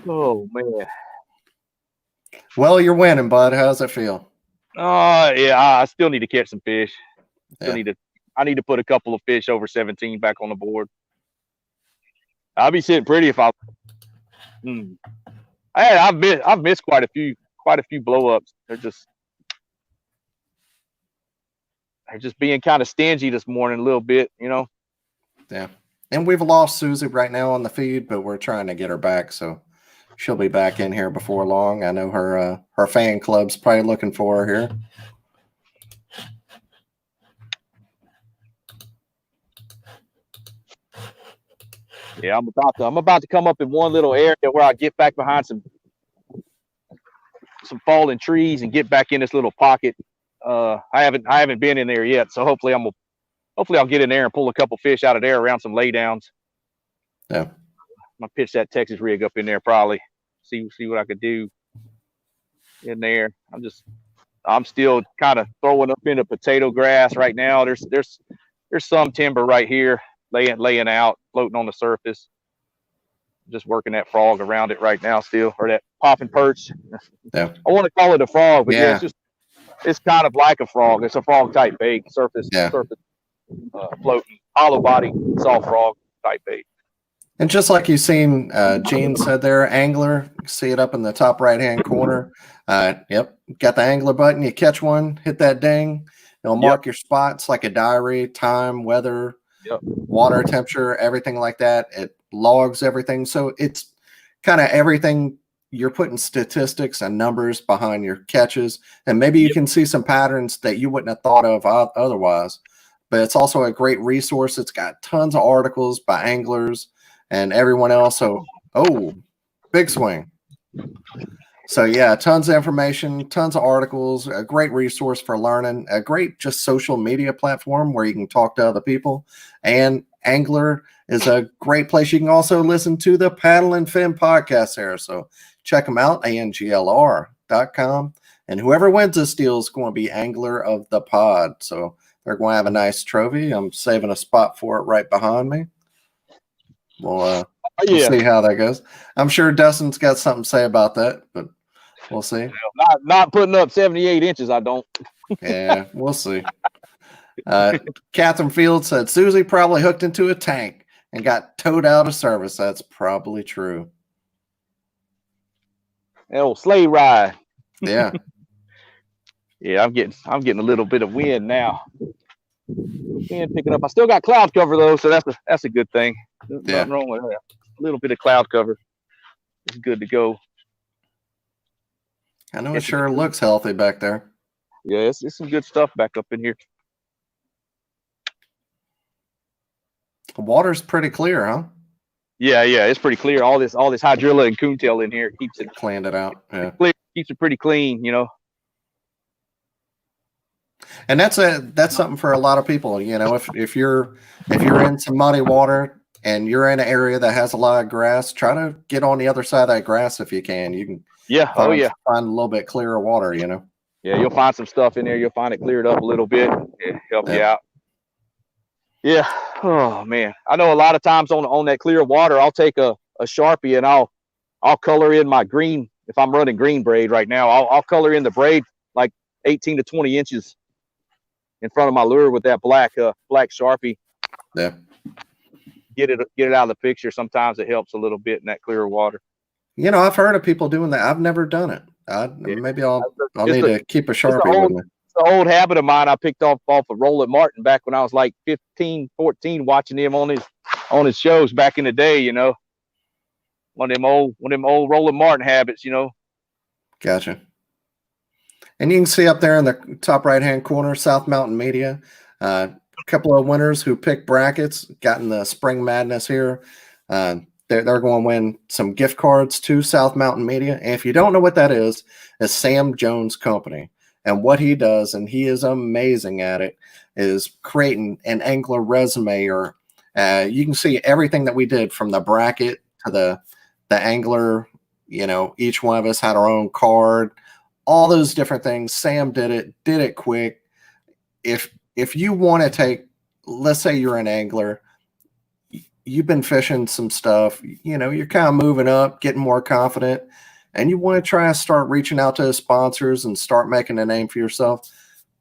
Oh man. Well, you're winning, bud. How's it feel? Yeah, I still need to catch some fish. Yeah. I need to put a couple of fish over 17 back on the board. I'll be sitting pretty if I've missed quite a few blow ups. They're just being kind of stingy this morning a little bit, you know. Yeah. And we've lost Susie right now on the feed, but we're trying to get her back, so she'll be back in here before long. I know her fan club's probably looking for her here. Yeah, I'm about to come up in one little area where I get back behind some fallen trees and get back in this little pocket. I haven't been in there yet, so hopefully I'll get in there and pull a couple fish out of there around some laydowns. Yeah. I'm gonna pitch that Texas rig up in there probably. See what I could do in there. I'm still kind of throwing up into potato grass right now. There's some timber right here laying out, floating on the surface. Just working that frog around it right now still, or that popping perch. Yeah. I want to call it a frog, but Yeah. it's kind of like a frog. It's a frog type bait, surface floating, hollow body, soft frog type bait. And just like you've seen Gene said there, angler, see it up in the top right-hand corner. Yep, got the angler button. You catch one, hit that ding. It'll mark your spots like a diary, time, weather, water temperature, everything like that. It logs everything. So it's kind of everything. You're putting statistics and numbers behind your catches. And maybe you can see some patterns that you wouldn't have thought of otherwise. But it's also a great resource. It's got tons of articles by anglers and everyone else. So, big swing. So yeah, tons of information, tons of articles, a great resource for learning, a great just social media platform where you can talk to other people. And Angler is a great place. You can also listen to the Paddle and Fin podcast there. So check them out, anglr.com. And whoever wins this deal is going to be Angler of the Pod. So they're going to have a nice trophy. I'm saving a spot for it right behind me. We'll see how that goes. I'm sure Dustin's got something to say about that, but we'll see. Not putting up 78 inches, I don't. Yeah, we'll see. Catherine Field said Susie probably hooked into a tank and got towed out of service. That's probably true. That old sleigh ride. Yeah. Yeah, I'm getting a little bit of wind now. Wind picking up. I still got cloud cover though, so that's a good thing. Nothing wrong with that. A little bit of cloud cover is good to go. I know it sure looks healthy back there. Yeah, it's some good stuff back up in here. The water's pretty clear, huh? Yeah, it's pretty clear. All this hydrilla and coontail in here keeps it cleaned it out. Yeah, keeps it pretty clean, you know. And that's something for a lot of people. You know, if you're in some muddy water and you're in an area that has a lot of grass, try to get on the other side of that grass if you can. You can find a little bit clearer water, you know. Yeah, you'll find some stuff in there. You'll find it cleared up a little bit. Help you out. Yeah. Oh man. I know a lot of times on that clear water, I'll take a Sharpie and I'll color in my green. If I'm running green braid right now, I'll color in the braid like 18 to 20 inches in front of my lure with that black Sharpie. Yeah. Get it out of the picture. Sometimes it helps a little bit in that clear water. You know, I've heard of people doing that. I've never done it. Maybe I'll need to keep a Sharpie with me. It's an old habit of mine. I picked off of Roland Martin back when I was like 15, 14, watching him on his shows back in the day, you know. One of them old Roland Martin habits, you know. Gotcha. And you can see up there in the top right-hand corner, South Mountain Media. A couple of winners who picked brackets, got in the Spring Madness here. They're going to win some gift cards to South Mountain Media. And if you don't know what that is, it's Sam Jones' company. And what he does, and he is amazing at it, is creating an angler resume. Or you can see everything that we did from the bracket to the angler. Each one of us had our own card. All those different things. Sam did it quick. If you want to take, let's say you're an angler, you've been fishing some stuff, you're kind of moving up, getting more confident, and you want to try and start reaching out to the sponsors and start making a name for yourself,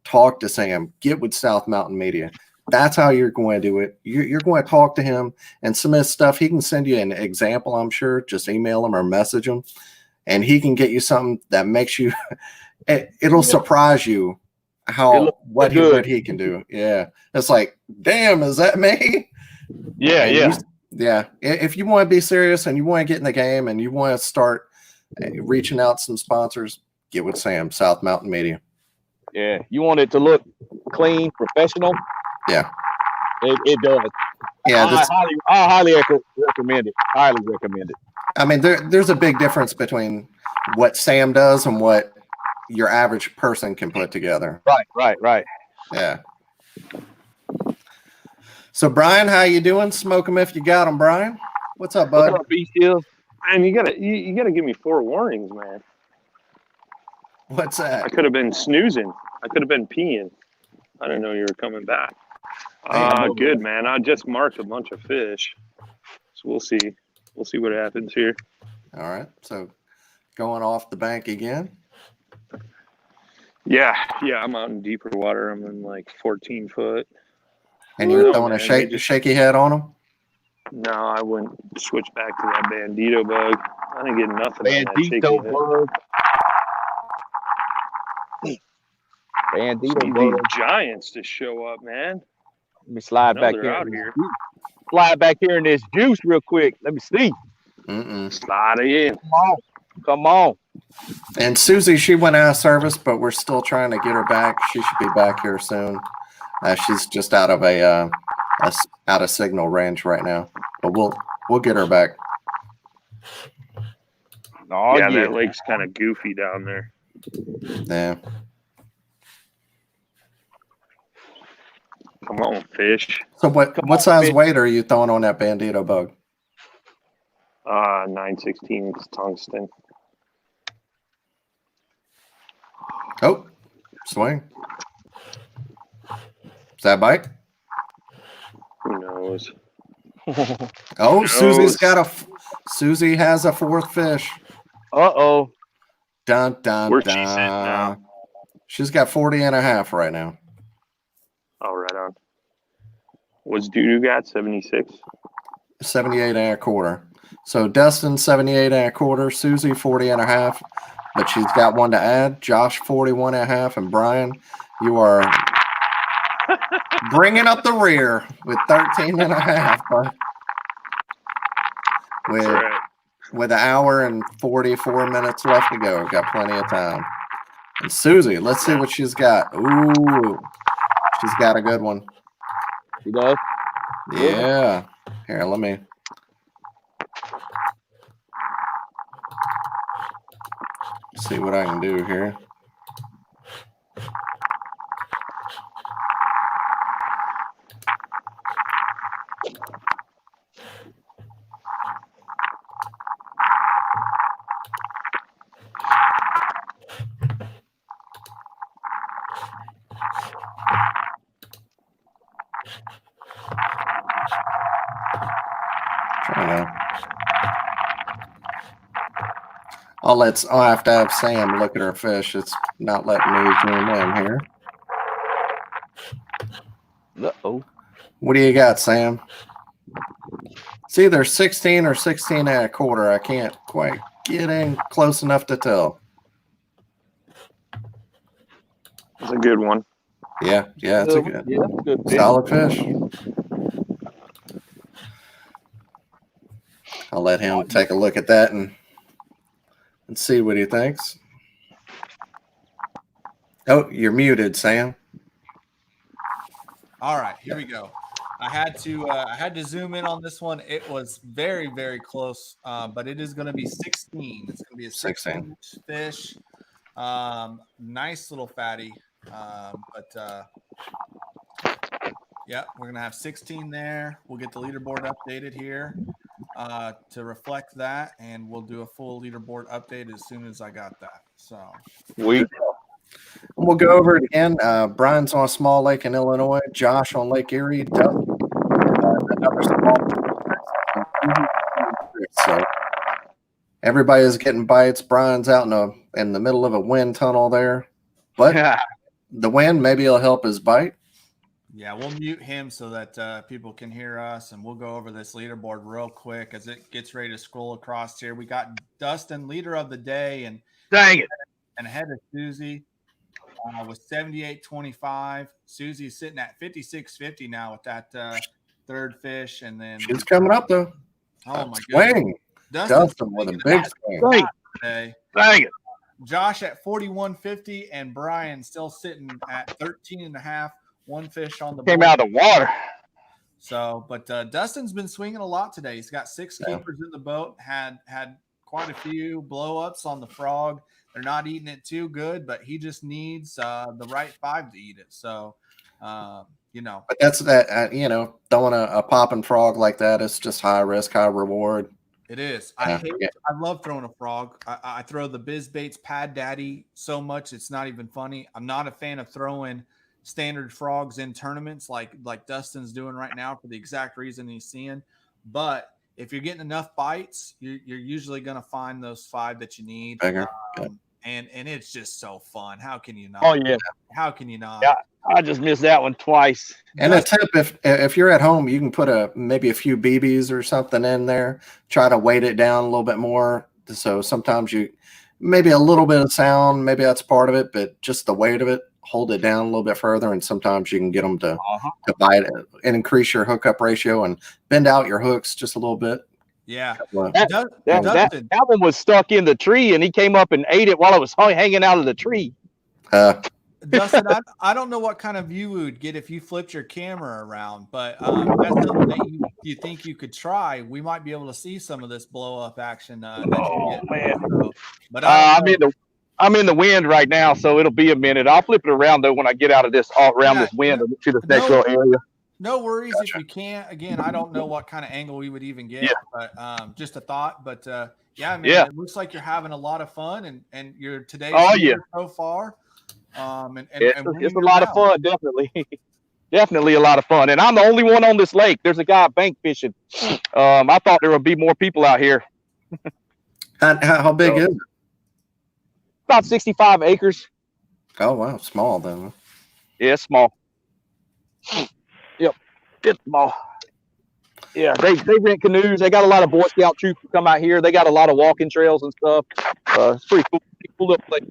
talk to Sam, get with South Mountain Media. That's how you're going to do it. You're going to talk to him and submit stuff. He can send you an example, I'm sure. Just email him or message him. And he can get you something that makes you, it'll surprise you what he can do. Yeah. It's like, damn, is that me? Yeah. Yeah. If you want to be serious and you want to get in the game and you want to start reaching out to some sponsors, get with Sam, South Mountain Media. Yeah. You want it to look clean, professional? Yeah. It does. Yeah. I highly recommend it. Highly recommend it. I mean, there's a big difference between what Sam does and what your average person can put together. Right. Yeah. So, Brian, how you doing? Smoke 'em if you got 'em, Brian. What's up, bud? What's up, B-Shield? Man, you gotta give me 4 warnings, man. What's I that? could have been snoozing. I could have been peeing. I didn't know you were coming back. Good, man. I just marked a bunch of fish, so we'll see. We'll see what happens here. All right. So, going off the bank again. Yeah. I'm out in deeper water. I'm in like 14 foot. And you're throwing a shaky head on them? No, I went switch back to that bandito bug. I didn't get nothing on that shaky Bandito head. bug. Bandito Need bug. these giants to show up, man. Let me slide back they're here. out here. Slide back here in this juice real quick. Let me see. Slide in. Come on. And Susie, she went out of service, but we're still trying to get her back. She should be back here soon. She's just out of out of signal range right now, but we'll get her back. Oh, yeah, that lake's kind of goofy down there. Yeah. Come on, fish. So what size weight are you throwing on that bandito bug? 9/16 tungsten. Oh, swing. Is that bite? Who knows? Oh, Susie has a 4th fish. Uh-oh. Dun, dun, Where's dun. she sitting now? She's got 40.5 right now. Oh, right on. What's Doodoo got? 76? 78.25. So Dustin 78.25, Susie 40.5, but she's got one to add. Josh 41.5, and Brian, you are bringing up the rear with 13.5. With an hour and 44 minutes left to go, got plenty of time. And Susie, let's see what she's got. Ooh, she's got a good one. She does? Yeah. Here, let me. See what I can do here. I'll have to have Sam look at her fish. It's not letting me zoom in here. Uh-oh. What do you got, Sam? It's either 16 or 16.25. I can't quite get in close enough to tell. It's a good one. Yeah, it's a good fish. Solid fish. I'll let him take a look at that and see what he thinks. Oh, you're muted, Sam. All right, here we go. I had to zoom in on this one. It was very, very close, but it is going to be 16. It's going to be a 16 fish. Nice little fatty. Yeah, we're going to have 16 there. We'll get the leaderboard updated here to reflect that, and we'll do a full leaderboard update as soon as I got that. So we'll go over it again. Brian's on a small lake in Illinois. Josh on Lake Erie. Dustin, another small lake. So everybody is getting bites. Brian's out in the middle of a wind tunnel there, but the wind maybe it'll help his bite. Yeah, we'll mute him so that people can hear us, and we'll go over this leaderboard real quick as it gets ready to scroll across here. We got Dustin, leader of the day, and dang it, and ahead of Susie with 78.25. Susie's sitting at 56.50 now with that third fish, and then she's coming up though. Oh my goodness. Dustin with a big swing. Dang it. Josh at 41.50, and Brian still sitting at 13.5. One fish on the board. Came out of the water. So, but Dustin's been swinging a lot today. He's got 6 keepers in the boat. Had quite a few blow ups on the frog. They're not eating it too good, but he just needs the right 5 to eat it. So, you know. But that's that. Throwing a popping frog like that is just high risk, high reward. It is. I love throwing a frog. I throw the Biz Baits Pad Daddy so much it's not even funny. I'm not a fan of throwing standard frogs in tournaments like Dustin's doing right now for the exact reason he's seeing. But if you're getting enough bites, you're usually going to find those 5 that you need. And it's just so fun. How can you not? Oh yeah. How can you not? Yeah, I just missed that one twice. And a tip: if you're at home, you can put maybe a few BBs or something in there. Try to weight it down a little bit more. So sometimes maybe a little bit of sound, maybe that's part of it, but just the weight of it. Hold it down a little bit further, and sometimes you can get them to bite it and increase your hookup ratio and bend out your hooks just a little bit. Yeah, that one was stuck in the tree, and he came up and ate it while it was hanging out of the tree. Dustin, I don't know what kind of view we would get if you flipped your camera around, but that's something that you think you could try. We might be able to see some of this blow up action. Man! So, but I'm in the wind right now, so it'll be a minute. I'll flip it around though when I get out of this this wind to the next little area. No worries if you can't. Again, I don't know what kind of angle we would even get, but just a thought. But it looks like you're having a lot of fun, and you're today's so far. It's a lot of fun, definitely. Definitely a lot of fun. And I'm the only one on this lake. There's a guy bank fishing. I thought there would be more people out here. How big is it? About 65 acres. Oh, wow. Small, then. Yeah, it's small. Yep. It's small. Yeah, they rent canoes. They got a lot of Boy Scout troops who come out here. They got a lot of walking trails and stuff. It's pretty cool little place.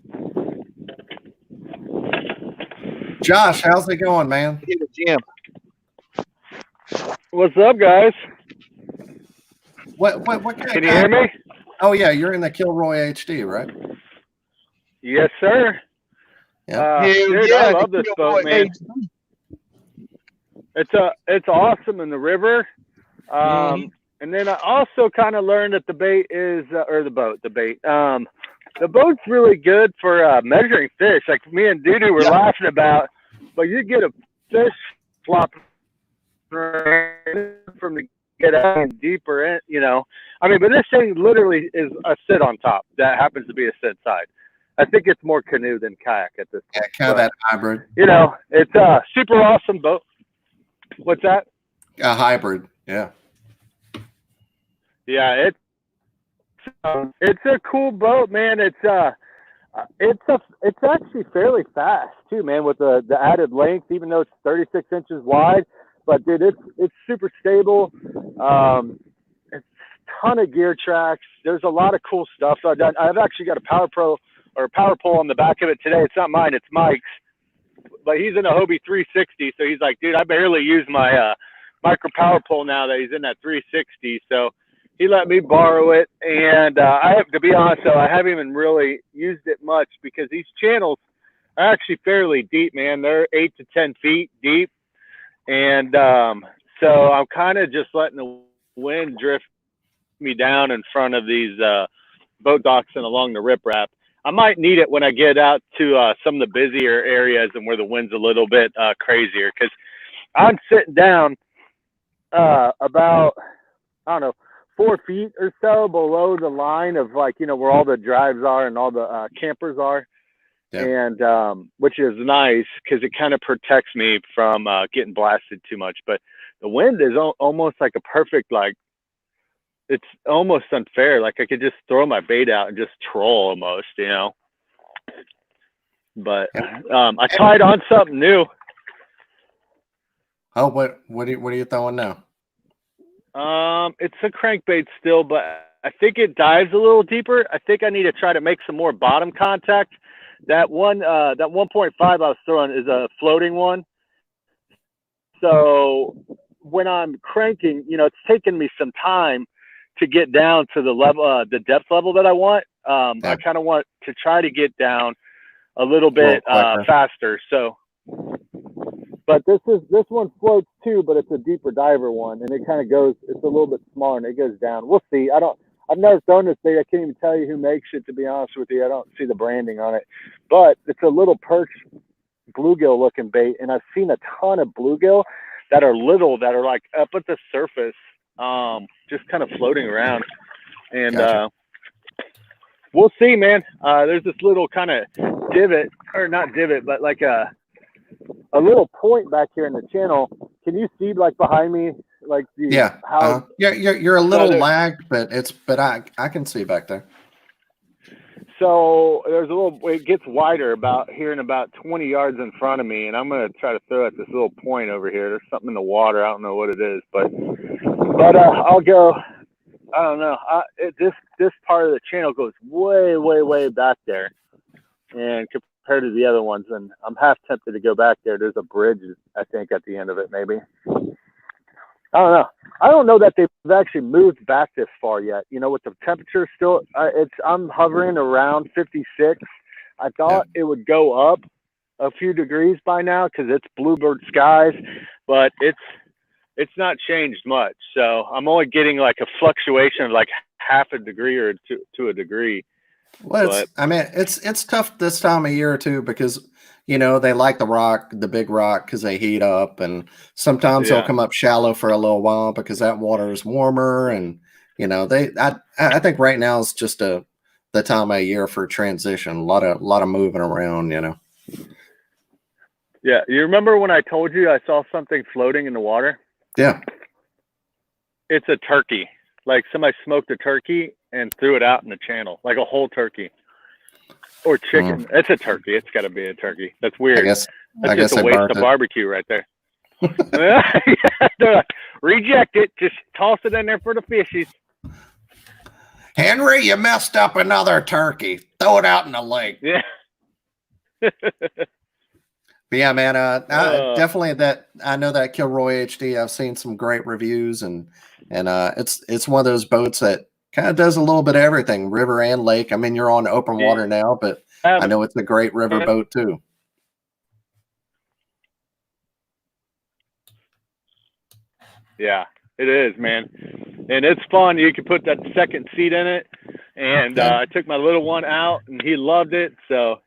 Josh, how's it going, man? In the gym. What's up, guys? What kind Can you hear me? Oh, yeah. You're in the Kilroy HD, right? Yes, sir. Yeah. Dude, I love this boat, man. It's awesome in the river. And then I also kind of learned that the bait is, the boat's really good for measuring fish. Like me and Doodoo were laughing about, but you get a fish flopping from the get out and deeper in, but this thing literally is a sit on top that happens to be a sit side. I think it's more canoe than kayak at this point. Yeah, kind of that hybrid. It's a super awesome boat. What's that? A hybrid, yeah. Yeah, it's a cool boat, man. It's actually fairly fast too, man, with the added length, even though it's 36 inches wide. But dude, it's super stable. It's a ton of gear tracks. There's a lot of cool stuff. So I've actually got a power pole on the back of it today. It's not mine, it's Mike's. But he's in a Hobie 360, so he's like, dude, I barely use my micro power pole now that he's in that 360. So he let me borrow it, and I have to be honest though, I haven't even really used it much because these channels actually fairly deep, man. They're 8 to 10 feet deep. And so I'm kind of just letting the wind drift me down in front of these boat docks and along the riprap. I might need it when I get out to some of the busier areas and where the wind's a little bit crazier, because I'm sitting down about, I don't know, 4 feet or so below the line of, like, you know, where all the drives are and all the campers are. Yeah. And which is nice because it kind of protects me from getting blasted too much. But the wind is almost like a perfect, like, it's almost unfair. Like I could just throw my bait out and just troll almost, you know. But I tried on something new. Oh, what are you throwing now? It's a crankbait still, but I think it dives a little deeper. I think I need to try to make some more bottom contact. That 1.5 I was throwing is a floating one. So when I'm cranking, you know, it's taking me some time to get down to the level, the depth level that I want. I kind of want to try to get down a little bit faster. So, but this one floats too, but it's a deeper diver one, and it kind of goes. It's a little bit smaller, and it goes down. We'll see. I've never thrown this bait. I can't even tell you who makes it, to be honest with you. I don't see the branding on it, but it's a little perch bluegill looking bait, and I've seen a ton of bluegill that are little, that are like up at the surface, just kind of floating around. And we'll see, man. There's this little kind of divot, or not divot, but like a little point back here in the channel. Can you see, like, behind me, like how? You're a little lagged, but I can see back there. So there's a little. It gets wider about here and about 20 yards in front of me, and I'm gonna try to throw at this little point over here. There's something in the water. I don't know what it is, but I'll go. I don't know. This part of the channel goes way back there, and compared to the other ones, and I'm half tempted to go back there. There's a bridge, I think, at the end of it, maybe. I don't know. I don't know that they've actually moved back this far yet. You know, with the temperature still, I'm hovering around 56. I thought it would go up a few degrees by now because it's bluebird skies, but it's not changed much. So I'm only getting like a fluctuation of like half a degree or to a degree. Well, it's tough this time of year too, because, you know, they like the big rock because they heat up, and sometimes they'll come up shallow for a little while because that water is warmer, and, you know, I think right now is just the time of year for transition. A lot of moving around, you know. Yeah, you remember when I told you I saw something floating in the water? Yeah, it's a turkey. Like somebody smoked a turkey and threw it out in the channel, like a whole turkey. Or chicken. It's a turkey. It's got to be a turkey. That's weird. That's just a waste of barbecue right there. They're like, reject it. Just toss it in there for the fishies. Henry, you messed up another turkey. Throw it out in the lake. Yeah. But yeah, man. Definitely that. I know that Kilroy HD. I've seen some great reviews, and it's one of those boats that kind of does a little bit of everything, river and lake. I mean, you're on open water now, but I know it's a great river boat too. Yeah, it is, man. And it's fun. You can put that second seat in it. And I took my little one out, and he loved it. So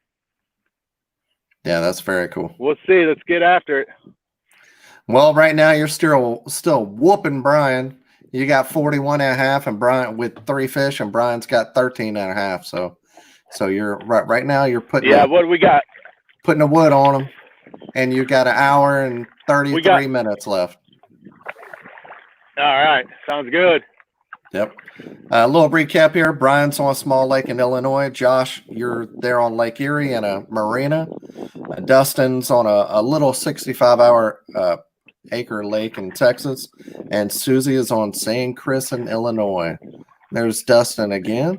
yeah, that's very cool. We'll see. Let's get after it. Well, right now you're still whooping Brian. You got 41.5, and Brian with 3 fish, and Brian's got 13.5. So you're right now you're putting what do we got? Putting the wood on them, and you got an hour and 33 minutes left. All right, sounds good. Yep. A little recap here. Brian's on a small lake in Illinois. Josh, you're there on Lake Erie in a marina. Dustin's on a little 65-hour acre lake in Texas, and Susie is on St. Chris in Illinois. There's Dustin again.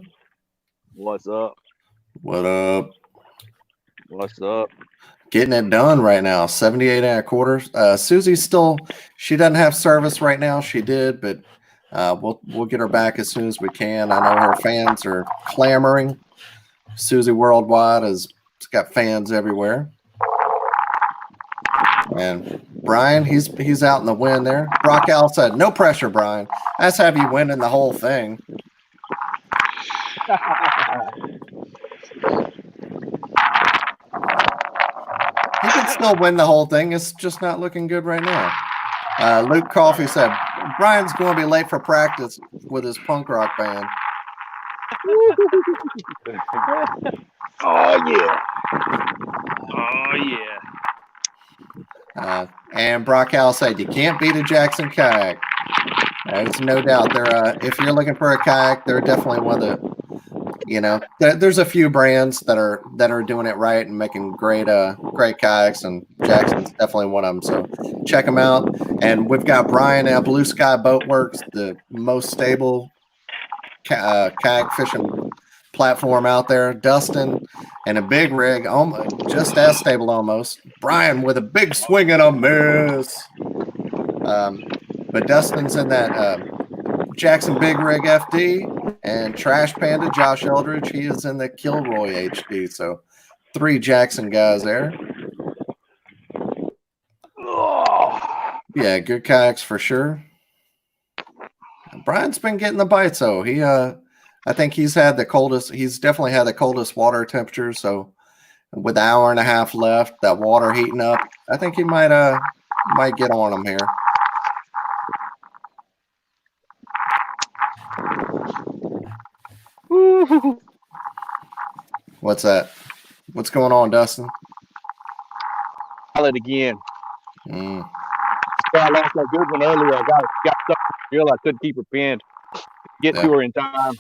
What's up? What up? What's up? Getting it done right now. 78.25. Susie's she doesn't have service right now. She did, but we'll get her back as soon as we can. I know her fans are clamoring. Susie Worldwide is It's got fans everywhere. And Brian, he's out in the wind there. Brock Al said, "No pressure, Brian. Let's have you winning the whole thing." He can still win the whole thing. It's just not looking good right now. Luke Coffey said, "Brian's going to be late for practice with his punk rock band." Oh yeah. Oh yeah. And Brock Howell said, "You can't beat a Jackson kayak." There's no doubt. They're if you're looking for a kayak, they're definitely one of the. There's a few brands that are doing it right and making great kayaks, and Jackson's definitely one of them. So check them out. And we've got Brian at Blue Sky Boat Works, the most stable kayak fishing platform out there. Dustin and a big rig, just as stable almost. Brian with a big swing and a miss. But Dustin's in that Jackson Big Rig FD, and Trash Panda Josh Eldridge, he is in the Kilroy HD. So 3 Jackson guys there. Yeah, good kayaks for sure. Brian's been getting the bites though. I think he's definitely had the coldest water temperature. So with an hour and a half left, that water heating up, I think he might get on him here. What's that? What's going on, Dustin? It again. Mm. I lost that good one earlier. I got stuck in the drill. I couldn't keep her pinned. Get to her in time.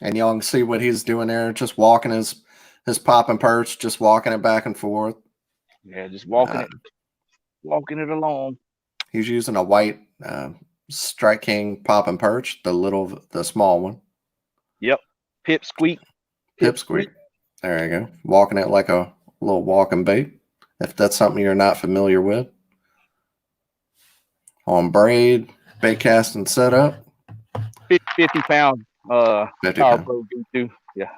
And y'all can see what he's doing there, just walking his pop and perch, just walking it back and forth. Yeah, just walking it along. He's using a white Strike King pop and perch, the small one. Yep. Pip squeak. There you go. Walking it like a little walking bait, if that's something you're not familiar with. On braid, bait casting setup. 50 pound 50 pound. Go-to. Yeah.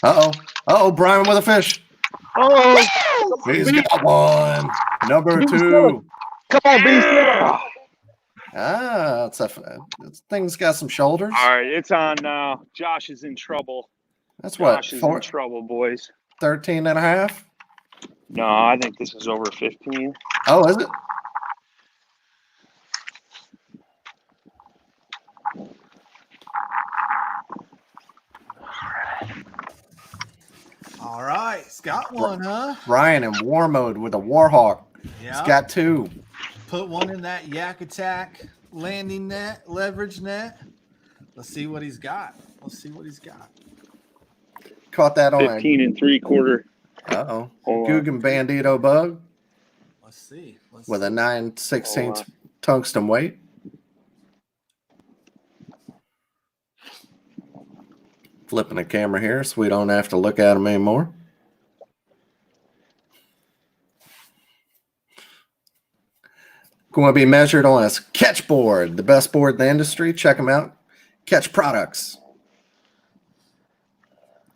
Uh-oh, Brian with a fish. Oh, he's got one. Number 2. Come on, this thing's got some shoulders. All right, it's on now. Josh is in trouble. That's what? Josh is in trouble, boys. 13 and a half? No, I think this is over 15. Oh, is it? All right, he's got one, huh? Ryan in war mode with a Warhawk. Yeah. He's got 2. Put one in that Yak Attack landing net, leverage net. Let's see what he's got. Caught that on 15 3/4. Uh-oh. Guggen Bandito bug. Let's see. With a 9/16 tungsten weight. Flipping the camera here so we don't have to look at them anymore. Going to be measured on his Catch board, the best board in the industry. Check them out. Catch Products.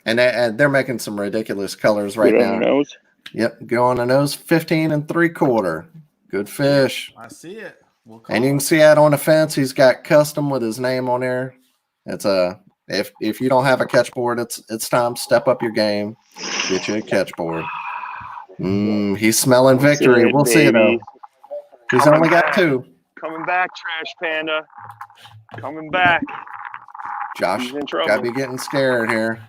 And they're making some ridiculous colors right now. On the nose. Yep, go on the nose. 15 3/4. Good fish. I see it. And you can see that on the fence. He's got custom with his name on there. It's if you don't have a catch board, it's time to step up your game. Get you a catch board. He's smelling victory. We'll see though. He's only got 2. Coming back, Trash Panda. Coming back. Josh gotta be getting scared here.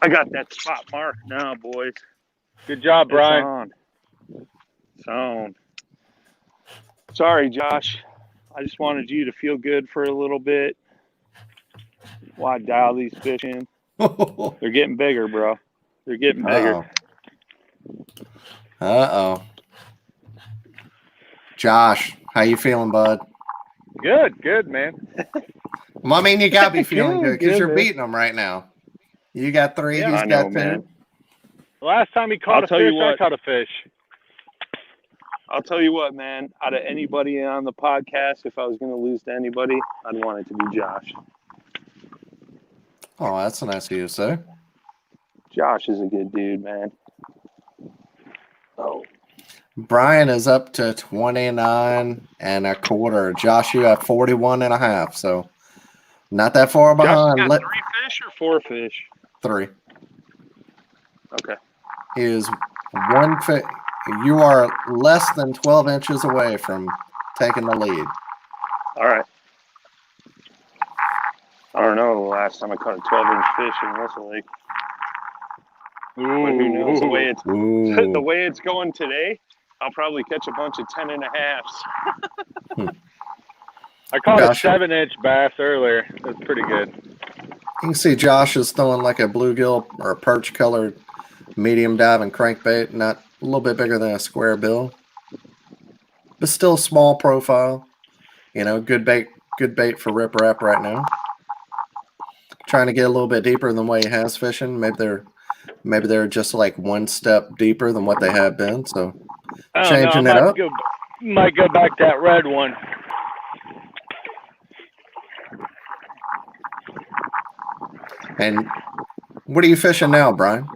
I got that spot mark now, boys. Good job, Brian. It's on. Sorry, Josh. I just wanted you to feel good for a little bit. Why dial these fish in? They're getting bigger, bro. They're getting bigger. Uh-oh. Josh, how you feeling, bud? Good, man. Well, I mean, you got to be feeling good because you're beating them right now. You got 3, Yeah, he's got 2. Man. The last time he caught a fish, I caught a fish. I'll tell you what, man. Out of anybody on the podcast, if I was going to lose to anybody, I'd want it to be Josh. Oh, that's nice of you to say. Josh is a good dude, man. Oh, Brian is up to 29 and a quarter. Josh, you have 41 and a half. So not that far Josh behind. got 3 fish or 4 fish? 3. Okay. He is 1 fish. You are less than 12 inches away from taking the lead. All right. I don't know the last time I caught a 12-inch fish in this lake. But who knows? The way it's going today, I'll probably catch a bunch of 10 and a halves. I caught Josh, a 7-inch bass earlier. That's pretty good. You can see Josh is throwing like a bluegill or perch colored medium diving crankbait, not a little bit bigger than a square bill, but still small profile. You know, good bait for rip wrap right now. Trying to get a little bit deeper than what he has fishing. Maybe they're just like 1 step deeper than what they have been. So changing it up. Might go back to that red one. And what are you fishing now, Brian?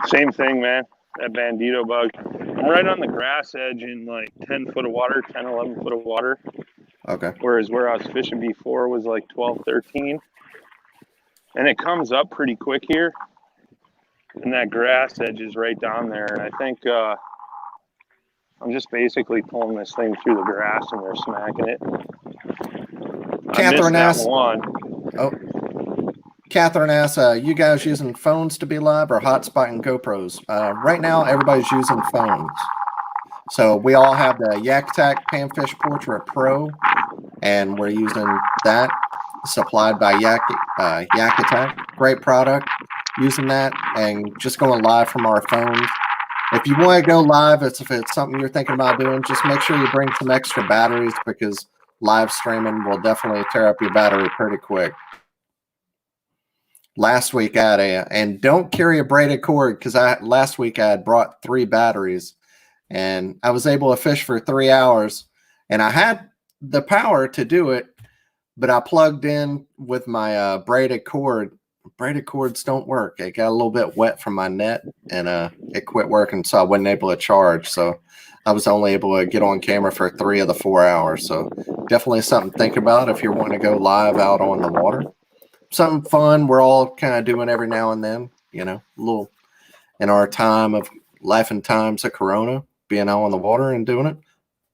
Same thing, man. That bandito bug. I'm right on the grass edge in like 10 foot of water, 10, 11 foot of water. Okay. Whereas where I was fishing before was like 12, 13. And it comes up pretty quick here. And that grass edge is right down there. And I think I'm just basically pulling this thing through the grass and they're smacking it. Catherine asks, one. Oh, Catherine asks, you guys using phones to be live or hotspotting GoPros? Right now, everybody's using phones. So we all have the Yak Attack Panfish Portrait Pro, and we're using that, supplied by Yak Attack. Great product. Using that and just going live from our phones. If you want to go live, if it's something you're thinking about doing, just make sure you bring some extra batteries because live streaming will definitely tear up your battery pretty quick. Last week I had and don't carry a braided cord because last week I had brought 3 batteries and I was able to fish for 3 hours and I had the power to do it, but I plugged in with my braided cord. Braided cords don't work. It got a little bit wet from my net and it quit working, so I wasn't able to charge. So I was only able to get on camera for 3 of the 4 hours. So definitely something to think about if you're wanting to go live out on the water. Something fun we're all kind of doing every now and then, you know, a little in our time of life and times of Corona, being out on the water and doing it.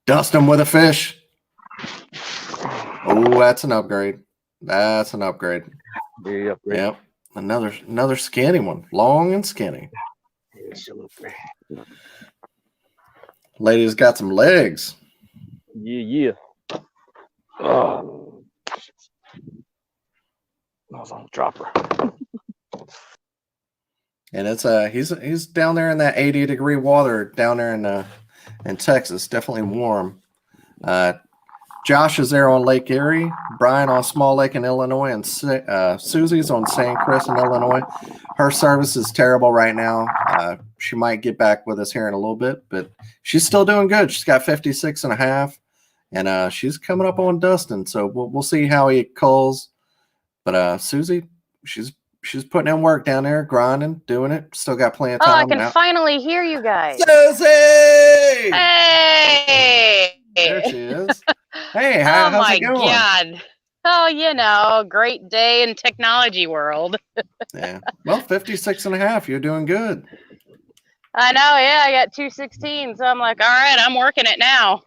Dustin with a fish. Oh, that's an upgrade. That's an upgrade. Yeah. Yep. Another skinny one. Long and skinny. Lady's got some legs. Yeah. Oh. I was on the dropper. And it's he's down there in that 80-degree water down there in Texas. Definitely warm. Josh is there on Lake Erie, Brian on Small Lake in Illinois, and Susie's on St. Chris in Illinois. Her service is terrible right now. She might get back with us here in a little bit, but she's still doing good. She's got 56 and a half, and she's coming up on Dustin, so we'll see how he culls. But Susie, she's putting in work down there, grinding, doing it. Still got plenty of time. Oh, I can finally hear you guys. Susie! Hey! There she is. Hey, how's it going? Oh my God. Oh, you know, great day in technology world. Yeah. Well, 56 and a half. You're doing good. I know. Yeah, I got 216. So I'm like, all right, I'm working it now.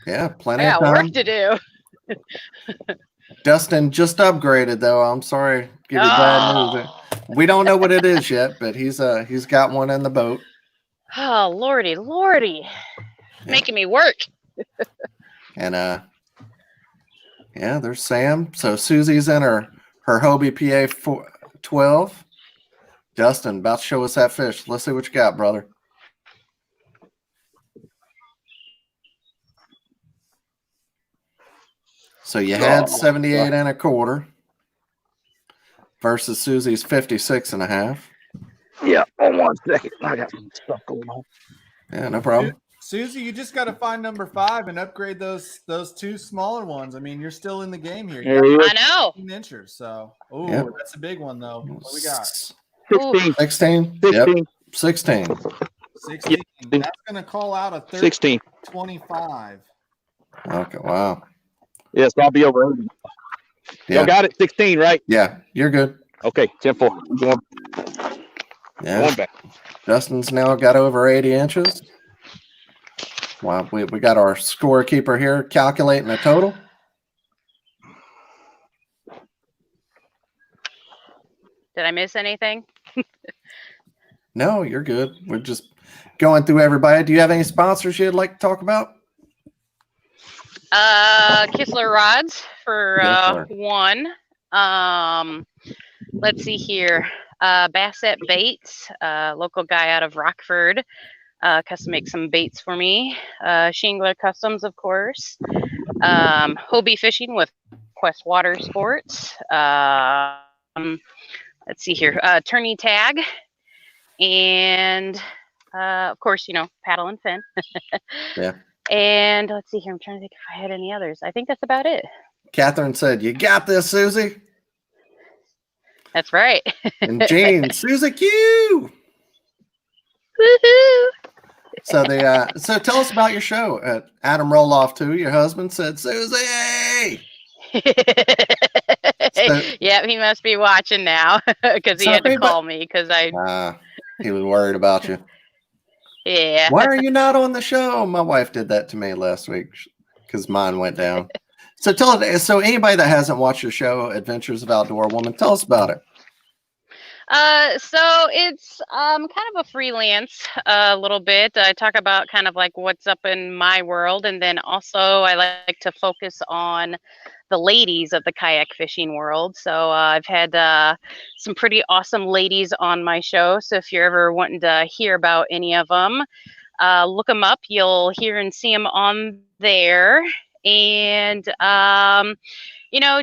Yeah, plenty I of got time. work to do. Dustin just upgraded, though. I'm sorry. Give you bad news. We don't know what it is yet, but he's got one in the boat. Oh, Lordy. Yeah. Making me work. And yeah, there's Sam. So Susie's in her Hobie PA 12. Dustin, about to show us that fish. Let's see what you got, brother. So you had 78 and a quarter versus Susie's 56 and a half. Yeah, hold 1 second. I got some stuff going on. Yeah, no problem. Susie, you just got to find number 5 and upgrade those 2 smaller ones. I mean, you're still in the game here. There he is. I know. 15 inches. So, oh, Yep. that's a big one though. What we got? 16. 16. 16. Yep. 16. 16. That's going to call out a 16. 25. Okay. Wow. Yes, I'll be over 80. Yeah. Y'all got it? 16, right? Yeah. You're good. Okay, 10-4. Going Yeah. back. Dustin's now got over 80 inches. Wow. We got our scorekeeper here calculating the total. Did I miss anything? No, you're good. We're just going through everybody. Do you have any sponsors you'd like to talk about? Kistler rods for Go for 1. Let's see here. Bassett Baits, local guy out of Rockford, custom make some baits for me. Shingler Customs, of course. Hobie Fishing with Quest Water Sports. Let's see here. Tourney Tag, and of course, Paddle and Fin. Yeah. And let's see here. I'm trying to think if I had any others. I think that's about it. Catherine said, "You got this, Susie." That's right. And Jean, Susie Q. Woohoo! So tell us about your show. Adam Roloff too. Your husband said, "Susie." Yeah, he must be watching now because he had to call me because He was worried about you. Yeah. Why are you not on the show? My wife did that to me last week because mine went down. So so anybody that hasn't watched your show, Adventures of Outdoor Woman, tell us about it. So it's kind of a freelance a little bit. I talk about kind of like what's up in my world, and then also I like to focus on the ladies of the kayak fishing world. So I've had some pretty awesome ladies on my show. So if you're ever wanting to hear about any of them, look them up. You'll hear and see them on there. And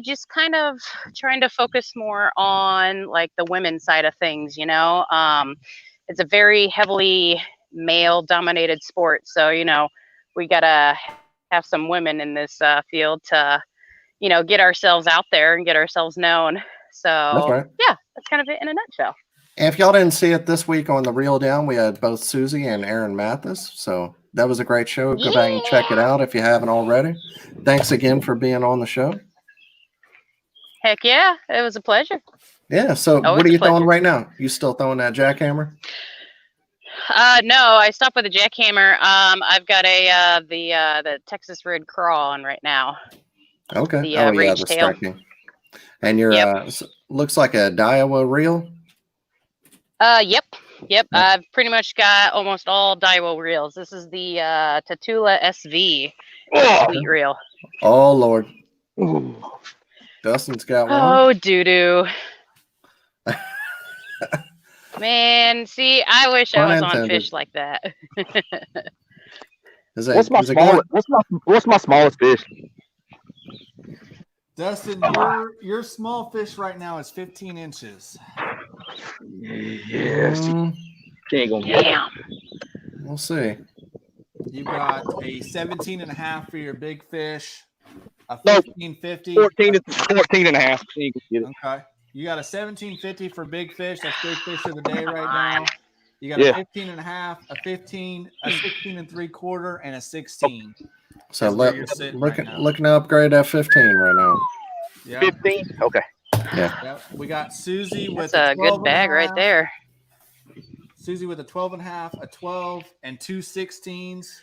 just kind of trying to focus more on like the women's side of things. It's a very heavily male dominated sport, so we gotta have some women in this field to get ourselves out there and get ourselves known. So That's right. Yeah, that's kind of it in a nutshell. And if y'all didn't see it this week on the Reel Down, we had both Susie and Aaron Mathis. So that was a great show. Go back and check it out if you haven't already. Thanks again for being on the show. Heck yeah, it was a pleasure. Yeah. So what are you throwing right now? You still throwing that jackhammer? No, I stopped with a jackhammer. I've got the Texas Red Craw on right now. Okay. The Rage Tail. Striking. And your looks like a Daiwa reel. Yep. I've pretty much got almost all Daiwa reels. This is the Tatula SV sweet reel. Oh Lord. Ooh. Dustin's got one. Oh, Doodoo. Man, see, I wish I was on fish like that. What's my smallest fish? Dustin, your small fish right now is 15 inches. Yes. Damn. We'll see. You got a 17 and a half for your big fish. A 15.50. 14 and a half. Okay. You got a 17.50 for big fish. That's big fish of the day right now. You got a 15 and a half, a 15, a 16 and 3/4, and a 16. So looking to upgrade that 15 right now. Yeah. 15? Okay. Yeah. We got Susie with a good bag right there. Susie with a 12 and a half, a 12, and 2 16s.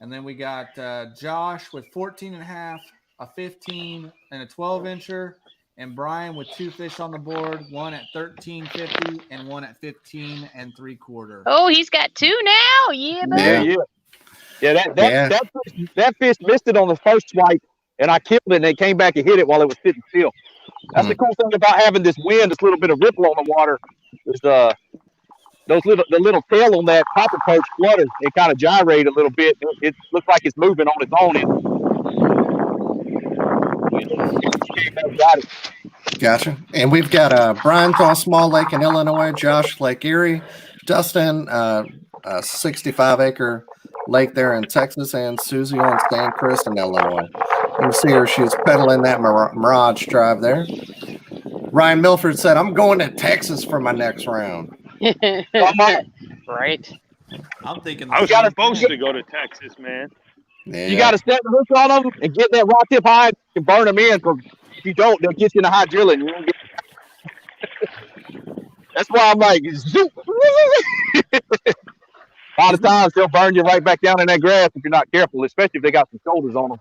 And then we got Josh with 14 and a half, a 15, and a 12 incher. And Brian with 2 fish on the board, one at 13.50 and one at 15 and 3/4. Oh, he's got 2 now. Yeah, buddy. Yeah. That fish missed it on the first swipe, and I killed it, and it came back and hit it while it was sitting still. That's the cool thing about having this wind, this little bit of ripple on the water, is the little tail on that popper perch flutters. It kind of gyrate a little bit. It looks like it's moving on its own. Gotcha. And we've got Brian throwing Small Lake in Illinois, Josh Lake Erie, Dustin 65-acre lake there in Texas, and Susie on San Chris in Illinois. You can see her. She's pedaling that Mirage drive there. Ryan Milford said, I'm going to Texas for my next round. Right. I'm thinking I was same supposed thing. to go to Texas, man. Yeah. You got to set the hook on them and get that rod tip high and burn them in. Because if you don't, they'll get you in a high drilling. You won't get... That's why I'm like, zoop. A lot of times they'll burn you right back down in that grass if you're not careful, especially if they got some shoulders on them.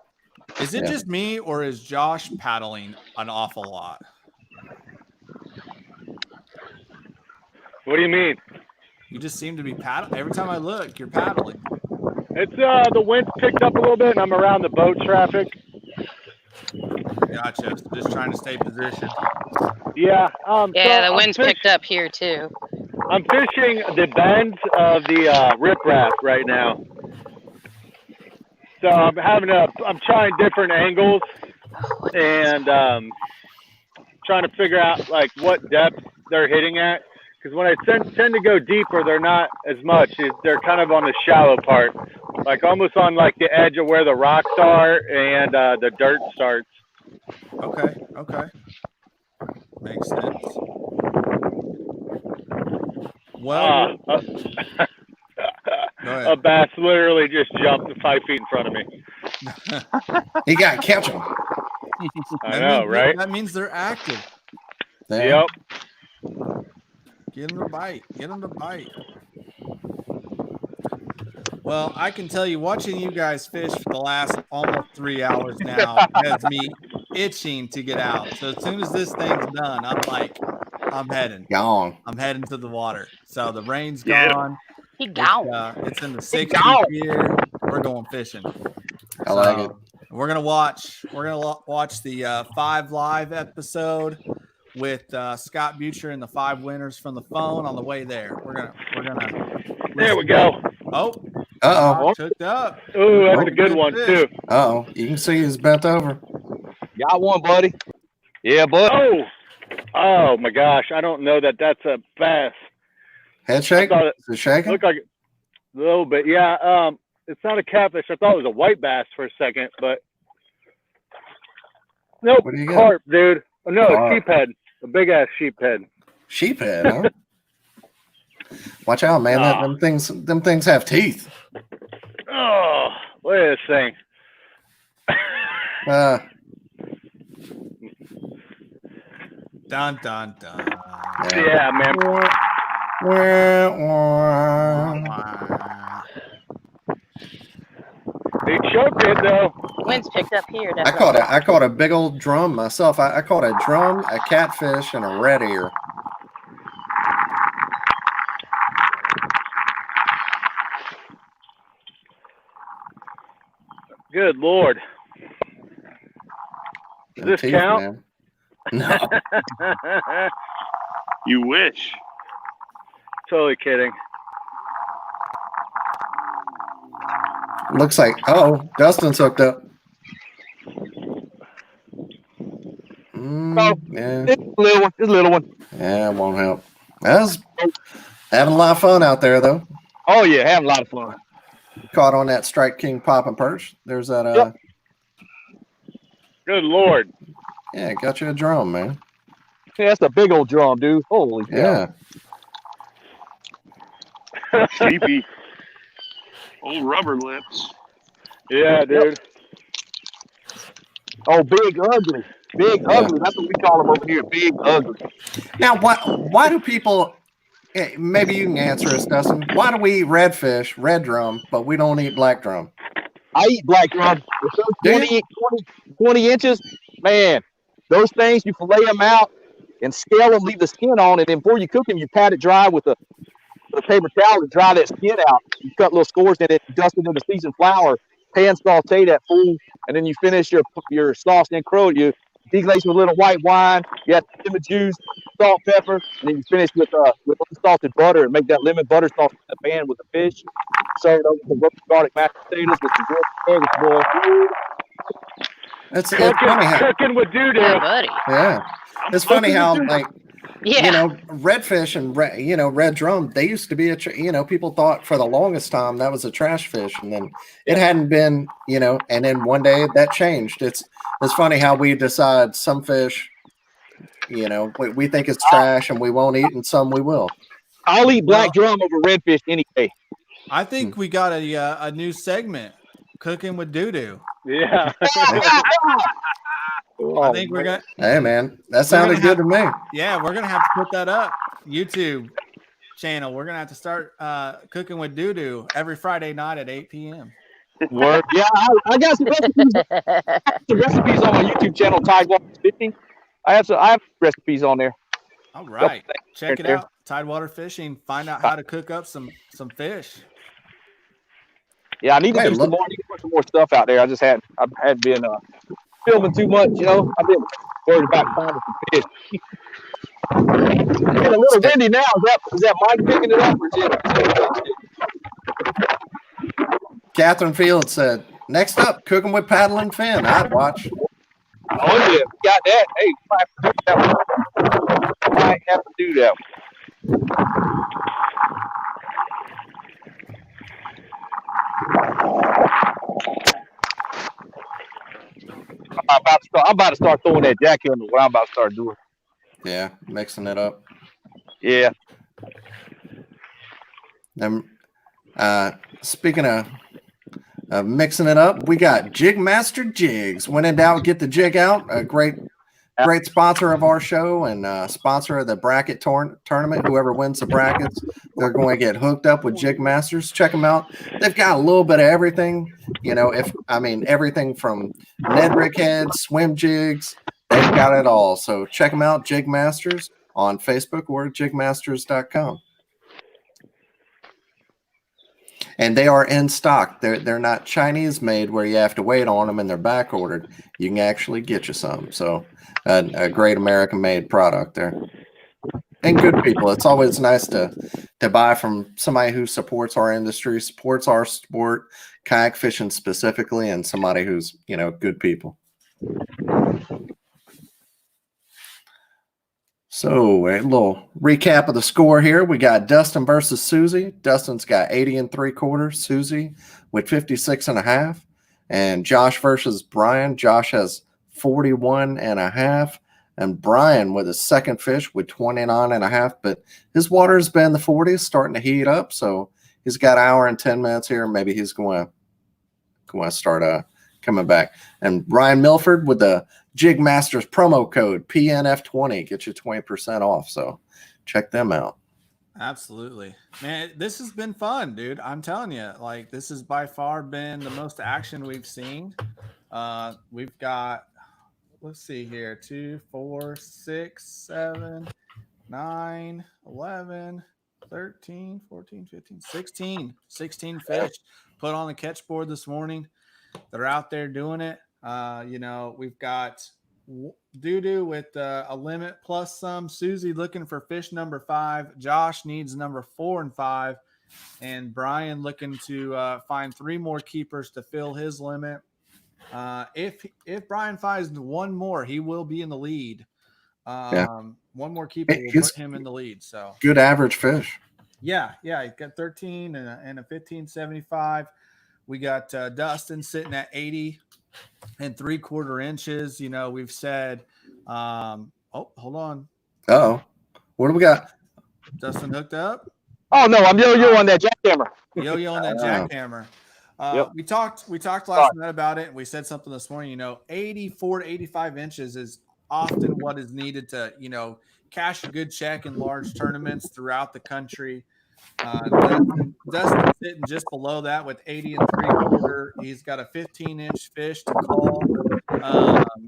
Is it just me, or is Josh paddling an awful lot? What do you mean? You just seem to be paddling. Every time I look, you're paddling. It's the wind's picked up a little bit, and I'm around the boat traffic. Gotcha. Just trying to stay positioned. Yeah. Yeah, the wind's picked up here too. I'm fishing the bends of the riprap right now. So I'm trying different angles and trying to figure out like what depth they're hitting at. Because when I tend to go deeper, they're not as much. They're kind of on the shallow part, like almost on like the edge of where the rocks are and the dirt starts. Okay. Makes sense. Well, a bass literally just jumped 5 feet in front of me. You got to catch them. I know, right? That means they're active. Yep. Get them to bite. Well, I can tell you, watching you guys fish for the last almost 3 hours now has me itching to get out. So as soon as this thing's done, I'm heading. Gone. I'm heading to the water. So the rain's gone. He gone. It's in the 60s here. We're going fishing. I like it. We're gonna watch the 5 Live episode with Scott Butcher and the 5 winners from the phone on the way there. We're gonna. There we go. Oh. Uh-oh. Hooked up. Oh, that's a good one too. Uh-oh. You can see he's bent over. Got one, buddy. Yeah, buddy. Oh my gosh. I don't know that that's a bass. Head shake? Is it shaking? Looked like a little bit. Yeah. It's not a catfish. I thought it was a white bass for a second, but nope. What do you got? Carp, dude. Oh, no, Carp. sheephead. A big ass sheephead. Sheephead, huh? Watch out, man. Them things have teeth. Oh, look at this thing. Dun dun dun. Yeah, man. He choked it though. Wind's picked up here. I caught a big old drum myself. I caught a drum, a catfish, and a red ear. Good Lord. Does this count? Man. No. You wish. Totally kidding. Looks like, Dustin's hooked up. Yeah. It's a little one. Yeah, it won't help. That's having a lot of fun out there, though. Oh, yeah, having a lot of fun. Caught on that Strike King pop and perch. There's that. Yep. Good Lord. Yeah, got you a drum, man. Yeah, that's a big old drum, dude. Holy Yeah. Sleepy. Old rubber lips. Yeah, dude. Oh, big ugly. Big ugly. That's what we call them over here. Big ugly. Now, why do people? Maybe you can answer us, Dustin. Why do we eat redfish, red drum, but we don't eat black drum? I eat black drum. If those 20 inches, man, those things, you fillet them out and scale them, leave the skin on, and then before you cook them, you pat it dry with a paper towel to dry that skin out. You cut little scores in it, dust it into seasoned flour, pan saute that fool, and then you finish your sauce and crow. You deglaze with a little white wine. You add lemon juice, salt, pepper, and then you finish with unsalted butter and make that lemon butter sauce in the pan with the fish. Serve it over with roasted garlic mashed potatoes with some good boy. It's funny how Cooking with Doodoo. Yeah, buddy. it's funny how like Yeah. You know, redfish and red drum, they used to be people thought for the longest time that was a trash fish, and then it hadn't been, and then one day that changed. It's funny how we decide some fish, we think it's trash and we won't eat, and some we will. I'll eat black drum over redfish any day. I think we got a new segment, Cooking with Doodoo. Yeah. I think we're gonna. Hey man, that sounded good to me. Yeah, we're gonna have to put that up YouTube channel. We're gonna have to start Cooking with Doodoo every Friday night at 8 p.m. Word. Yeah, I got some recipes. On my YouTube channel, Tidewater Fishing. I have recipes on there. All right, check it out. Tidewater Fishing. Find out how to cook up some fish. Yeah, I need to do some more. I need to put some more stuff out there. I hadn't been filming too much. I've been worried about finding some fish. It's a little windy now. Is that Mike picking it up, or is it? Catherine Fields said, "Next up, cooking with paddle and fin." I'd watch. Oh yeah, we got that. Hey, might have to do that. I'm about to start throwing that jack in. What I'm about to start doing. Yeah, mixing it up. Yeah. Speaking of mixing it up, we got Jig Master Jigs. When in doubt, get the jig out. A great sponsor of our show and sponsor of the bracket tournament. Whoever wins the brackets, they're going to get hooked up with Jig Masters. Check them out. They've got a little bit of everything. Everything from Ned Rick heads, swim jigs. They've got it all. So check them out, Jig Masters, on Facebook or jigmasters.com. And they are in stock. They're not Chinese made where you have to wait on them and they're back ordered. You can actually get you some. So a great American made product there. And good people. It's always nice to buy from somebody who supports our industry, supports our sport, kayak fishing specifically, and somebody who's, good people. So a little recap of the score here. We got Dustin versus Susie. Dustin's got 80 3/4. Susie with 56.5. And Josh versus Brian. Josh has 41.5. And Brian with his second fish with 29.5. But his water has been in the 40s, starting to heat up. So he's got an hour and 10 minutes here. Maybe he's going to start coming back. And Ryan Milford with the Jig Masters promo code PNF20 gets you 20% off. So check them out. Absolutely, man. This has been fun, dude. I'm telling you, this has by far been the most action we've seen. We've got, let's see here, 2, 4, 6, 7, 9, 11, 13, 14, 15, 16 fish put on the catch board this morning. They're out there doing it. We've got Doodoo with a limit plus some. Susie looking for fish number 5. Josh needs number 4 and 5. And Brian looking to find 3 more keepers to fill his limit. If Brian finds one more, he will be in the lead. One more keeper will put him in the lead. So good average fish. Yeah. He got 13 and a 15.75. We got Dustin sitting at 80 3/4 inches. We've said, hold on. Uh-oh. What do we got? Dustin hooked up. Oh no, I'm yo-yo on that jackhammer. Yo-yo on that jackhammer. Yep. We talked last night about it. And we said something this morning, 84 to 85 inches is often what is needed to, cash a good check in large tournaments throughout the country. Dustin's sitting just below that with 80 3/4. He's got a 15-inch fish to call,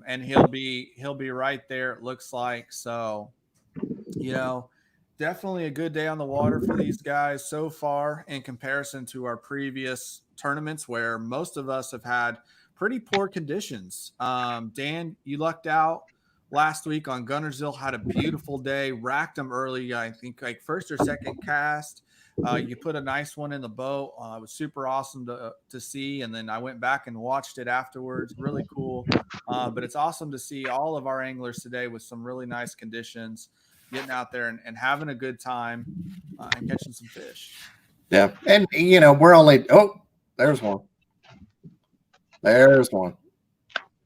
and he'll be right there. It looks like. So, definitely a good day on the water for these guys so far in comparison to our previous tournaments, where most of us have had pretty poor conditions. Dan, you lucked out last week on Gunnersville, had a beautiful day, racked them early. I think first or second cast. You put a nice one in the boat. It was super awesome to see. And then I went back and watched it afterwards. Really cool. But it's awesome to see all of our anglers today with some really nice conditions. getting out there and having a good time and catching some fish. Yeah. And, you know, we're only, oh, there's one. There's one.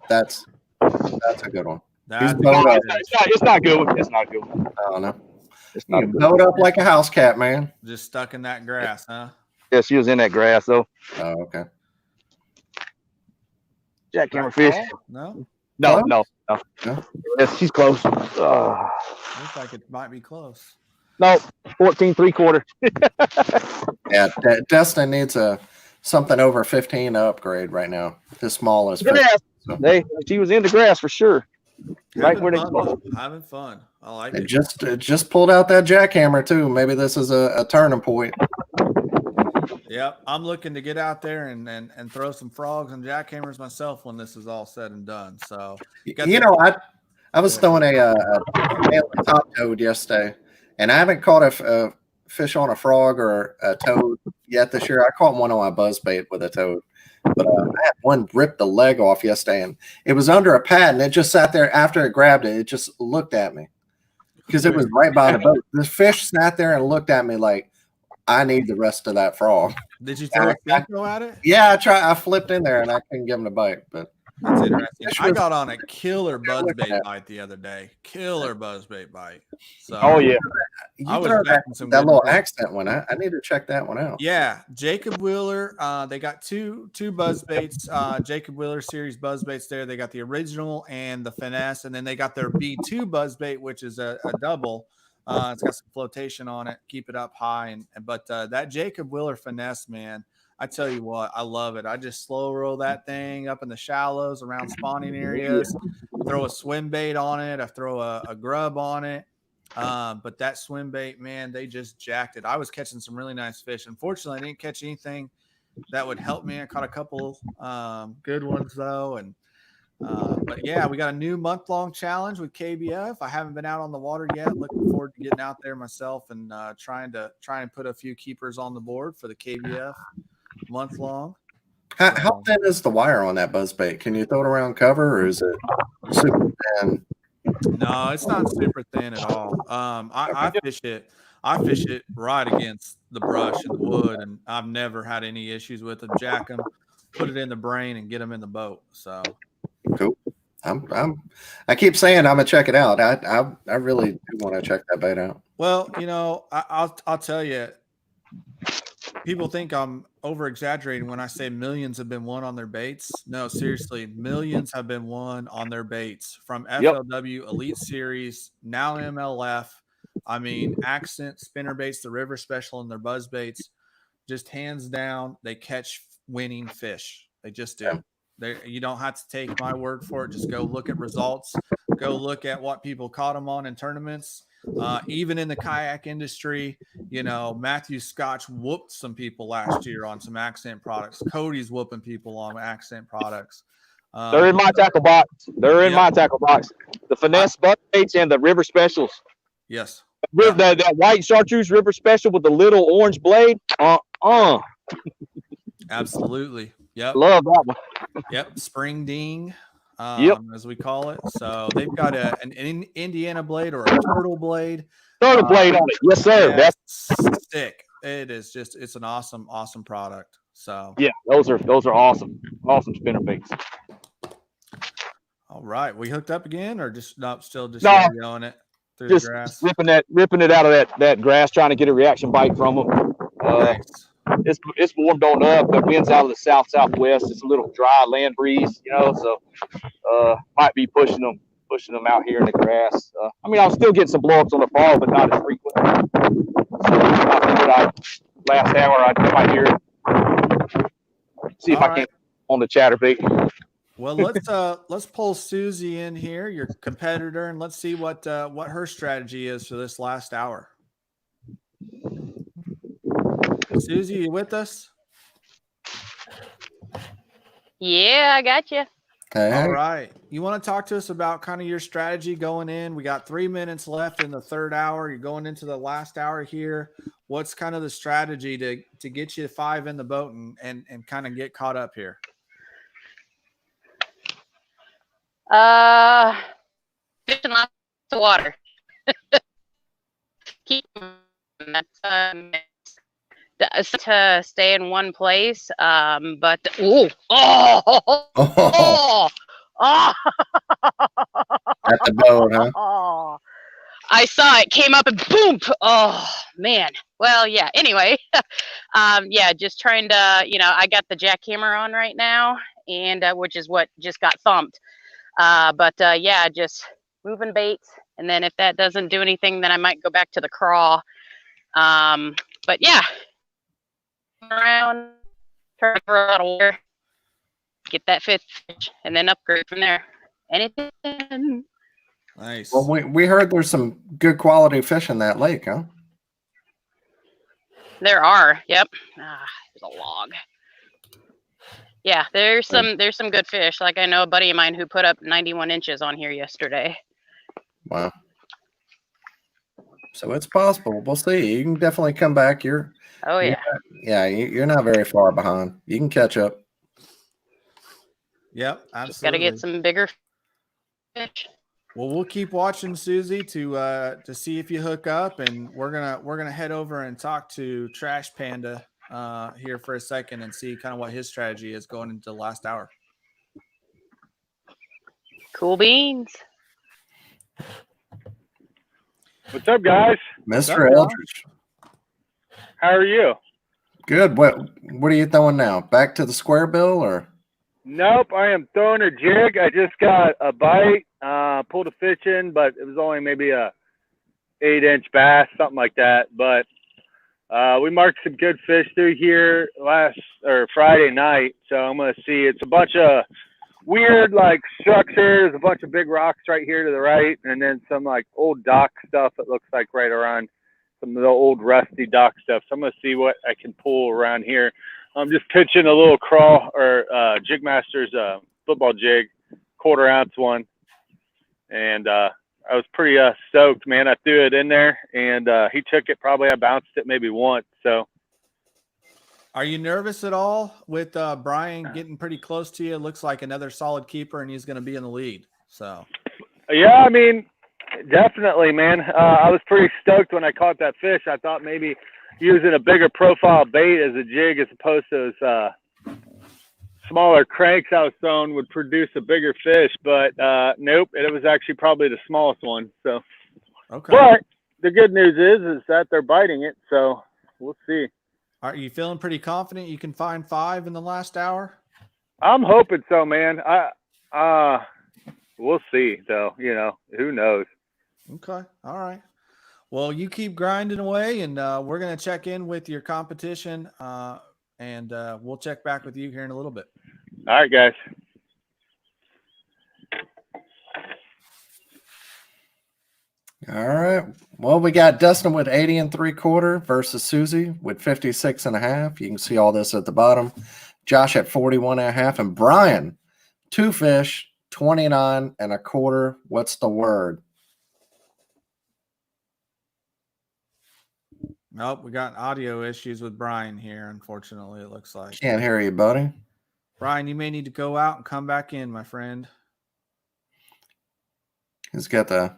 That's a good one. He's That's bowed up. It's not good. It's not good. I don't know. It's not You good. bowed up like a house cat, man. just stuck in that grass, huh? Yeah, she was in that grass though. Oh, okay. Jackhammer fish. No? No, Close? no. No? Yes, she's close. Looks like it might be close. No, 14 3/4. Yeah, Dustin needs something over 15 to upgrade right now. His smallest fish. Grass. So, She was in the grass for sure. Right where they Having fun. I like and it. just pulled out that jackhammer too. Maybe this is a turning point. Yep, I'm looking to get out there and throw some frogs and jackhammers myself when this is all said and done. So You know, I was throwing a top toad yesterday, and I haven't caught a fish on a frog or a toad yet this year. I caught one on my buzzbait with a toad, but I had one rip the leg off yesterday, and it was under a pad, and it just sat there. After it grabbed it, it just looked at me because it was right by the boat. The fish sat there and looked at me like, I need the rest of that frog. Did you throw a synchro at it? Yeah, I flipped in there and I couldn't give him a bite, but That's interesting. I got on a killer buzzbait bite the other day. Killer buzzbait bite. So Oh yeah. I was that backing some good little buzzbait. accent one. I need to check that one out. Yeah, Jacob Wheeler. They got two buzz baits. Jacob Wheeler series buzz baits there. They got the original and the finesse, and then they got their B2 buzz bait, which is a double. It's got some flotation on it, keep it up high, but that Jacob Wheeler finesse, man, I tell you what, I love it. I just slow roll that thing up in the shallows around spawning areas, throw a swim bait on it, I throw a grub on it. But that swim bait, man, they just jacked it. I was catching some really nice fish. Unfortunately, I didn't catch anything that would help me. I caught a couple good ones though, and but yeah, we got a new month-long challenge with KBF. I haven't been out on the water yet. Looking forward to getting out there myself and trying and put a few keepers on the board for the KBF month-long. How thin is the wire on that buzzbait? Can you throw it around cover, or is it super thin? No, it's not super thin at all. I fish it right against the brush and the wood, and I've never had any issues with them. Jack them, put it in the brain, and get them in the boat. So Cool. I keep saying I'm gonna check it out. I really do want to check that bait out. well, you know, I'll tell you. People think I'm over exaggerating when I say millions have been won on their baits. No, seriously, millions have been won on their baits from FLW Elite Series, now MLF. I mean, accent spinner baits, the River Special, and their buzz baits. Just hands down, they catch winning fish. They just do. You don't have to take my word for it. Just go look at results. Go look at what people caught them on in tournaments. Even in the kayak industry, you know, Matthew Scotch whooped some people last year on some accent products. Cody's whooping people on accent products. They're in my tackle box. My tackle box. The finesse buzz baits and the River Specials. Yes. That white chartreuse River Special with the little orange blade. Absolutely. Yep. Love that one. Yep. Spring ding, Yep. as we call it. So they've got an Indiana blade or a turtle blade. Turtle blade on it. Yes, sir. Yeah, That's sick. It is just, it's an awesome product. So yeah, those are awesome. Awesome spinner baits. all right. We hooked up again or just still going it through Just the grass? ripping it out of that grass, trying to get a reaction bite from them. Nice. It's warmed on up. The wind's out of the southwest. It's a little dry land breeze, you know, so might be pushing them out here in the grass. I mean, I'll still get some blowups on the fall, but not as frequent. So I figured last hour I might hear it. See if I can on the chatterbait. Well, let's pull Susie in here, your competitor, and let's see what her strategy is for this last hour. Susie, you with us? Yeah, I got you. Okay. All right. You want to talk to us about kind of your strategy going in? We got 3 minutes left in the third hour. You're going into the last hour here. What's kind of the strategy to get you 5 in the boat and kind of get caught up here? Fishing lots of water. keep that's to stay in one place. But oh, Oh, oh, at the boat, huh? oh. I saw it came up and boom. Oh man. Well, yeah. Anyway, yeah, just trying to, I got the jackhammer on right now, and which is what just got thumped. But yeah, just moving baits, and then if that doesn't do anything, then I might go back to the crawl. But yeah, around, try to throw out of water, get that fifth fish, and then upgrade from there. Anything. Nice. Well, we heard there's some good quality fish in that lake, huh? There are. Yep. There's a log. Yeah, there's some good fish. Like I know a buddy of mine who put up 91 inches on here yesterday. Wow. So it's possible. We'll see. You can definitely come back. You're you're not very far behind. You can catch up. Yep, absolutely. Just got to get some bigger fish. Well, we'll keep watching, Susie, to see if you hook up, and we're gonna head over and talk to Trash Panda here for a second and see kind of what his strategy is going into the last hour. Cool beans. What's up, guys? Mr. Eldridge. How are you? Good. What are you throwing now? Back to the square bill or? Nope, I am throwing a jig. I just got a bite, pulled a fish in, but it was only maybe a 8-inch bass, something like that. But we marked some good fish through here Friday night. So I'm going to see. It's a bunch of weird like structures, a bunch of big rocks right here to the right, and then some like old dock stuff that looks like right around some of the old rusty dock stuff. So I'm going to see what I can pull around here. I'm just pitching a little crawl or Jig Masters football jig, 1/4 ounce one. And I was pretty stoked, man. I threw it in there, and he took it. Probably I bounced it maybe once. So, are you nervous at all with Brian getting pretty close to you? It looks like another solid keeper, and he's going to be in the lead. So, yeah, I mean, definitely, man. I was pretty stoked when I caught that fish. I thought maybe using a bigger profile bait as a jig as opposed to those smaller cranks I was throwing would produce a bigger fish, but nope, it was actually probably the smallest one. So, okay. But the good news is that they're biting it, so we'll see. Are you feeling pretty confident you can find 5 in the last hour? I'm hoping so, man. We'll see, though. Who knows? Okay, all right. Well, you keep grinding away, and we're going to check in with your competition, and we'll check back with you here in a little bit. All right, guys. All right. Well, we got Dustin with 80 3/4 versus Susie with 56 1/2. You can see all this at the bottom. Josh at 41 1/2, and Brian, 2 fish, 29 1/4. What's the word? Nope, we got audio issues with Brian here, unfortunately, it looks like. Can't hear you, buddy. Brian, you may need to go out and come back in, my friend. He's got the...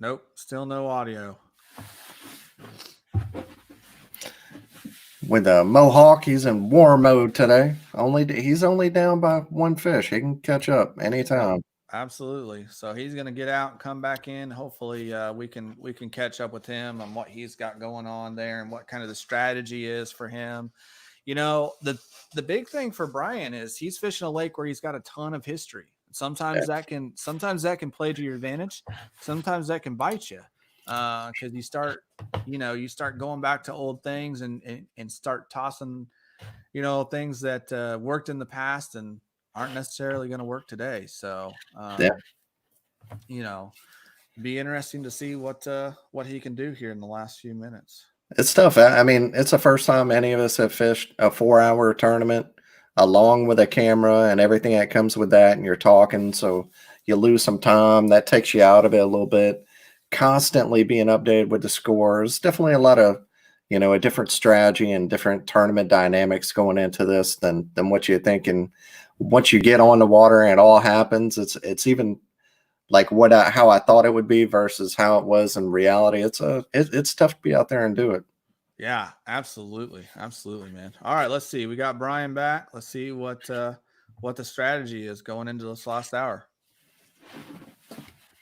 Nope, still no audio. With the Mohawk, he's in war mode today. He's only down by 1 fish. He can catch up anytime. Absolutely. So he's going to get out and come back in. Hopefully we can catch up with him on what he's got going on there and what kind of the strategy is for him. The big thing for Brian is he's fishing a lake where he's got a ton of history. Sometimes that can play to your advantage. Sometimes that can bite you because you start going back to old things and start tossing, things that worked in the past and aren't necessarily going to work today. So, be interesting to see what he can do here in the last few minutes. It's tough. I mean, it's the first time any of us have fished a 4-hour tournament along with a camera and everything that comes with that. And you're talking, so you lose some time. That takes you out of it a little bit. Constantly being updated with the scores. Definitely a lot of, a different strategy and different tournament dynamics going into this than what you're thinking. Once you get on the water and it all happens, it's even like how I thought it would be versus how it was in reality. It's tough to be out there and do it. Yeah, absolutely, man. All right, let's see. We got Brian back. Let's see what the strategy is going into this last hour.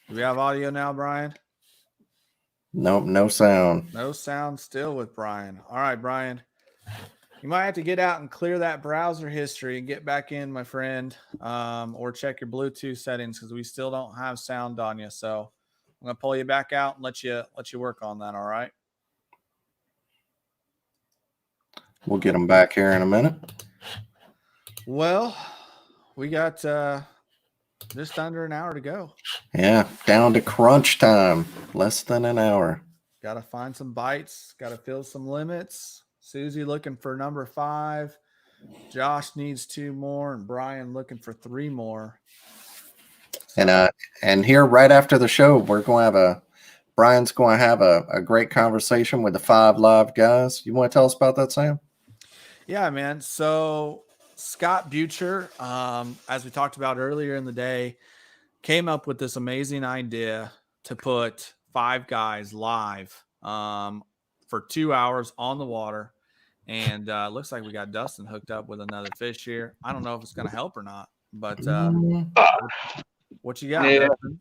Do we have audio now, Brian? Nope, no sound. No sound still with Brian. All right, Brian. You might have to get out and clear that browser history and get back in, my friend, or check your Bluetooth settings because we still don't have sound on you. So I'm gonna pull you back out and let you work on that. All right. We'll get them back here in a minute. Well, we got just under an hour to go. Yeah, down to crunch time. Less than an hour. Got to find some bites. Got to fill some limits. Susie looking for number 5. Josh needs 2 more, and Brian looking for 3 more. So, and here right after the show, Brian's going to have a great conversation with the 5 live guys. You want to tell us about that, Sam? Yeah, man. So Scott Butcher, as we talked about earlier in the day, came up with this amazing idea to put 5 guys live for 2 hours on the water. And looks like we got Dustin hooked up with another fish here. I don't know if it's going to help or not, but what you got, Dustin?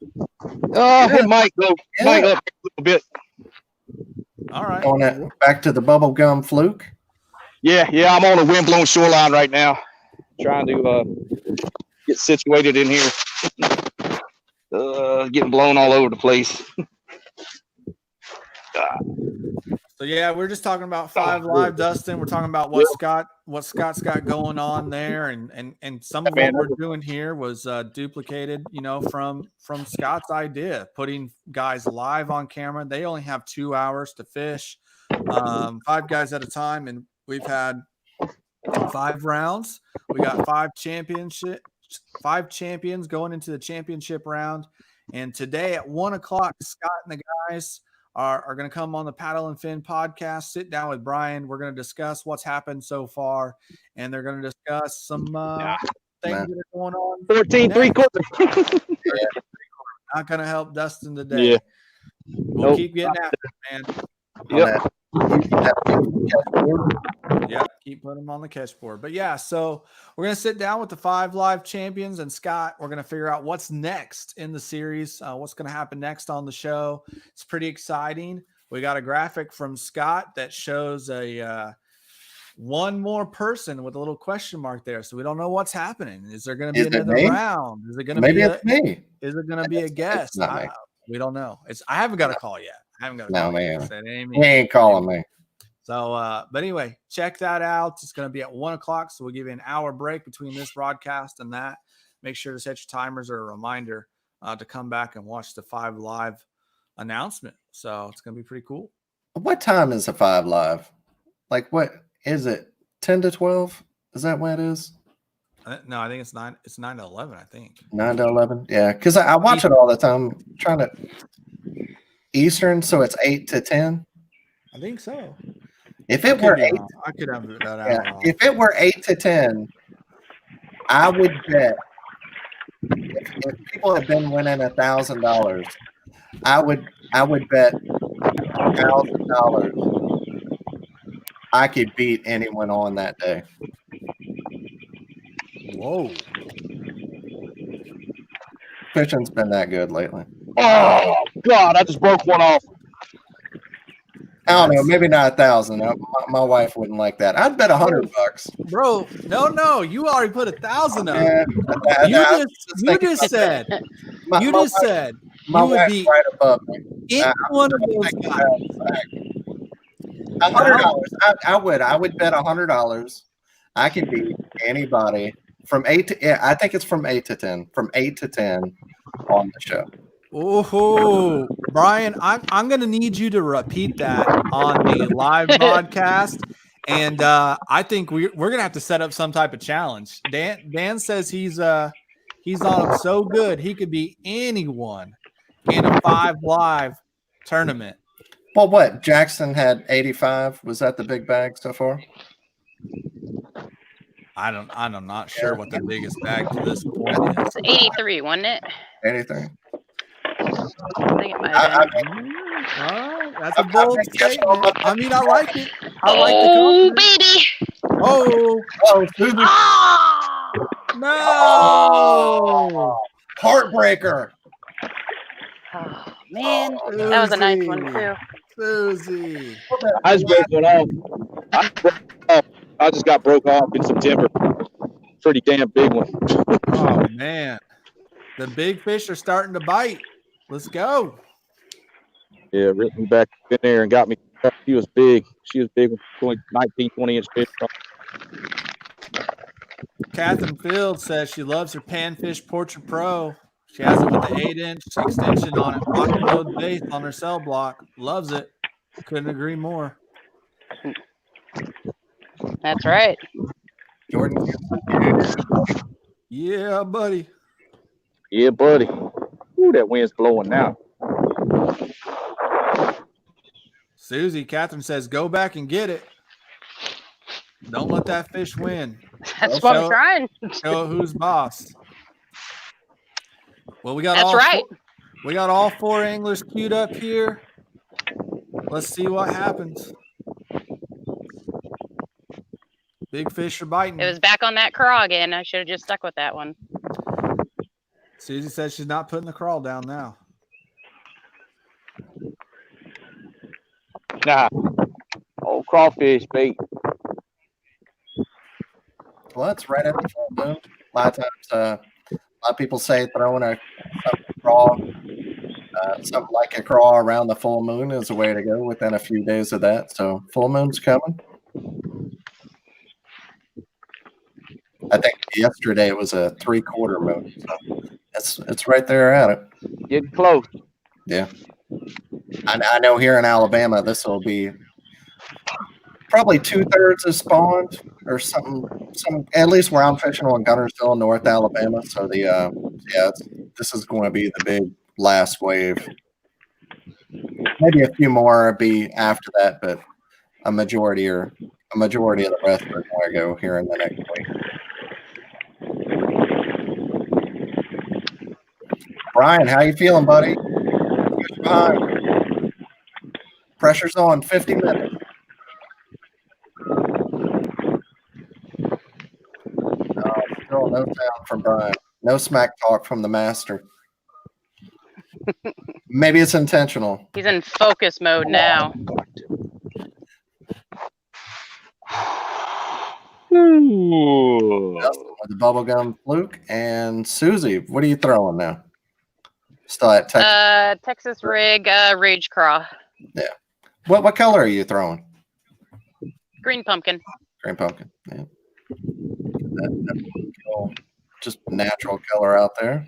It might go up a little bit. All right. Back to the bubblegum fluke. Yeah, I'm on a windblown shoreline right now, trying to get situated in here. Getting blown all over the place. So yeah, we're just talking about 5 live, Dustin. We're talking about what Scott's got going on there, and some of what we're doing here was duplicated, from Scott's idea, putting guys live on camera. They only have 2 hours to fish, 5 guys at a time, and we've had 5 rounds. We got 5 champions going into the championship round, and today at 1:00, Scott and the guys are going to come on the Paddle and Fin podcast, sit down with Brian. We're going to discuss what's happened so far, and they're going to discuss some things that are going on. 14 3/4. Not going to help Dustin today. Yeah. We'll keep getting after it, man. Yep. Yeah, keep putting them on the catch board. But yeah, so we're going to sit down with the 5 live champions and Scott. We're going to figure out what's next in the series, what's going to happen next on the show. It's pretty exciting. We got a graphic from Scott that shows one more person with a little question mark there. So we don't know what's happening. Is there going to be another round? Is it going to be me? Is it going to be a guest? We don't know. I haven't got a call yet. No, man. He ain't calling me. So, but anyway, check that out. It's going to be at 1:00. So we'll give you an hour break between this broadcast and that. Make sure to set your timers or a reminder to come back and watch the 5 live announcement. So it's going to be pretty cool. What time is the 5 live? Like, what is it? 10 to 12? Is that what it is? No, I think it's 9. It's 9 to 11. I think 9 to 11. Yeah, because I watch it all the time. I'm trying to Eastern, so it's 8 to 10. I think so. If it were 8, I could have that out. Yeah, if it were 8 to 10, I would bet. If people have been winning $1,000, I would bet $1,000 I could beat anyone on that day. Whoa. Fishing's been that good lately. Oh God, I just broke one off. I don't know, maybe not 1,000. My wife wouldn't like that. I'd bet $100. Bro, no, you already put 1,000 up. Yeah, you just said you would be right above me. One of those guys. $100. I would bet $100. I can beat anybody from 8 to. Yeah, I think it's from 8 to 10. From 8 to 10 on the show. Oh, Brian, I'm going to need you to repeat that on the live broadcast. And I think we're going to have to set up some type of challenge. Dan says he's on him so good he could be anyone in a 5 live tournament. Well, what? Jackson had 85. Was that the big bag so far? I'm not sure what the biggest bag to this point is. It's 83, wasn't it? Anything. I think it might have been. All right, that's a bold statement. I mean, I like it. I like the Oh, confidence. baby. Oh Oh, Susie. Ah! no! Heartbreaker. Oh, man. That was a nice one, too. Susie. I just broke one off. I just got broke off in September. Pretty damn big one. Oh man, the big fish are starting to bite. Let's go. Yeah, ripped me back in there and got me. She was big. She was big, 19, 20-inch fish. Catherine Fields says she loves her Panfish Portrait Pro. She has it with the 8-inch extension on it, lock and load base on her cell block. Loves it. Couldn't agree more. That's right. Jordan. Yeah, buddy. Yeah, buddy. Ooh, that wind's blowing now. Susie, Catherine says, go back and get it. Don't let that fish win. That's what I'm trying. Show who's boss. Well, we got That's right. We got all 4 anglers queued up here. Let's see what happens. Big fish are biting. It was back on that craw again. I should have just stuck with that one. Susie says she's not putting the crawl down now. Nah. Old crawfish bait. Well, that's right at the full moon. A lot of times, a lot of people say throwing a crawl, something like a crawl around the full moon is the way to go within a few days of that. So full moon's coming. I think yesterday it was a 3/4 moon. So it's right there at it. Getting close. Yeah. I know here in Alabama, this will be probably 2/3 is spawned or something. At least where I'm fishing on Gunnersville, North Alabama. So this is going to be the big last wave. Maybe a few more be after that, but a majority of the rest are going to go here in the next week. Brian, how you feeling, buddy? Push behind. Pressure's on. 50 minutes. Still no sound from Brian. No smack talk from the master. Maybe it's intentional. He's in focus mode now. Dustin with the bubblegum fluke. And Susie, what are you throwing now? Still at Texas? Texas rig, rage craw. Yeah. What color are you throwing? Green pumpkin. Green pumpkin. Yeah. Just natural color out there.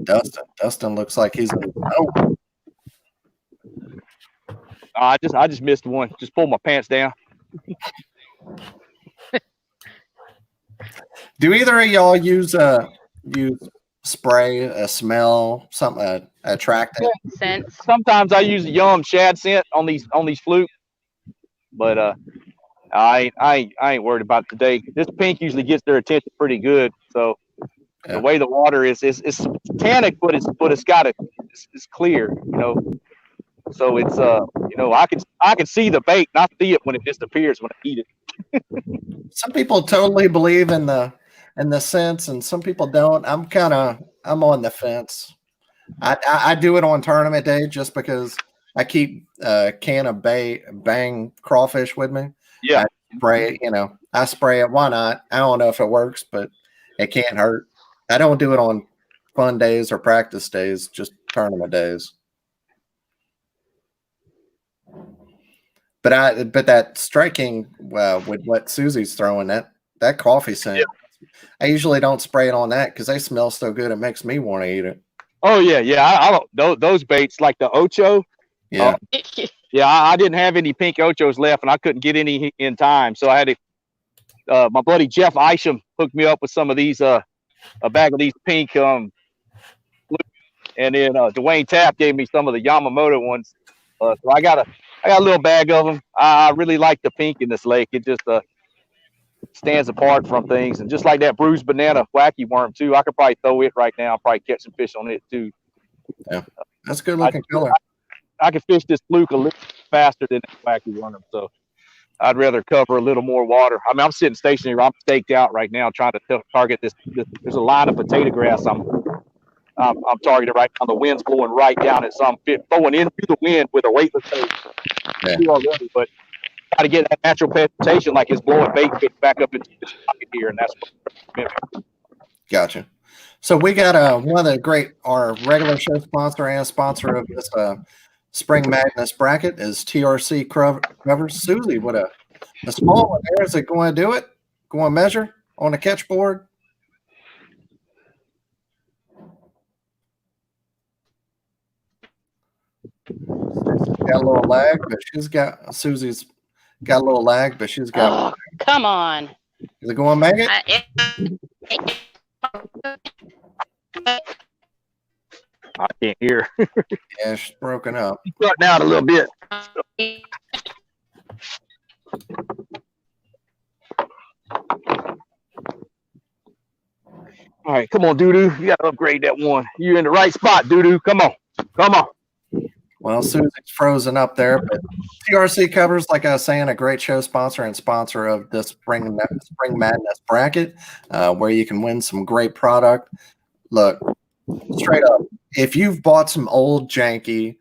Dustin looks like he's in. Oh. I just missed one. Just pulled my pants down. Do either of y'all use spray, a smell, something attractive? Scents. Sometimes I use a yum shad scent on these fluke, but I ain't worried about it today. This pink usually gets their attention pretty good. So the way the water is tannic, but it's clear, you know. So it's you know, I can see the bait, not see it when it disappears when I eat it. Some people totally believe in the scents, and some people don't. I'm on the fence. I do it on tournament day just because I keep a can of Bang crawfish with me. Yeah. I spray it, I spray it. Why not? I don't know if it works, but it can't hurt. I don't do it on fun days or practice days, just tournament days. But that striking with what Susie's throwing, that coffee scent, I usually don't spray it on that because they smell so good it makes me want to eat it. Oh yeah. I don't those baits like the Ocho. Yeah. I didn't have any pink Ochos left, and I couldn't get any in time, so I had to. My buddy Jeff Isham hooked me up with some of these, a bag of these pink, and then Dwayne Tapp gave me some of the Yamamoto ones. So I got a little bag of them. I really like the pink in this lake. It just stands apart from things. And just like that bruised banana wacky worm too, I could probably throw it right now and probably catch some fish on it too. Yeah, that's a good looking color. I can fish this fluke a little faster than that wacky worm, so I'd rather cover a little more water. I mean, I'm sitting stationary. I'm staked out right now trying to target this. There's a line of potato grass I'm targeting right now. The wind's blowing right down it, so I'm throwing into the wind with a weightless bait. Yeah. Already, but got to get that natural vegetation like it's blowing bait back up into this pocket here, and that's what. Gotcha. So we got one of the our regular show sponsor and sponsor of this Spring Madness bracket is TRC Covers. Susie, what a small one there. Is it going to do it? Going to measure on the catch board? Got a little lag, but Susie's got a little lag, but she's got. Oh, come on. Is it going to make it? I can't hear. Yeah, she's broken up. Starting out a little bit. All right, come on, Doodoo. You got to upgrade that one. You're in the right spot, Doodoo. Come on. Come on. Well, Susie's frozen up there, but TRC Covers, like I was saying, a great show sponsor and sponsor of this Spring Madness bracket, where you can win some great product. Look, straight up, if you've bought some old janky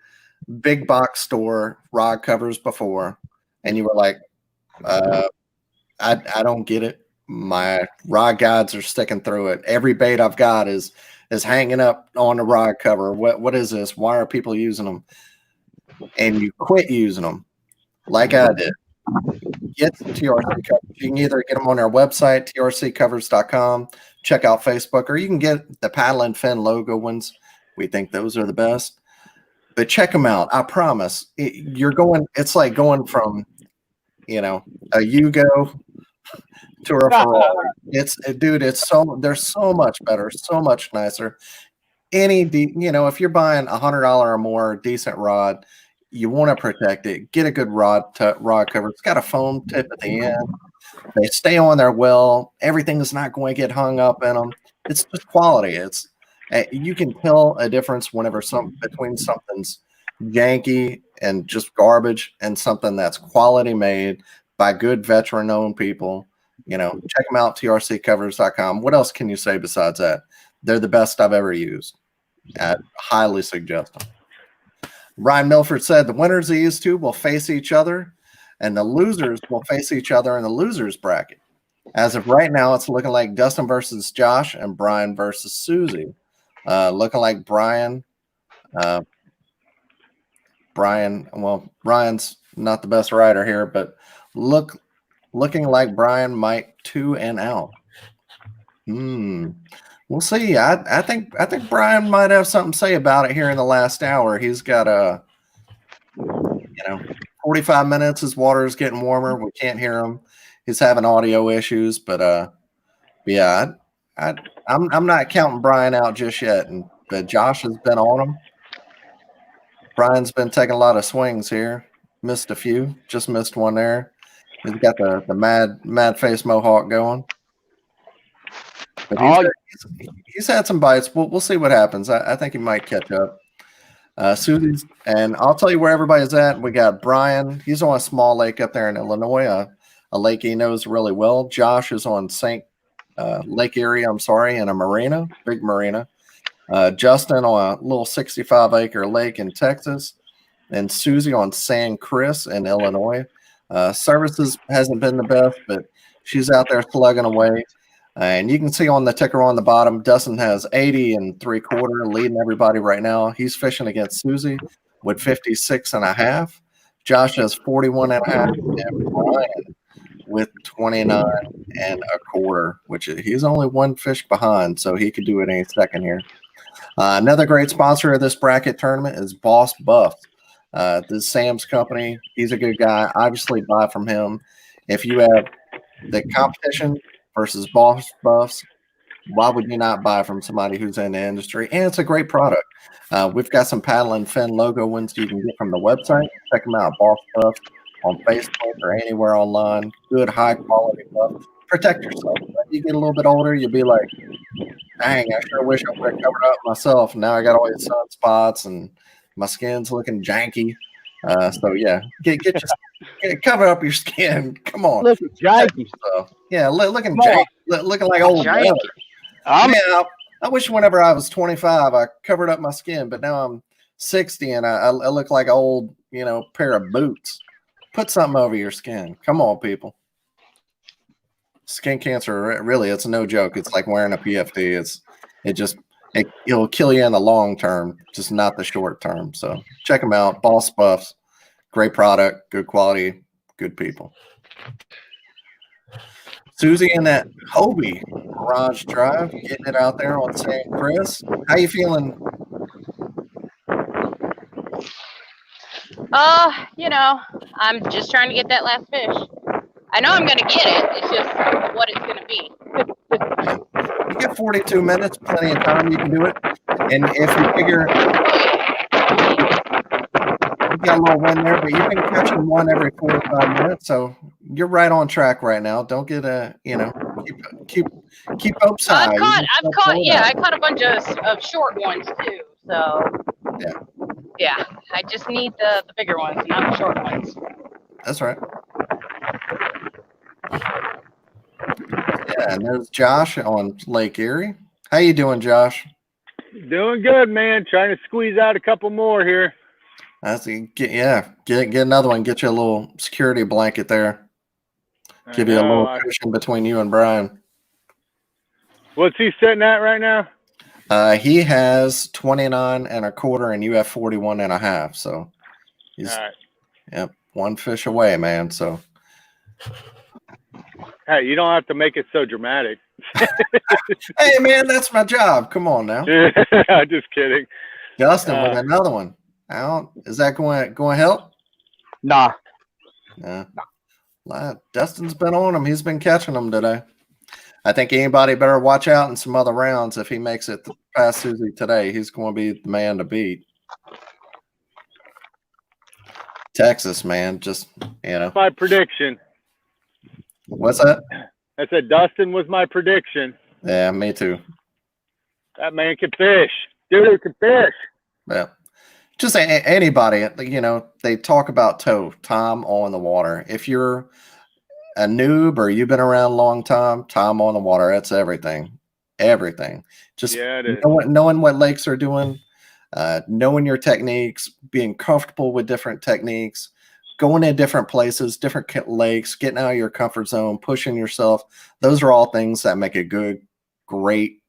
big box store rod covers before and you were like, I don't get it, my rod guides are sticking through it, every bait I've got is hanging up on the rod cover, what is this, why are people using them, and you quit using them like I did, get some TRC covers. You can either get them on our website, trccovers.com, check out Facebook, or you can get the paddle and fin logo ones. We think those are the best, but check them out. I promise it's like going from, a Yugo to a Ferrari. They're so much better, so much nicer. If you're buying $100 or more decent rod, you want to protect it. Get a good rod cover. It's got a foam tip at the end. They stay on there well. Everything is not going to get hung up in them. It's just quality. You can tell a difference between something's janky and just garbage and something that's quality made by good veteran-owned people. Check them out, trccovers.com. What else can you say besides that? They're the best I've ever used. I highly suggest them. Ryan Milford said the winners of these two will face each other, and the losers will face each other in the losers bracket. As of right now, it's looking like Dustin versus Josh and Brian versus Susie. Looking like Brian's not the best rider here, but looking like Brian might 2 and out. We'll see. I think Brian might have something to say about it here in the last hour. He's got 45 minutes. His water is getting warmer. We can't hear him. He's having audio issues, but yeah, I'm not counting Brian out just yet. But Josh has been on him. Brian's been taking a lot of swings here. Missed a few. Just missed one there. He's got the mad face mohawk going. But he's had some bites. We'll see what happens. I think he might catch up. Susie's, and I'll tell you where everybody's at. We got Brian. He's on a small lake up there in Illinois, a lake he knows really well. Josh is on Lake Erie, in a marina, big marina. Justin on a little 65-acre lake in Texas, and Susie on San Chris in Illinois. Services hasn't been the best, but she's out there slugging away. And you can see on the ticker on the bottom, Dustin has 80 3/4, leading everybody right now. He's fishing against Susie with 56.5. Josh has 41.5, and Brian with 29.25, which he's only one fish behind, so he could do it any second here. Another great sponsor of this bracket tournament is Boss Buffs. This is Sam's company. He's a good guy. Obviously, buy from him. If you have the competition versus Boss Buffs, why would you not buy from somebody who's in the industry? And it's a great product. We've got some paddle and fin logo ones you can get from the website. Check them out, Boss Buffs, on Facebook or anywhere online. Good, high quality buffs. protect yourself. When you get a little bit older, you'll be like, dang, I sure wish I would have covered up myself. Now I got all these sunspots and my skin's looking janky. So yeah, cover up your skin. Come on. Look at janky. So, yeah, looking janky, looking like old Janky. man, I wish whenever I was 25, I covered up my skin, but now I'm 60 and I look like an old, pair of boots. Put something over your skin. Come on, people. Skin cancer, really, it's no joke. It's like wearing a PFD. It'll kill you in the long term, just not the short term. So check them out. Boss Buffs, great product, good quality, good people. Susie in that Hobie garage drive, getting it out there on St. Chris. How you feeling? I'm just trying to get that last fish. I know I'm gonna get it. It's just what it's gonna be. You get 42 minutes, plenty of time. You can do it. And if you figure you got a little win there, but you've been catching one every 45 minutes, so you're right on track right now. Don't get keep hopes high. I caught a bunch of short ones too. So yeah, I just need the bigger ones, not the short ones. That's right. Yeah, and there's Josh on Lake Erie. How you doing, Josh? Doing good, man. Trying to squeeze out a couple more here. Get another one. Get you a little security blanket there. Give you a little cushion between you and Brian. What's he sitting at right now? He has 29 and a quarter, and you have 41 and a half. So he's one fish away, man. So hey, you don't have to make it so dramatic. Hey, man, that's my job. Come on now. Just kidding. Dustin with another one. Is that going to help? Nah. Yeah. Dustin's been on him. He's been catching them today. I think anybody better watch out in some other rounds. If he makes it past Susie today, he's going to be the man to beat. Texas, man, just, My prediction. What's that? I said Dustin was my prediction. Yeah, me too. That man can fish. Dude can fish. Yeah. Just anybody, they talk about time on the water. If you're a noob or you've been around a long time on the water, that's everything. Everything. Just knowing what lakes are doing, knowing your techniques, being comfortable with different techniques, going to different places, different lakes, getting out of your comfort zone, pushing yourself. Those are all things that make a great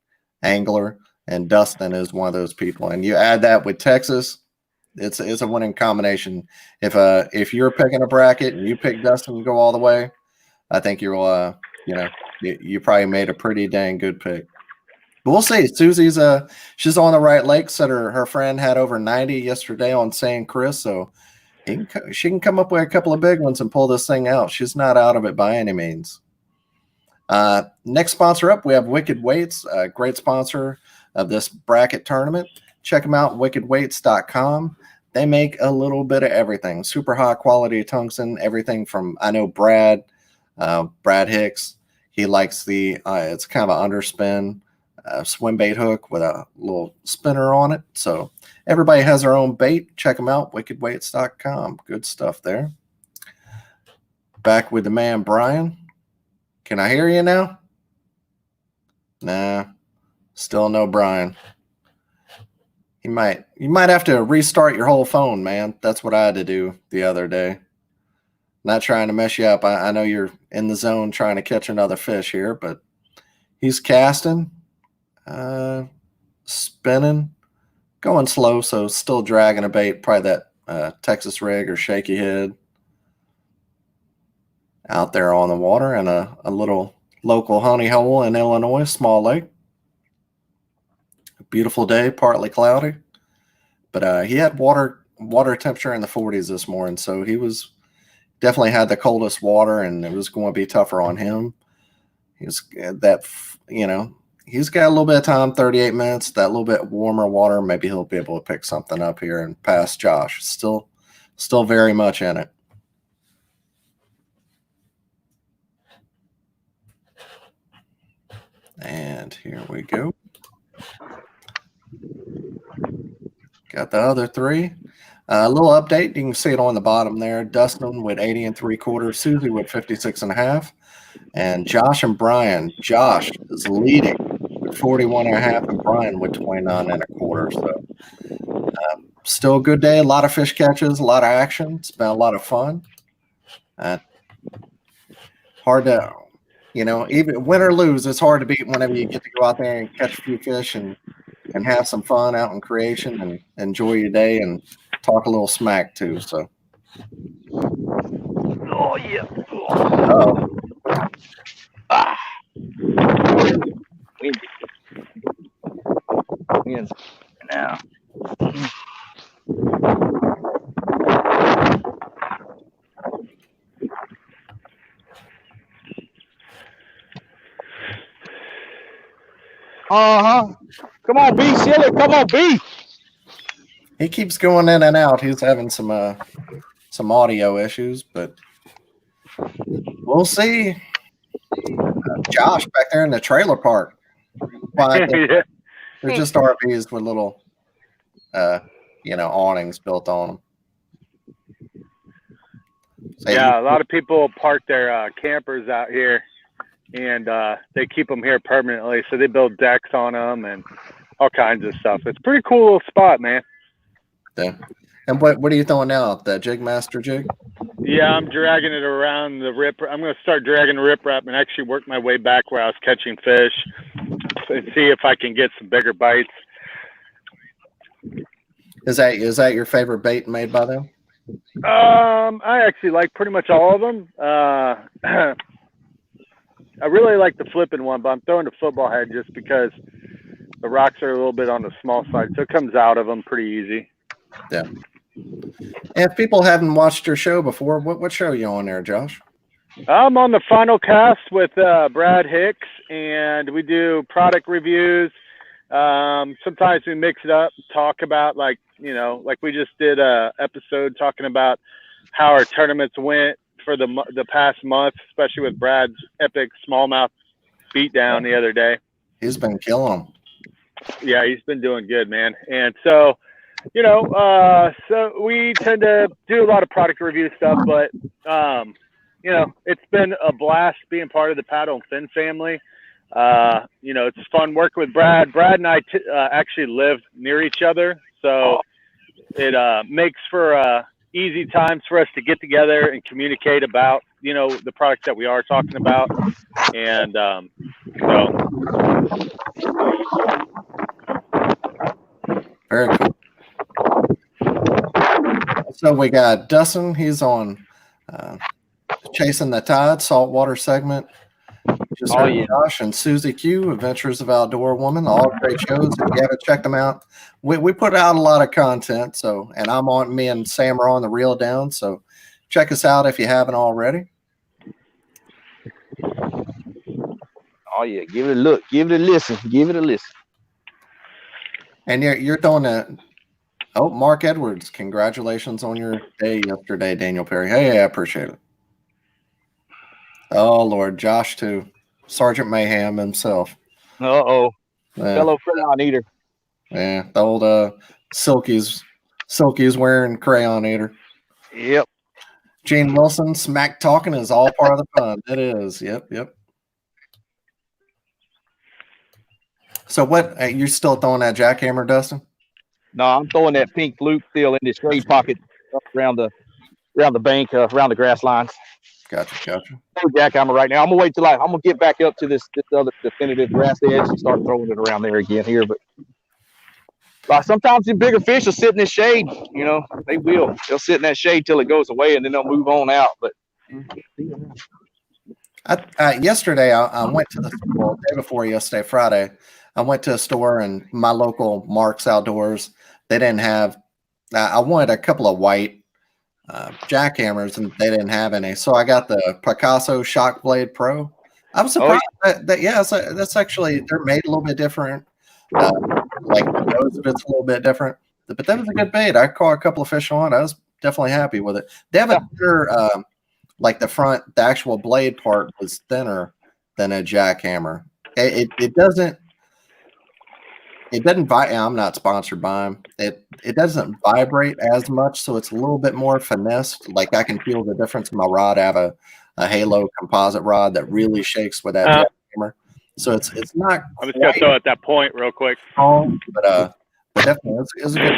angler. And Dustin is one of those people. And you add that with Texas, it's a winning combination. If you're picking a bracket and you pick Dustin to go all the way, I think you'll you probably made a pretty dang good pick. But we'll see. Susie's she's on the right lake. Said her friend had over 90 yesterday on St. Chris, so she can come up with a couple of big ones and pull this thing out. She's not out of it by any means. Next sponsor up, we have Wicked Weights, a great sponsor of this bracket tournament. Check them out, wickedweights.com. They make a little bit of everything. Super high quality tungsten, everything from, I know Brad Hicks, he likes it's kind of an underspin swim bait hook with a little spinner on it. So everybody has their own bait. Check them out, wickedweights.com. Good stuff there. Back with the man, Brian. Can I hear you now? Nah, still no Brian. You might have to restart your whole phone, man. That's what I had to do the other day. Not trying to mess you up. I know you're in the zone trying to catch another fish here, but he's casting, spinning, going slow, so still dragging a bait, probably that Texas rig or shaky head. Out there on the water in a little local honey hole in Illinois, small lake. Beautiful day, partly cloudy, but he had water temperature in the 40s this morning, so he was definitely had the coldest water, and it was going to be tougher on him. He's got a little bit of time, 38 minutes, that little bit warmer water. Maybe he'll be able to pick something up here and pass Josh. Still very much in it. And here we go. Got the other three. A little update. You can see it on the bottom there. Dustin with 80 3/4, Susie with 56.5, and Josh and Brian. Josh is leading with 41.5, and Brian with 29.25. So still a good day. A lot of fish catches, a lot of action. It's been a lot of fun. Hard to, even win or lose, it's hard to beat whenever you get to go out there and catch a few fish and have some fun out in creation and enjoy your day and talk a little smack too. So. Oh yeah. Uh-oh. Ah. Winds now. Come on, B. Schiller. Come on, B. He keeps going in and out. He's having some audio issues, but we'll see. Josh back there in the trailer park. Yeah. They're just RVs with little, awnings built on them. So Yeah, a lot of people park their campers out here, and they keep them here permanently. So they build decks on them and all kinds of stuff. It's a pretty cool little spot, man. Yeah. And what are you throwing now? The Jig Master jig? Yeah, I'm dragging it around the rip. I'm going to start dragging the riprap and actually work my way back where I was catching fish and see if I can get some bigger bites. Is that your favorite bait made by them? I actually like pretty much all of them. I really like the flipping one, but I'm throwing the football head just because the rocks are a little bit on the small side, so it comes out of them pretty easy. Yeah. And if people haven't watched your show before, what show are you on there, Josh? I'm on the Final Cast with Brad Hicks, and we do product reviews. Sometimes we mix it up, talk about like we just did a episode talking about how our tournaments went for the past month, especially with Brad's epic smallmouth beatdown the other day. He's been killing them. Yeah, he's been doing good, man. And so, so we tend to do a lot of product review stuff, but, it's been a blast being part of the Paddle and Fin family. It's fun working with Brad. Brad and I actually live near each other, so it makes for easy times for us to get together and communicate about, the products that we are talking about. And Very cool. So we got Dustin. He's on Chasing the Tide, saltwater segment. Just heard Josh and Susie Q, Adventures of Outdoor Woman, all great shows. If you haven't checked them out, we put out a lot of content. So, and me and Sam are on the Reel Down. So check us out if you haven't already. Oh yeah, give it a look, give it a listen, give it a listen. And you're doing Mark Edwards, congratulations on your day yesterday, Daniel Perry. Hey, I appreciate it. Oh Lord, Josh too. Sergeant Mayhem himself. Fellow crayon eater. Yeah, the old Silky's wearing crayon eater. Yep. Gene Wilson, smack talking is all part of the fun. It is. Yep. So what? You're still throwing that jackhammer, Dustin? No, I'm throwing that pink fluke still in this shade pocket around the bank, around the grass lines. Gotcha. No jackhammer right now. I'm gonna wait till I'm gonna get back up to this other definitive grass edge and start throwing it around there again here. But sometimes the bigger fish will sit in the shade. They will. They'll sit in that shade till it goes away, and then they'll move on out. But yesterday, I went to the day before yesterday, Friday. I went to a store in my local Mark's Outdoors. They didn't have. I wanted a couple of white jackhammers, and they didn't have any. So I got the Picasso Shock Blade Pro. I was surprised that's actually they're made a little bit different. Like the nose of it's a little bit different, but that was a good bait. I caught a couple of fish on it. I was definitely happy with it. They have a thinner, like the actual blade part was thinner than a jackhammer. It doesn't I'm not sponsored by them. It doesn't vibrate as much, so it's a little bit more finessed. Like I can feel the difference in my rod. I have a Halo composite rod that really shakes with that jackhammer. So it's not I'm just gonna throw at that point real quick. strong, but definitely it's a good.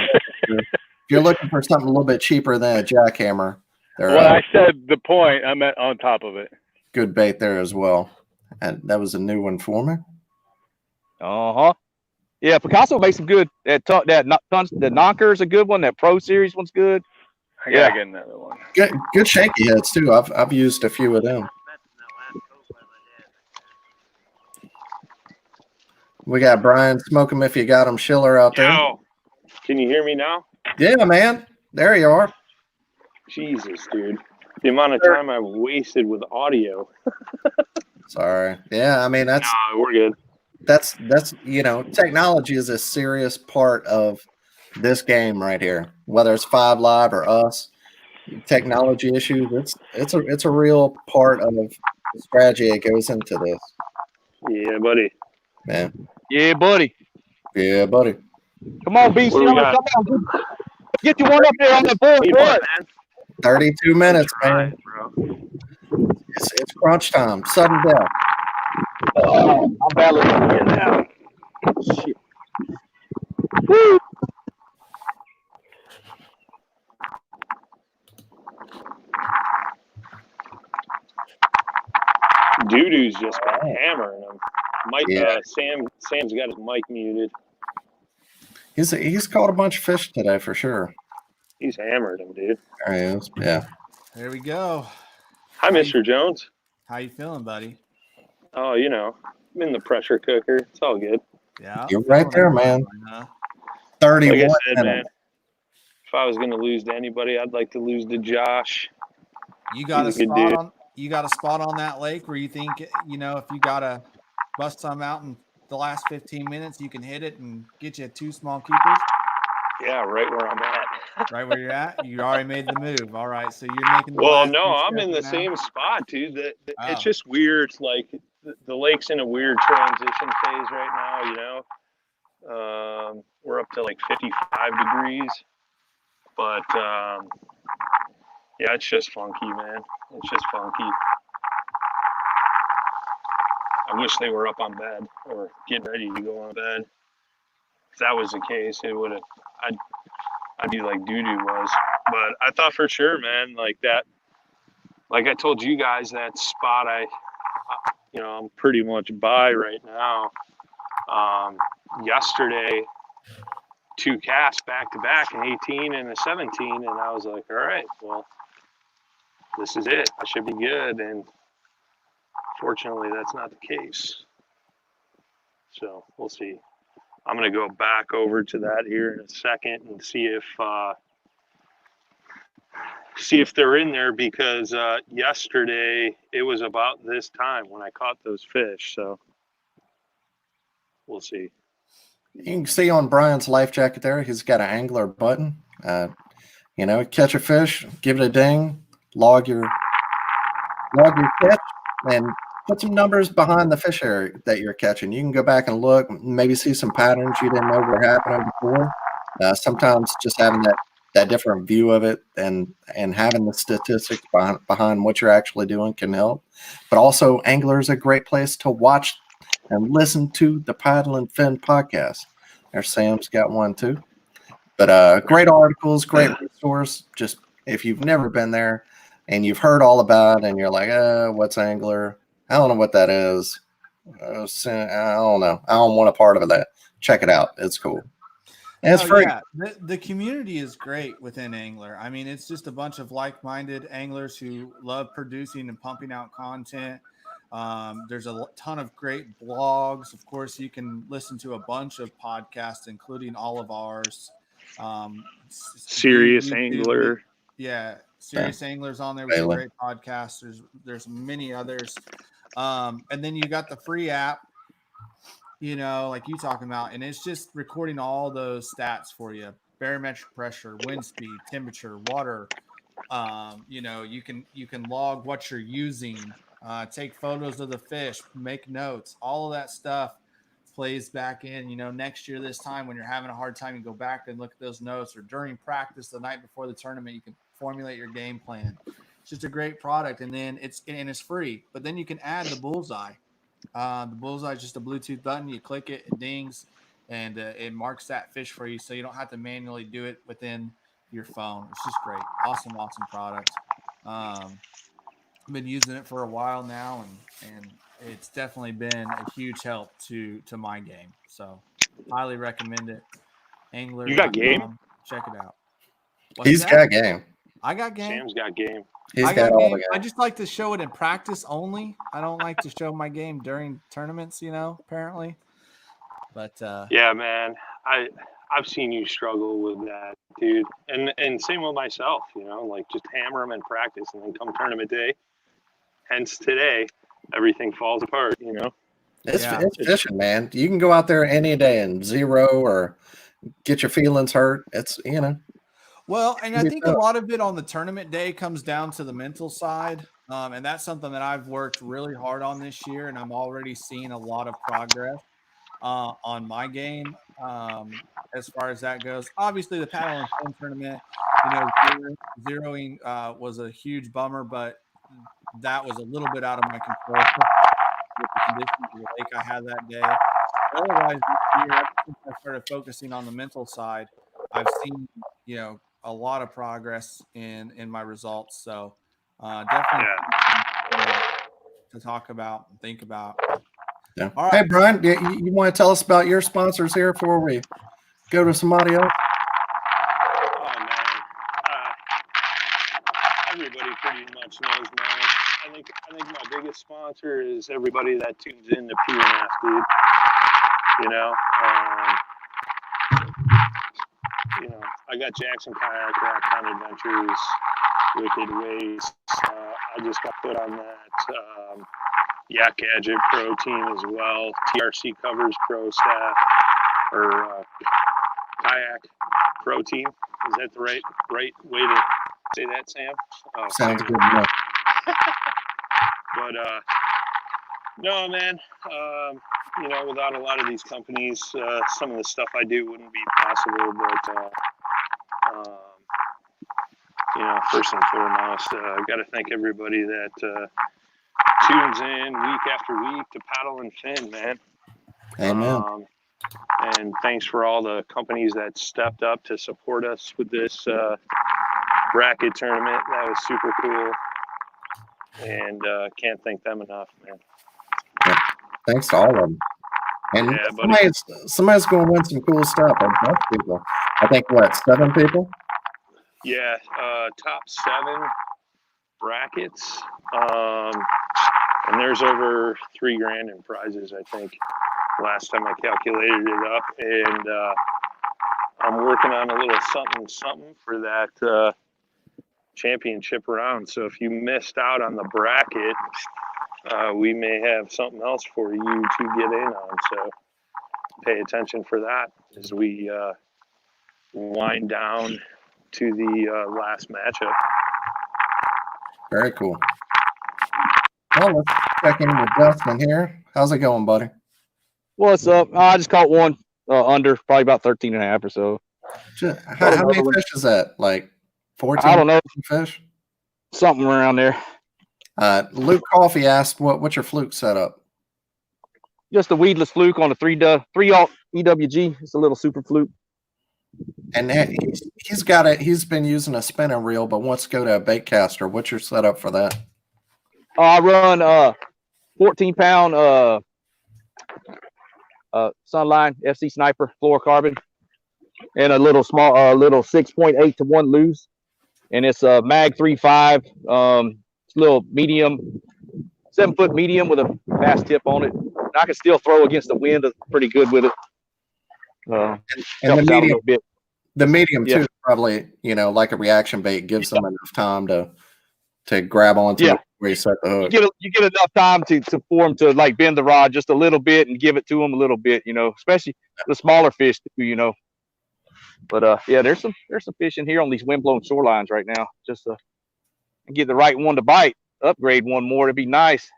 If you're looking for something a little bit cheaper than a jackhammer, When I said the point, I meant on top of it. good bait there as well. And that was a new one for me. Yeah, Picasso makes some good. The Knocker is a good one. That Pro Series one's good. I gotta get another one. Good shaky heads too. I've used a few of them. We got Brian Smoke 'em if you got him Schiller out there. Yo, can you hear me now? Yeah, man. There you are. Jesus, dude. The amount of time I wasted with audio. Sorry. Yeah, I mean No, we're good. that's technology is a serious part of this game right here. Whether it's 5 Live or us, technology issues, it's a real part of the strategy that goes into this. Yeah, buddy. Man. Yeah, buddy. Yeah, buddy. Come on, B. What do we got? Come on. Get you one up there on that board. Hey, Boy. man. 32 minutes, Trying, man. bro. It's crunch time. Sudden death. I'm badly here now. Shit. Woo. Doodoo's just been hammering him. Mike, Yeah. Sam's got his mic muted. He's caught a bunch of fish today for sure. He's hammered him, dude. There he is. Yeah. There we go. Hi, Mr. Jones. How you feeling, buddy? Oh, I'm in the pressure cooker. It's all good. Yeah. You're right there, man. Huh? 31 Like I said, man, minutes. if I was going to lose to anybody, I'd like to lose to Josh. You got a He's a good spot dude. on. You got a spot on that lake where you think if you gotta bust some out in the last 15 minutes, you can hit it and get you 2 small keepers. Yeah, right where I'm at. Right where you're at. You already made the move. All right, so you're making. The Well, last no, few I'm in the steps now. same spot, dude. Oh. It's just weird. Like the lake's in a weird transition phase right now. We're up to like 55 degrees, but yeah, it's just funky, man. It's just funky. I wish they were up on bed or getting ready to go on bed. If that was the case, it would have. I'd be like Doodoo was. But I thought for sure, man, like that. Like I told you guys, that spot I'm pretty much by right now. Yesterday, 2 casts back to back, an 18 and a 17, and I was like, all right, well, this is it. I should be good. And fortunately, that's not the case. So we'll see. I'm going to go back over to that here in a second and see if they're in there, because yesterday it was about this time when I caught those fish. So we'll see. You can see on Brian's life jacket there, he's got an angler button. Catch a fish, give it a ding, log your catch, and put some numbers behind the fish area that you're catching. You can go back and look, maybe see some patterns you didn't know were happening before. Sometimes just having that different view of it and having the statistics behind what you're actually doing can help. But also, Angler is a great place to watch and listen to the Paddle and Fin podcast. There's Sam's got one too. But great articles, great resource. Just if you've never been there and you've heard all about it and you're like, what's Angler? I don't know what that is. I don't know. I don't want a part of that. Check it out. It's cool. And it's free. Yeah. The community is great within Angler. I mean, it's just a bunch of like-minded anglers who love producing and pumping out content. There's a ton of great blogs. Of course, you can listen to a bunch of podcasts, including all of ours. Serious YouTube, Angler. Yeah, Serious Anglers on there with a great podcast. There's many others. And then you got the free app, like you talking about, and it's just recording all those stats for you: barometric pressure, wind speed, temperature, water. You can log what you're using take photos of the fish, make notes, all of that stuff plays back in. Next year this time when you're having a hard time, you go back and look at those notes, or during practice the night before the tournament, you can formulate your game plan. It's just a great product, and then it's free. But then you can add the bullseye. The bullseye is just a Bluetooth button. You click it, it dings, and it marks that fish for you, so you don't have to manually do it within your phone. It's just great. Awesome product. I've been using it for a while now, and it's definitely been a huge help to my game. So highly recommend it. Angler. You got game? Check it out. He's got game. I got game. Sam's got game. He's got all the game. I just like to show it in practice only. I don't like to show my game during tournaments, apparently. But yeah, man, I've seen you struggle with that, dude. And same with myself, like just hammer them in practice, and then come tournament day. Hence today, everything falls apart, It's fishing, man. You can go out there any day and zero or get your feelings hurt. It's, Well, and I think a lot of it on the tournament day comes down to the mental side. And that's something that I've worked really hard on this year, and I'm already seeing a lot of progress on my game as far as that goes. Obviously, the paddle and fin tournament, zeroing was a huge bummer, but that was a little bit out of my control with the conditions of the lake I had that day. Otherwise, this year, since I started focusing on the mental side, I've seen, a lot of progress in my results. So definitely to talk about and think about. Yeah. All right. Hey, Brian, you want to tell us about your sponsors here before we go to somebody else? Oh, man. Everybody pretty much knows, man. I think my biggest sponsor is everybody that tunes in to P&F, dude. I got Jackson Kayak, Rocktown Adventures, Wicked Ways. I just got put on that Yak Gadget Pro team as well. TRC Covers Pro staff, or Kayak Pro team. Is that the right way to say that, Sam? Sounds good enough. But no, man. Without a lot of these companies, some of the stuff I do wouldn't be possible. But first and foremost, I got to thank everybody that tunes in week after week to Paddle and Fin, man. Amen. And thanks for all the companies that stepped up to support us with this bracket tournament. That was super cool. And can't thank them enough, man. Yeah. Thanks to all of them. And yeah, somebody's going to win some cool stuff. A bunch of people. I think, 7 people? Yeah, top 7 brackets. And there's over $3,000 in prizes, I think, last time I calculated it up. And I'm working on a little something for that championship round. So if you missed out on the bracket, we may have something else for you to get in on. So pay attention for that as we wind down to the last matchup. Very cool. Well, let's check in with Dustin here. How's it going, buddy? What's up? I just caught one under, probably about 13 and a half or so. How many fish is that? 14? I don't know. Fish? Something around there. Luke Coffee asked, what's your fluke setup? Just a weedless fluke on a 3-aught EWG. It's a little super fluke. And he's got it. He's been using a spinning reel, but wants to go to a bait caster. What's your setup for that? I run 14-pound Sunline FC Sniper fluorocarbon and a little small, little 6.8 to 1 loose, and it's a Mag 3.5. It's a little medium, 7-foot medium with a fast tip on it. And I can still throw against the wind pretty good with it. And the medium too, probably, like a reaction bait, gives them enough time to grab onto it where you set the hook. You get enough time for them to bend the rod just a little bit and give it to them a little bit, especially the smaller fish too, But there's some fish in here on these windblown shorelines right now. Just get the right one to bite. upgrade one more. It'd be nice.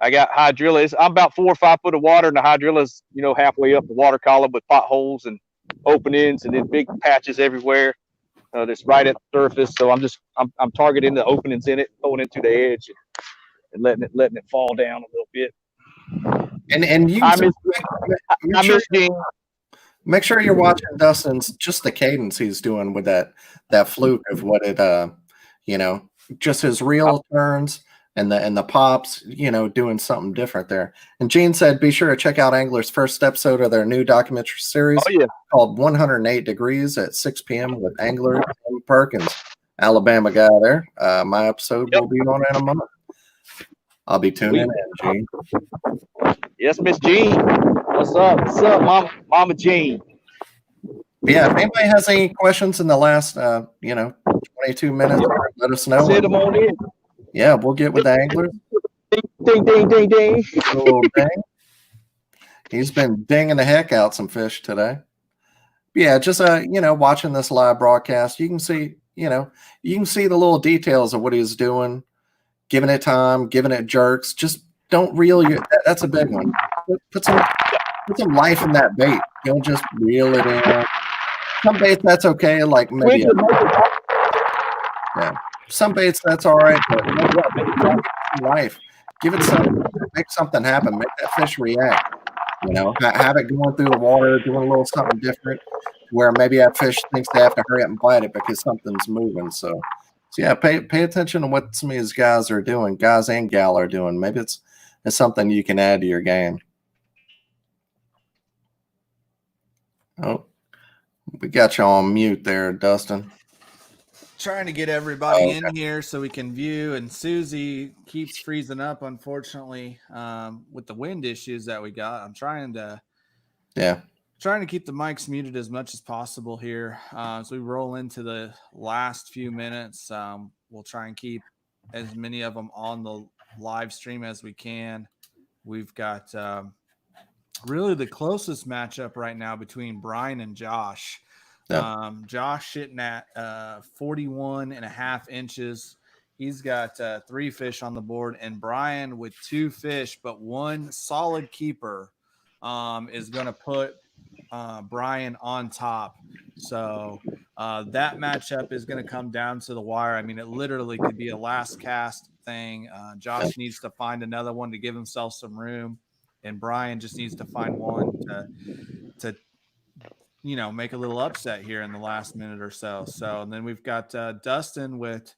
I got hydrilla. I'm about 4 or 5 foot of water, and the hydrilla's, you know, halfway up the water column with potholes and openings, and then big patches everywhere. That's right at the surface. So I'm targeting the openings in it, going into the edge, and letting it fall down a little bit. And you I miss Gene. Make sure you're watching Dustin's, just the cadence he's doing with that fluke of what it you know, just his real turns and the pops, you know, doing something different there. And Gene said, be sure to check out Angler's first episode of their new documentary series called 108 Degrees at 6 p.m. with Angler Tim Perkins, Alabama guy there. My episode will be on in a month. I'll be tuning in, Gene. Yes, Miss Jean. What's up? What's up, Mama Jean? Yeah, if anybody has any questions in the last, 22 minutes, let us know. Send them on in. Yeah, we'll get with the anglers. Ding, ding, ding, ding. Little ding. He's been dinging the heck out some fish today. Yeah, just watching this live broadcast, you can see the little details of what he's doing, giving it time, giving it jerks. Just don't reel your. That's a big one. Put some life in that bait. Don't just reel it in. Some baits that's okay, like maybe. Some baits that's all right, but life. Give it something. Make something happen. Make that fish react. You know, have it going through the water, doing a little something different, where maybe that fish thinks they have to hurry up and bite it because something's moving. So yeah, pay attention to what some of these guys are doing, guys and gal are doing. Maybe it's something you can add to your game. Oh, we got you on mute there, Dustin. Trying to get everybody in here so we can view, and Susie keeps freezing up, unfortunately, with the wind issues that we got. I'm trying to keep the mics muted as much as possible here. As we roll into the last few minutes, we'll try and keep as many of them on the live stream as we can. We've got really the closest matchup right now between Brian and Josh. Josh sitting at 41.5 inches. He's got 3 fish on the board, and Brian with 2 fish, but 1 solid keeper is going to put Brian on top. So that matchup is going to come down to the wire. I mean, it literally could be a last cast thing. Josh needs to find another one to give himself some room, and Brian just needs to find one to make a little upset here in the last minute or so. So, and then we've got Dustin with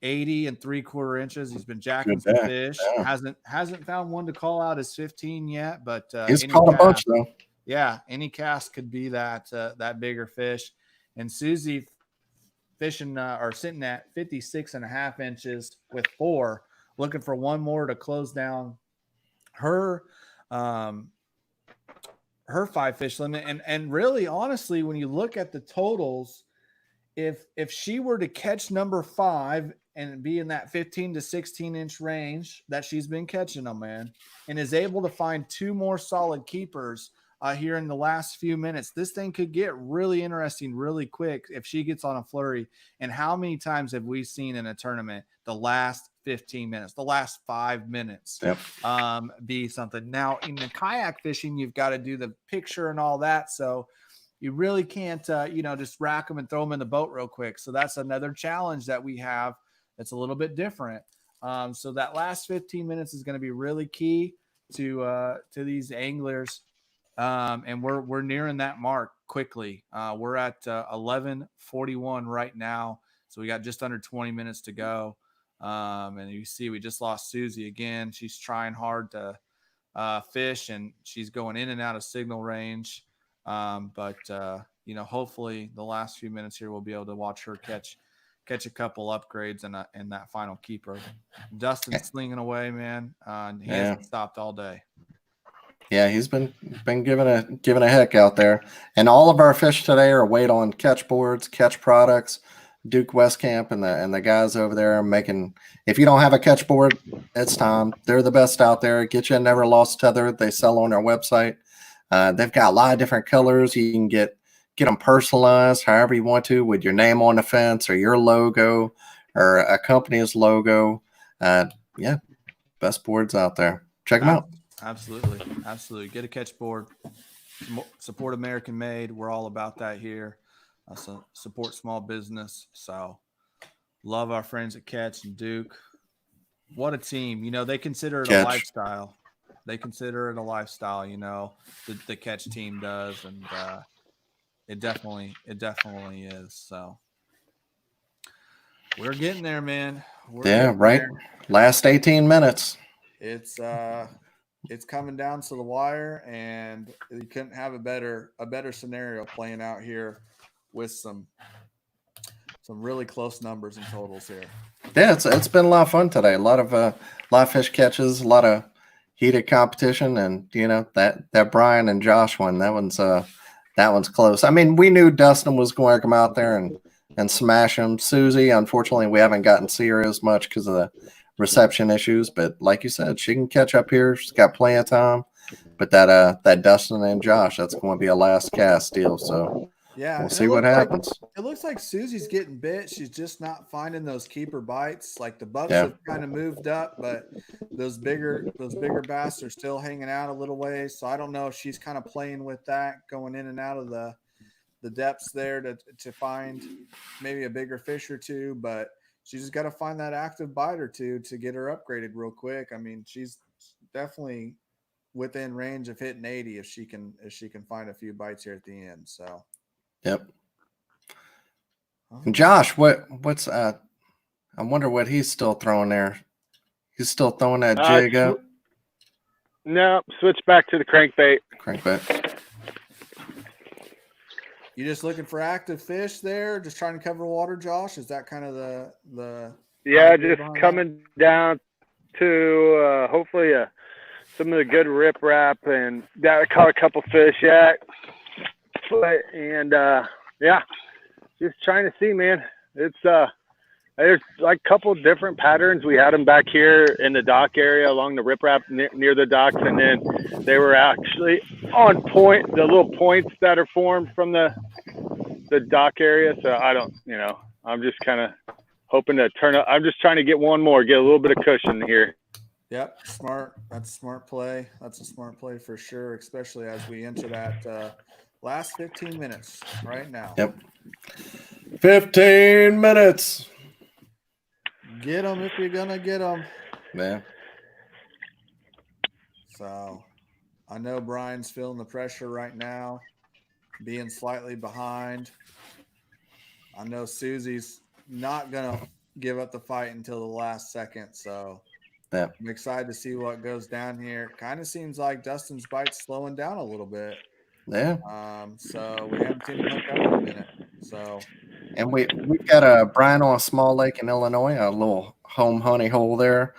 80 3/4 inches. He's been jacking some fish. Hasn't found one to call out as 15 yet, but he's caught a bunch though. Yeah, any cast could be that bigger fish. And Susie fishing sitting at 56.5 inches with 4, looking for one more to close down her 5 fish limit. And really, honestly, when you look at the totals, if she were to catch number 5 and be in that 15 to 16 inch range that she's been catching them, man, and is able to find 2 more solid keepers here in the last few minutes, this thing could get really interesting really quick if she gets on a flurry. And how many times have we seen in a tournament the last 15 minutes, the last 5 minutes be something? Now, in the kayak fishing, you've got to do the picture and all that. So you really can't, just rack them and throw them in the boat real quick. So that's another challenge that we have that's a little bit different. So that last 15 minutes is going to be really key to these anglers. And we're nearing that mark quickly. We're at 11:41 right now. So we got just under 20 minutes to go. And you see, we just lost Susie again. She's trying hard to fish, and she's going in and out of signal range. But hopefully the last few minutes here, we'll be able to watch her catch a couple upgrades and that final keeper. Dustin's slinging away, man. He hasn't stopped all day. Yeah, he's been giving a heck out there. And all of our fish today are weighed on catch boards, catch products. Duke Westcamp and the guys over there are making. If you don't have a catch board, it's time. They're the best out there. Get you a never lost tether. They sell on their website. They've got a lot of different colors. You can get them personalized however you want to, with your name on the fence or your logo or accompany his logo. Yeah, best boards out there. Check them out. Absolutely. Get a catch board. Support American made. We're all about that here. So support small business. So love our friends at Catch and Duke. What a team. They consider it a lifestyle. The Catch team does, and it definitely is. So we're getting there, man. Right. Last 18 minutes. It's coming down to the wire, and you couldn't have a better scenario playing out here with some really close numbers and totals here. Yeah, it's been a lot of fun today. A lot of fish catches, a lot of heated competition, and that Brian and Josh one, that one's close. I mean, we knew Dustin was going to come out there and smash him. Susie, unfortunately, we haven't gotten to see her as much because of the reception issues, but like you said, she can catch up here. She's got plenty of time. But that Dustin and Josh, that's going to be a last cast deal. So yeah, we'll see what happens. It looks like Susie's getting bit. She's just not finding those keeper bites. Like the bucks have kind of moved up, but those bigger bass are still hanging out a little ways. So I don't know if she's kind of playing with that, going in and out of the depths there to find maybe a bigger fish or two, but she's just got to find that active bite or two to get her upgraded real quick. I mean, she's definitely within range of hitting 80 if she can find a few bites here at the end. So, yep. And Josh, what's I wonder what he's still throwing there. He's still throwing that jig up. No, switch back to the crankbait. You just looking for active fish there? Just trying to cover water, Josh? Is that kind of the yeah, just coming down to hopefully some of the good riprap, and I caught a couple fish at, and yeah, just trying to see, man. It's there's like a couple different patterns. We had them back here in the dock area along the riprap near the docks, and then they were actually on point, the little points that are formed from the dock area. So I don't, I'm just kind of hoping to turn up. I'm just trying to get one more, get a little bit of cushion here. Yep, smart. That's a smart play. That's a smart play for sure, especially as we enter that last 15 minutes right now. Yep. 15 minutes. Get them if you're going to get them. Man. So I know Brian's feeling the pressure right now, being slightly behind. I know Susie's not going to give up the fight until the last second. So yeah. I'm excited to see what goes down here. Kind of seems like Dustin's bite's slowing down a little bit. Yeah. So we haven't seen him hook up in a minute. So, and we've got Brian on a small lake in Illinois, a little home honey hole there.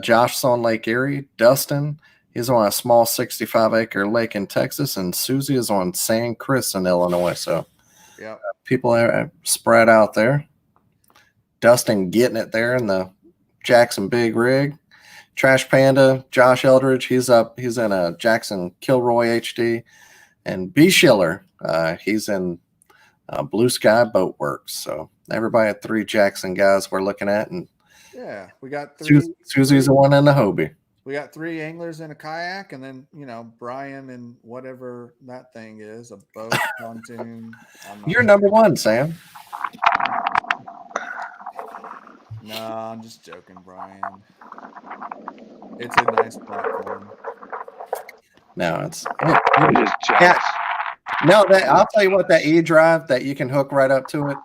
Josh's on Lake Erie. Dustin, he's on a small 65-acre lake in Texas, and Susie is on San Chris in Illinois. So, yeah, people are spread out there. Dustin getting it there in the Jackson Big Rig. Trash Panda, Josh Eldridge, he's in a Jackson Kilroy HD. And B. Schiller, he's in Blue Sky Boat Works. So everybody at 3 Jackson guys we're looking at. And yeah, we got 3. Susie's the one in the Hobie. We got 3 anglers in a kayak, and then, Brian and whatever that thing is, a boat, pontoon. You're number 1, Sam. No, I'm just joking, Brian. It's a nice platform. No, it's just jealous. No, I'll tell you what, that E-drive that you can hook right up to it,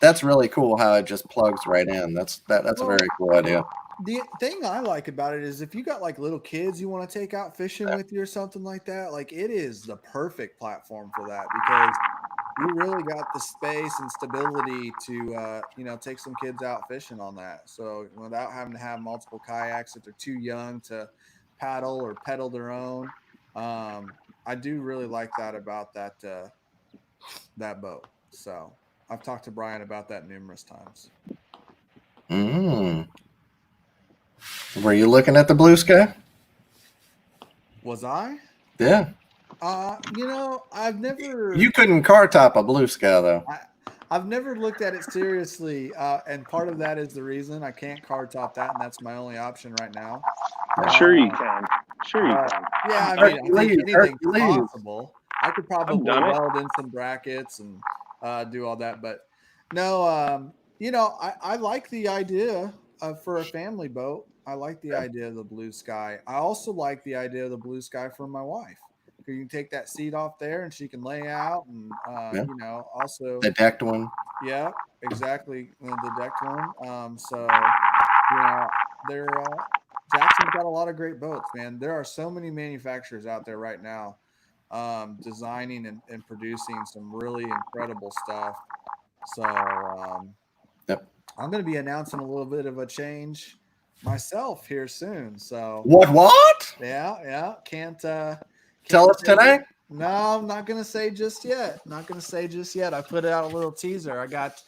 that's really cool how it just plugs right in. That's a very cool idea. The thing I like about it is if you got like little kids you want to take out fishing with you or something like that, like it is the perfect platform for that, because you really got the space and stability to take some kids out fishing on that. So without having to have multiple kayaks if they're too young to paddle or pedal their own. I do really like that about that boat. So I've talked to Brian about that numerous times. Were you looking at the Blue Sky? Was I? Yeah. I've never. You couldn't car top a Blue Sky though. I've never looked at it seriously, and part of that is the reason I can't card top that, and that's my only option right now. Sure you can. Sure you But, can. yeah, I mean, I think anything's Hercules. possible. I could probably done it. weld in some brackets and do all that, but no, you know, I like the idea for a family boat. I like the idea of the blue sky. I also like the idea of the blue sky for my wife. You can take that seat off there and she can lay out and Yeah. you know, also The decked one. yeah, exactly, the decked one. So you know, they're Jackson's got a lot of great boats, man. There are so many manufacturers out there right now designing and producing some really incredible stuff. So Yep. I'm going to be announcing a little bit of a change myself here soon. So What? yeah, can't Tell us say today. yet. No, I'm not going to say just yet. Not going to say just yet. I put out a little teaser. I got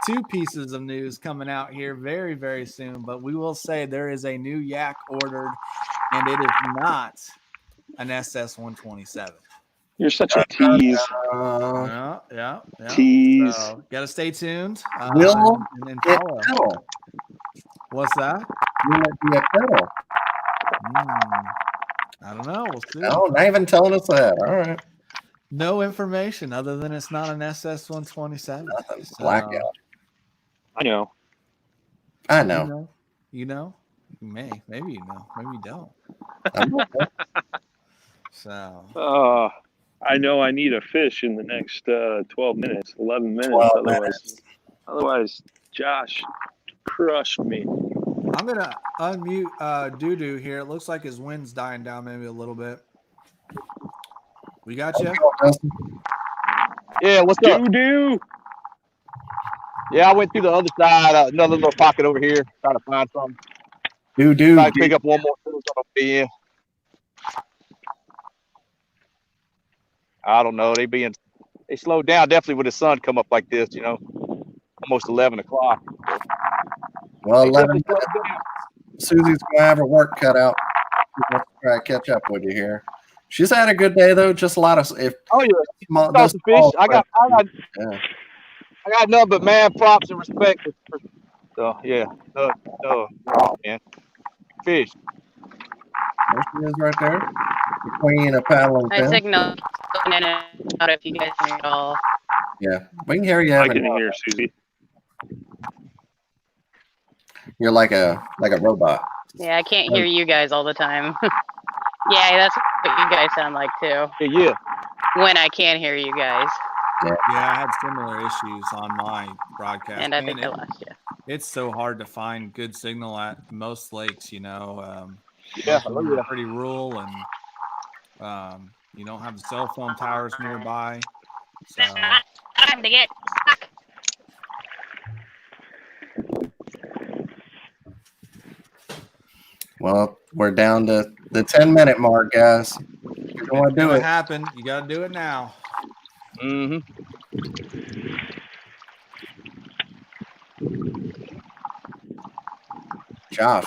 2 pieces of news coming out here very, very soon, but we will say there is a new yak ordered, and it is not an SS-127. You're such a tease. Yeah. Tease. So, got to stay tuned. Will and it follow. pedal? What's that? Will it be a pedal? I don't know. We'll see. Oh, not even telling us that. All right. No information other than it's not an SS-127. Nothing. So, Blackout. I know. I know. You know? Maybe you know. Maybe you don't. So. I know I need a fish in the next 12 minutes, 11 minutes. 12 Otherwise, Josh crushed me. I'm going to unmute Doodoo here. It looks like his wind's dying down maybe a little bit. We got you? Yeah, what's up? Doodoo. Yeah, I went through the other side, another little pocket over here, trying to find something. Doodoo. Trying to pick up one more thing on the bin. I don't know. They slowed down definitely when the sun come up like this, you know, almost 11 o'clock. Well, They 11 definitely slowed minutes. down. Susie's gonna have her work cut out. She's gonna try to catch up with you here. She's had a good day though. Just a lot of Oh yeah, small, caught some fish. I got nothing but mad props and respect for so yeah, man. Fish. There she is right there. The queen of paddle and My fin. signal in and out if you guys hear it all. Yeah, we can hear you. I Evan. can hear Susie. You're like a robot. Yeah, I can't hear you guys all the time. Yeah, that's what you guys sound like too. Yeah. When I can't hear you guys. Yeah, I had similar issues on my broadcast. And I think I lost you. It's so hard to find good signal at most lakes, you know. Yeah, they're pretty rural, and you don't have the cell phone towers nearby. So Time to get stuck. Well, we're down to the 10-minute mark, guys. You're going to do it. Happen. You got to do it now. Mm-hmm. Josh,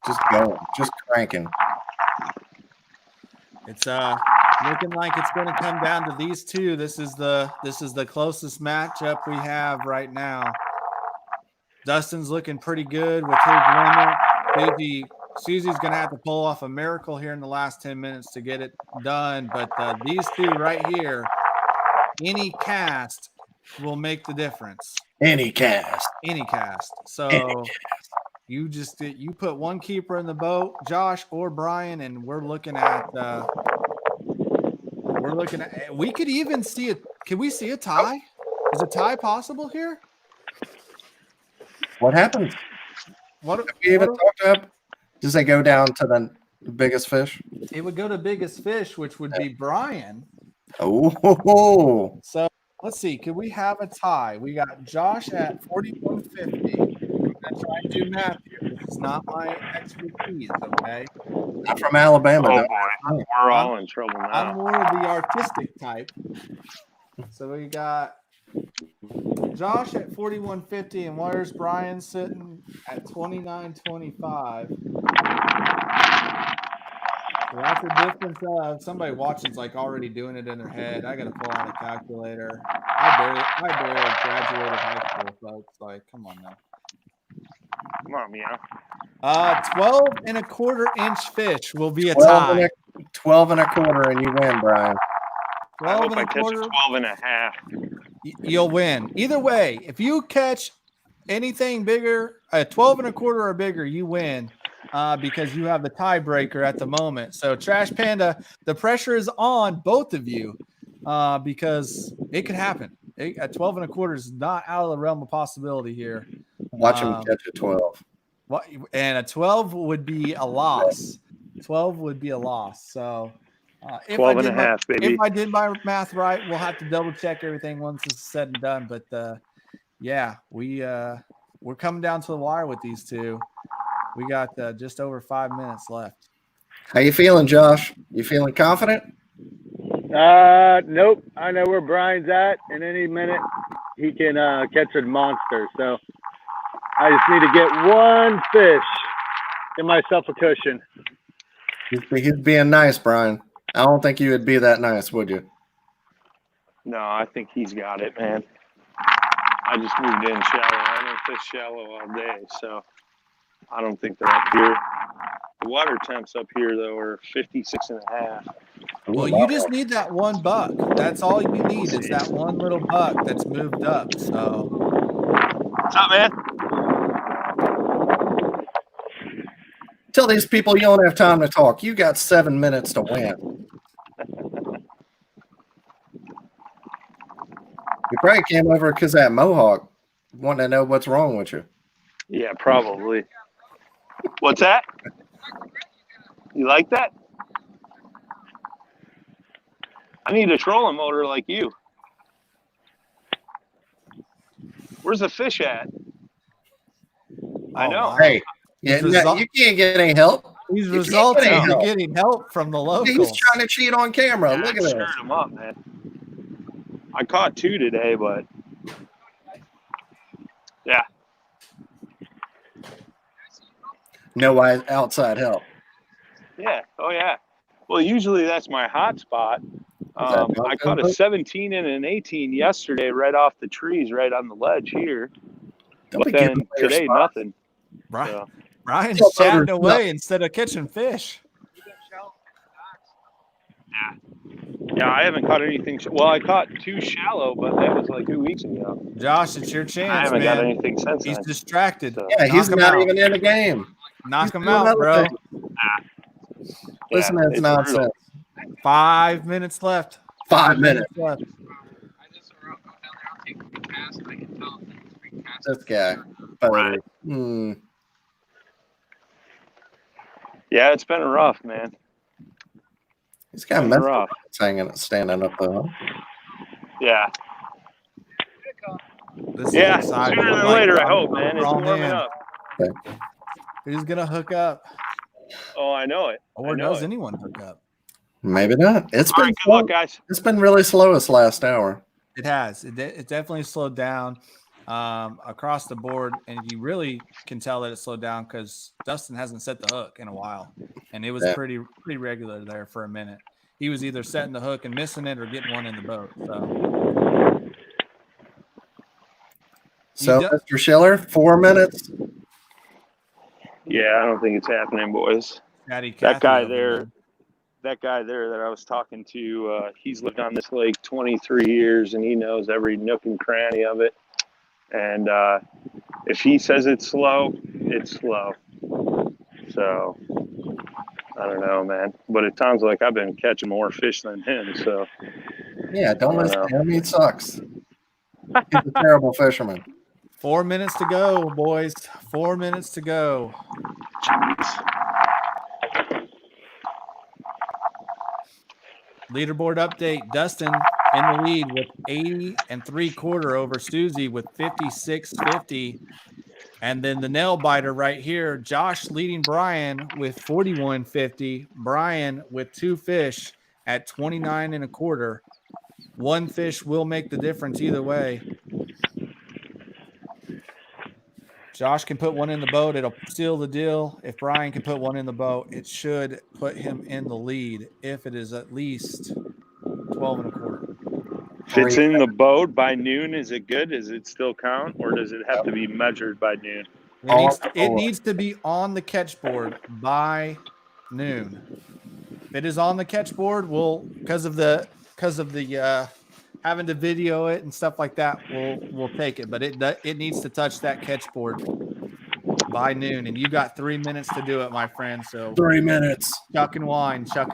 just going, just cranking. It's looking like it's going to come down to these two. This is the closest matchup we have right now. Dustin's looking pretty good with his limit. Susie's going to have to pull off a miracle here in the last 10 minutes to get it done. But these two right here, any cast will make the difference. Any cast. So you put one keeper in the boat, Josh or Brian, and we're looking at we could even see it. Can we see a tie? Is a tie possible here? What happens? What we even talked about? Does they go down to the biggest fish? It would go to biggest fish, which would be Brian. Oh. So let's see. Could we have a tie? We got Josh at 4150. I'm gonna try and do math here. This is not my expertise, okay? I'm from Alabama. Oh though. boy, we're all in trouble now. I'm more of the artistic type. So we got Josh at 4150, and where's Brian sitting at 2925? So that's a difference of somebody watching's like already doing it in their head. I got to pull out a calculator. I barely graduated high school, folks. Like, come on now. Come on, Meow. 12 1/4 inch fish will be a 12 tie. 12 1/4, and you win, Brian. I 12 hope I catch a 1/4. 12.5. You'll win. Either way, if you catch anything bigger, 12 1/4 or bigger, you win because you have the tiebreaker at the moment. So, Trash Panda, the pressure is on both of you because it could happen. A 12 1/4 is not out of the realm of possibility here. Watch him catch a 12. And a 12 would be a loss. 12 would be a loss. So, 12.5, baby. if I did my math right, we'll have to double check everything once it's said and done. But yeah, we're coming down to the wire with these two. We got just over 5 minutes left. How you feeling, Josh? You feeling confident? Nope. I know where Brian's at, and any minute he can catch a monster. So I just need to get one fish, give myself a cushion. He's being nice, Brian. I don't think you would be that nice, would you? No, I think he's got it, man. I just moved in shallow. I don't fish shallow all day, so I don't think they're up here. The water temps up here, though, are 56.5. Well, you just need that one buck. That's all you need is that one little buck that's moved up. So, what's up, man? Tell these people you don't have time to talk. You got 7 minutes to win. You probably came over because that mohawk wanted to know what's wrong with you. Yeah, probably. What's that? You like that? I need a trolling motor like you. Where's the fish at? I know. wow. Hey, yeah, you can't get any help. He's You can't resulting get any in help. getting help from the locals. He's trying to cheat on camera. Look at I this. stirred him up, man. I caught 2 today, but yeah. No outside help. Yeah. Oh, yeah. Well, usually that's my hot spot. I caught a 17 and an 18 yesterday right off the trees, right on the ledge here. Don't But be giving then away your today, spot. nothing. Right. So, Brian's Tell chatting voters away instead of catching fish. yeah, I haven't caught anything. Well, I caught 2 shallow, but that was like 2 weeks ago. Josh, it's your I chance, haven't man. got anything since He's then. distracted. So, Yeah, he's Knock him not out. even in the game. Knock He's him doing out, other bro. things. Listen to this it's nonsense. brutal. 5 minutes left. 5 minutes. left. This guy. Right. Yeah, it's been rough, man. He's got Been mental rough. standing up though. Yeah. This is Yeah. exciting. Sooner than Like, later, I I'm- hope, man. I'm It's drawn warming in. up. Who's gonna hook up? Oh, I know it. Or I know does it. anyone hook up? Maybe not. It's All been right, good slow. luck, guys. It's been really slow this last hour. It has. It definitely slowed down across the board, and you really can tell that it slowed down because Dustin hasn't set the hook in a while, and it was Yeah. pretty regular there for a minute. He was either setting the hook and missing it or getting one in the boat. So, Mr. Schiller, 4 minutes. Yeah, I don't think it's happening, boys. That guy there that I was talking to, he's lived on this lake 23 years, and he knows every nook and cranny of it. And if he says it's slow, it's slow. So, I don't know, man. But it sounds like I've been catching more fish than him, so. Yeah, don't listen to him. He sucks. He's a terrible fisherman. 4 minutes to go, boys. 4 minutes to go. Jeez. Leaderboard update. Dustin in the lead with 80 3/4 over Susie with 56.50. And then the nail biter right here, Josh leading Brian with 41.50. Brian with 2 fish at 29 1/4. 1 fish will make the difference either way. Josh can put one in the boat. It'll seal the deal. If Brian can put one in the boat, it should put him in the lead if it is at least 12 1/4. If it's in the boat by noon, is it good? Does it still count, or does it have to be measured by noon? It needs to be on the catch board by noon. If it is on the catch board, we'll because of the having to video it and stuff like that, we'll take it. But it needs to touch that catch board by noon, and you got 3 minutes to do it, my friend. So 3 minutes. Chuck and wind. 0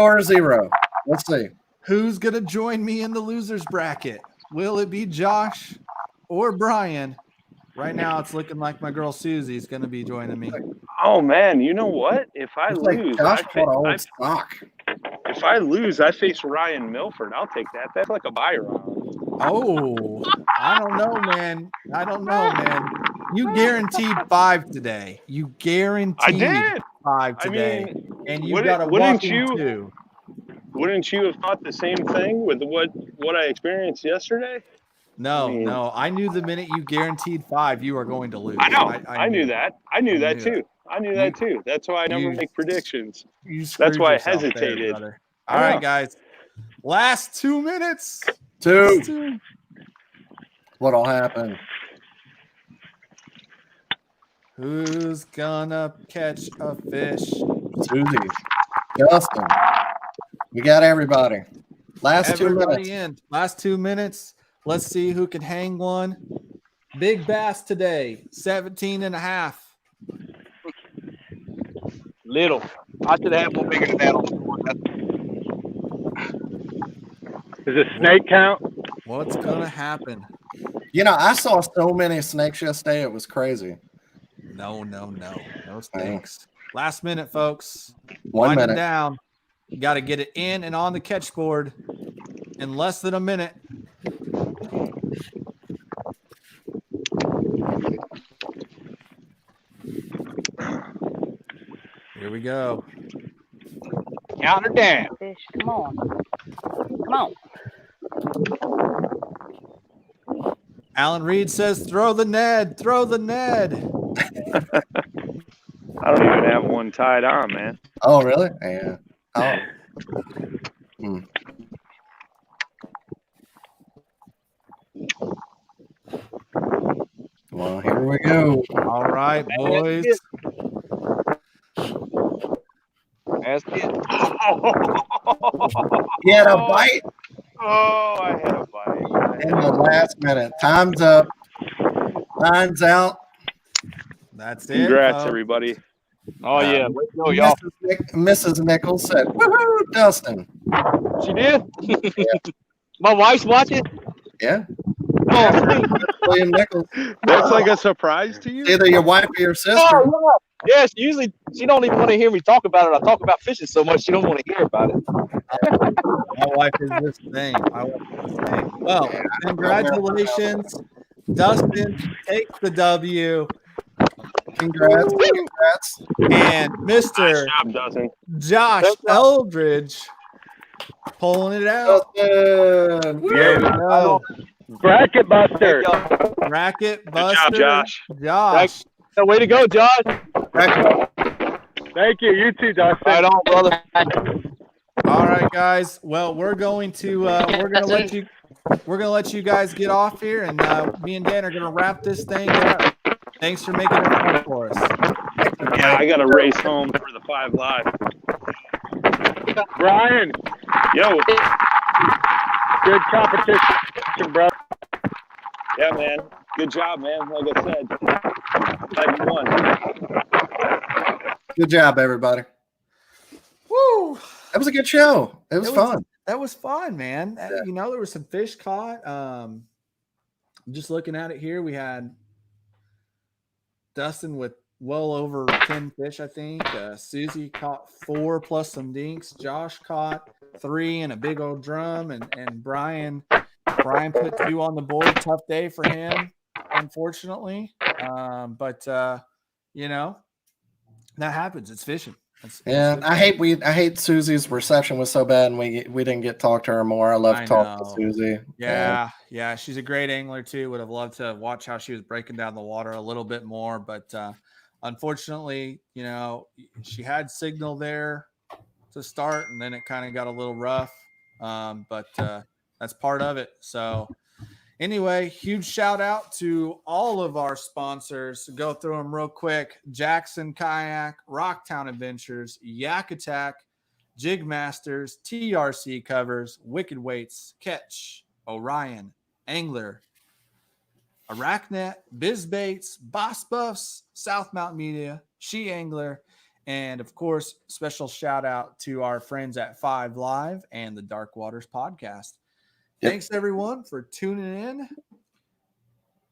or 0. Let's see. Who's gonna join me in the losers bracket? Will it be Josh or Brian? Right now, it's looking like my girl Susie is gonna be joining me. Oh man, you know what? If I It's lose, like Josh bought old stock. if I lose, I face Ryan Milford. I'll take that. That's like a buy round. Oh, I don't know, man. You guaranteed 5 today. You guaranteed I did 5 today, I mean, and you got a walking 2. Wouldn't you have thought the same thing with what I experienced yesterday? No. I knew the minute you guaranteed 5, you are going to lose. I know. I knew that. I knew that too. That's why I never make predictions. That's why I hesitated. There, all right, guys. Last 2 minutes. 2. What'll happen? Who's gonna catch a fish? Susie. Dustin. We got everybody. Last 2 minutes. Last 2 minutes. Let's see who can hang one. Big bass today, 17.5. Little. I should have one bigger than that on the board. Does a snake count? What's gonna happen? I saw so many snakes yesterday. It was crazy. No snakes. Last minute, folks. 1 Winding minute. down. You got to get it in and on the catch board in less than a minute. Here we go. Count her down. Fish, come on. Alan Reed says, throw the Ned. I don't even have one tied on, man. Oh, really? Yeah. Oh. Well, here we go. All right, boys. That's it. You had a bite Oh, I had a bite. in the last minute. Time's up. Line's out. That's it. Congrats, everybody. Oh, yeah. Way to go, y'all. Mrs. Nichols said, woohoo, Dustin. She did? My wife's watching? Yeah. Oh, William Nichols. That's like a surprise to you? Either your wife or your sister. oh, yeah. Yes, usually she don't even want to hear me talk about it. I talk about fishing so much she don't want to hear about it. My wife is this thing. Well, congratulations. Dustin takes the W. Congrats. And Mr. Nice job, Dustin. Josh Eldridge pulling it out. Dustin. There we go. Bracket buster. Bracket Good buster. job, Josh. Josh. So way to go, Josh. Thank you. You too, Dustin. Right on, brother. All right, guys. Well, we're going to let you guys get off here, and me and Dan are gonna wrap this thing up. Thanks for making it fun for us. Yeah, I got to race home for the 5 Live. Brian, Yo, good competition, bro. yeah, man. Good job, man. Like I said, glad you won. Good job, everybody. Woo! That was a good show. It was fun. That was fun, man. Yeah. There was some fish caught. I'm just looking at it here. We had Dustin with well over 10 fish, I think. Susie caught 4 plus some dinks. Josh caught 3 in a big old drum, and Brian put 2 on the board. Tough day for him, unfortunately. But that happens. It's fishing. I hate Susie's reception was so bad, and we didn't get to talk to her more. I love to talk to Susie. Yeah, she's a great angler too. Would have loved to watch how she was breaking down the water a little bit more, but unfortunately, she had signal there to start, and then it kind of got a little rough. But that's part of it. So anyway, huge shout out to all of our sponsors. Go through them real quick. Jackson Kayak, Rocktown Adventures, Yak Attack, Jig Masters, TRC Covers, Wicked Weights, Catch, Orion, Angler, Arachnet, Biz Baits, Boss Buffs, South Mountain Media, She Angler, and of course, special shout out to our friends at 5 Live and the Dark Waters podcast. Yep. Thanks everyone for tuning in.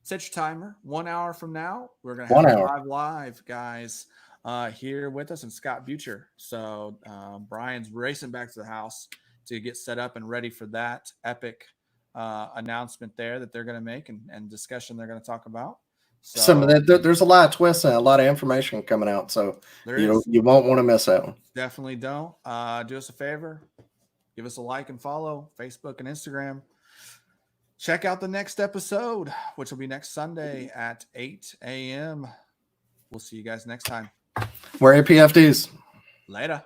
Set your timer. 1 hour from now, we're going to have 5 Live guys here with us and Scott Butcher. So Brian's racing back to the house to get set up and ready for that epic announcement there that they're going to make and discussion they're going to talk about. So there's a lot of twists and a lot of information coming out, so you won't want to miss that one. Definitely don't. Do us a favor, give us a like and follow Facebook and Instagram. Check out the next episode, which will be next Sunday at 8 a.m. We'll see you guys next time. We're APFDs. Later.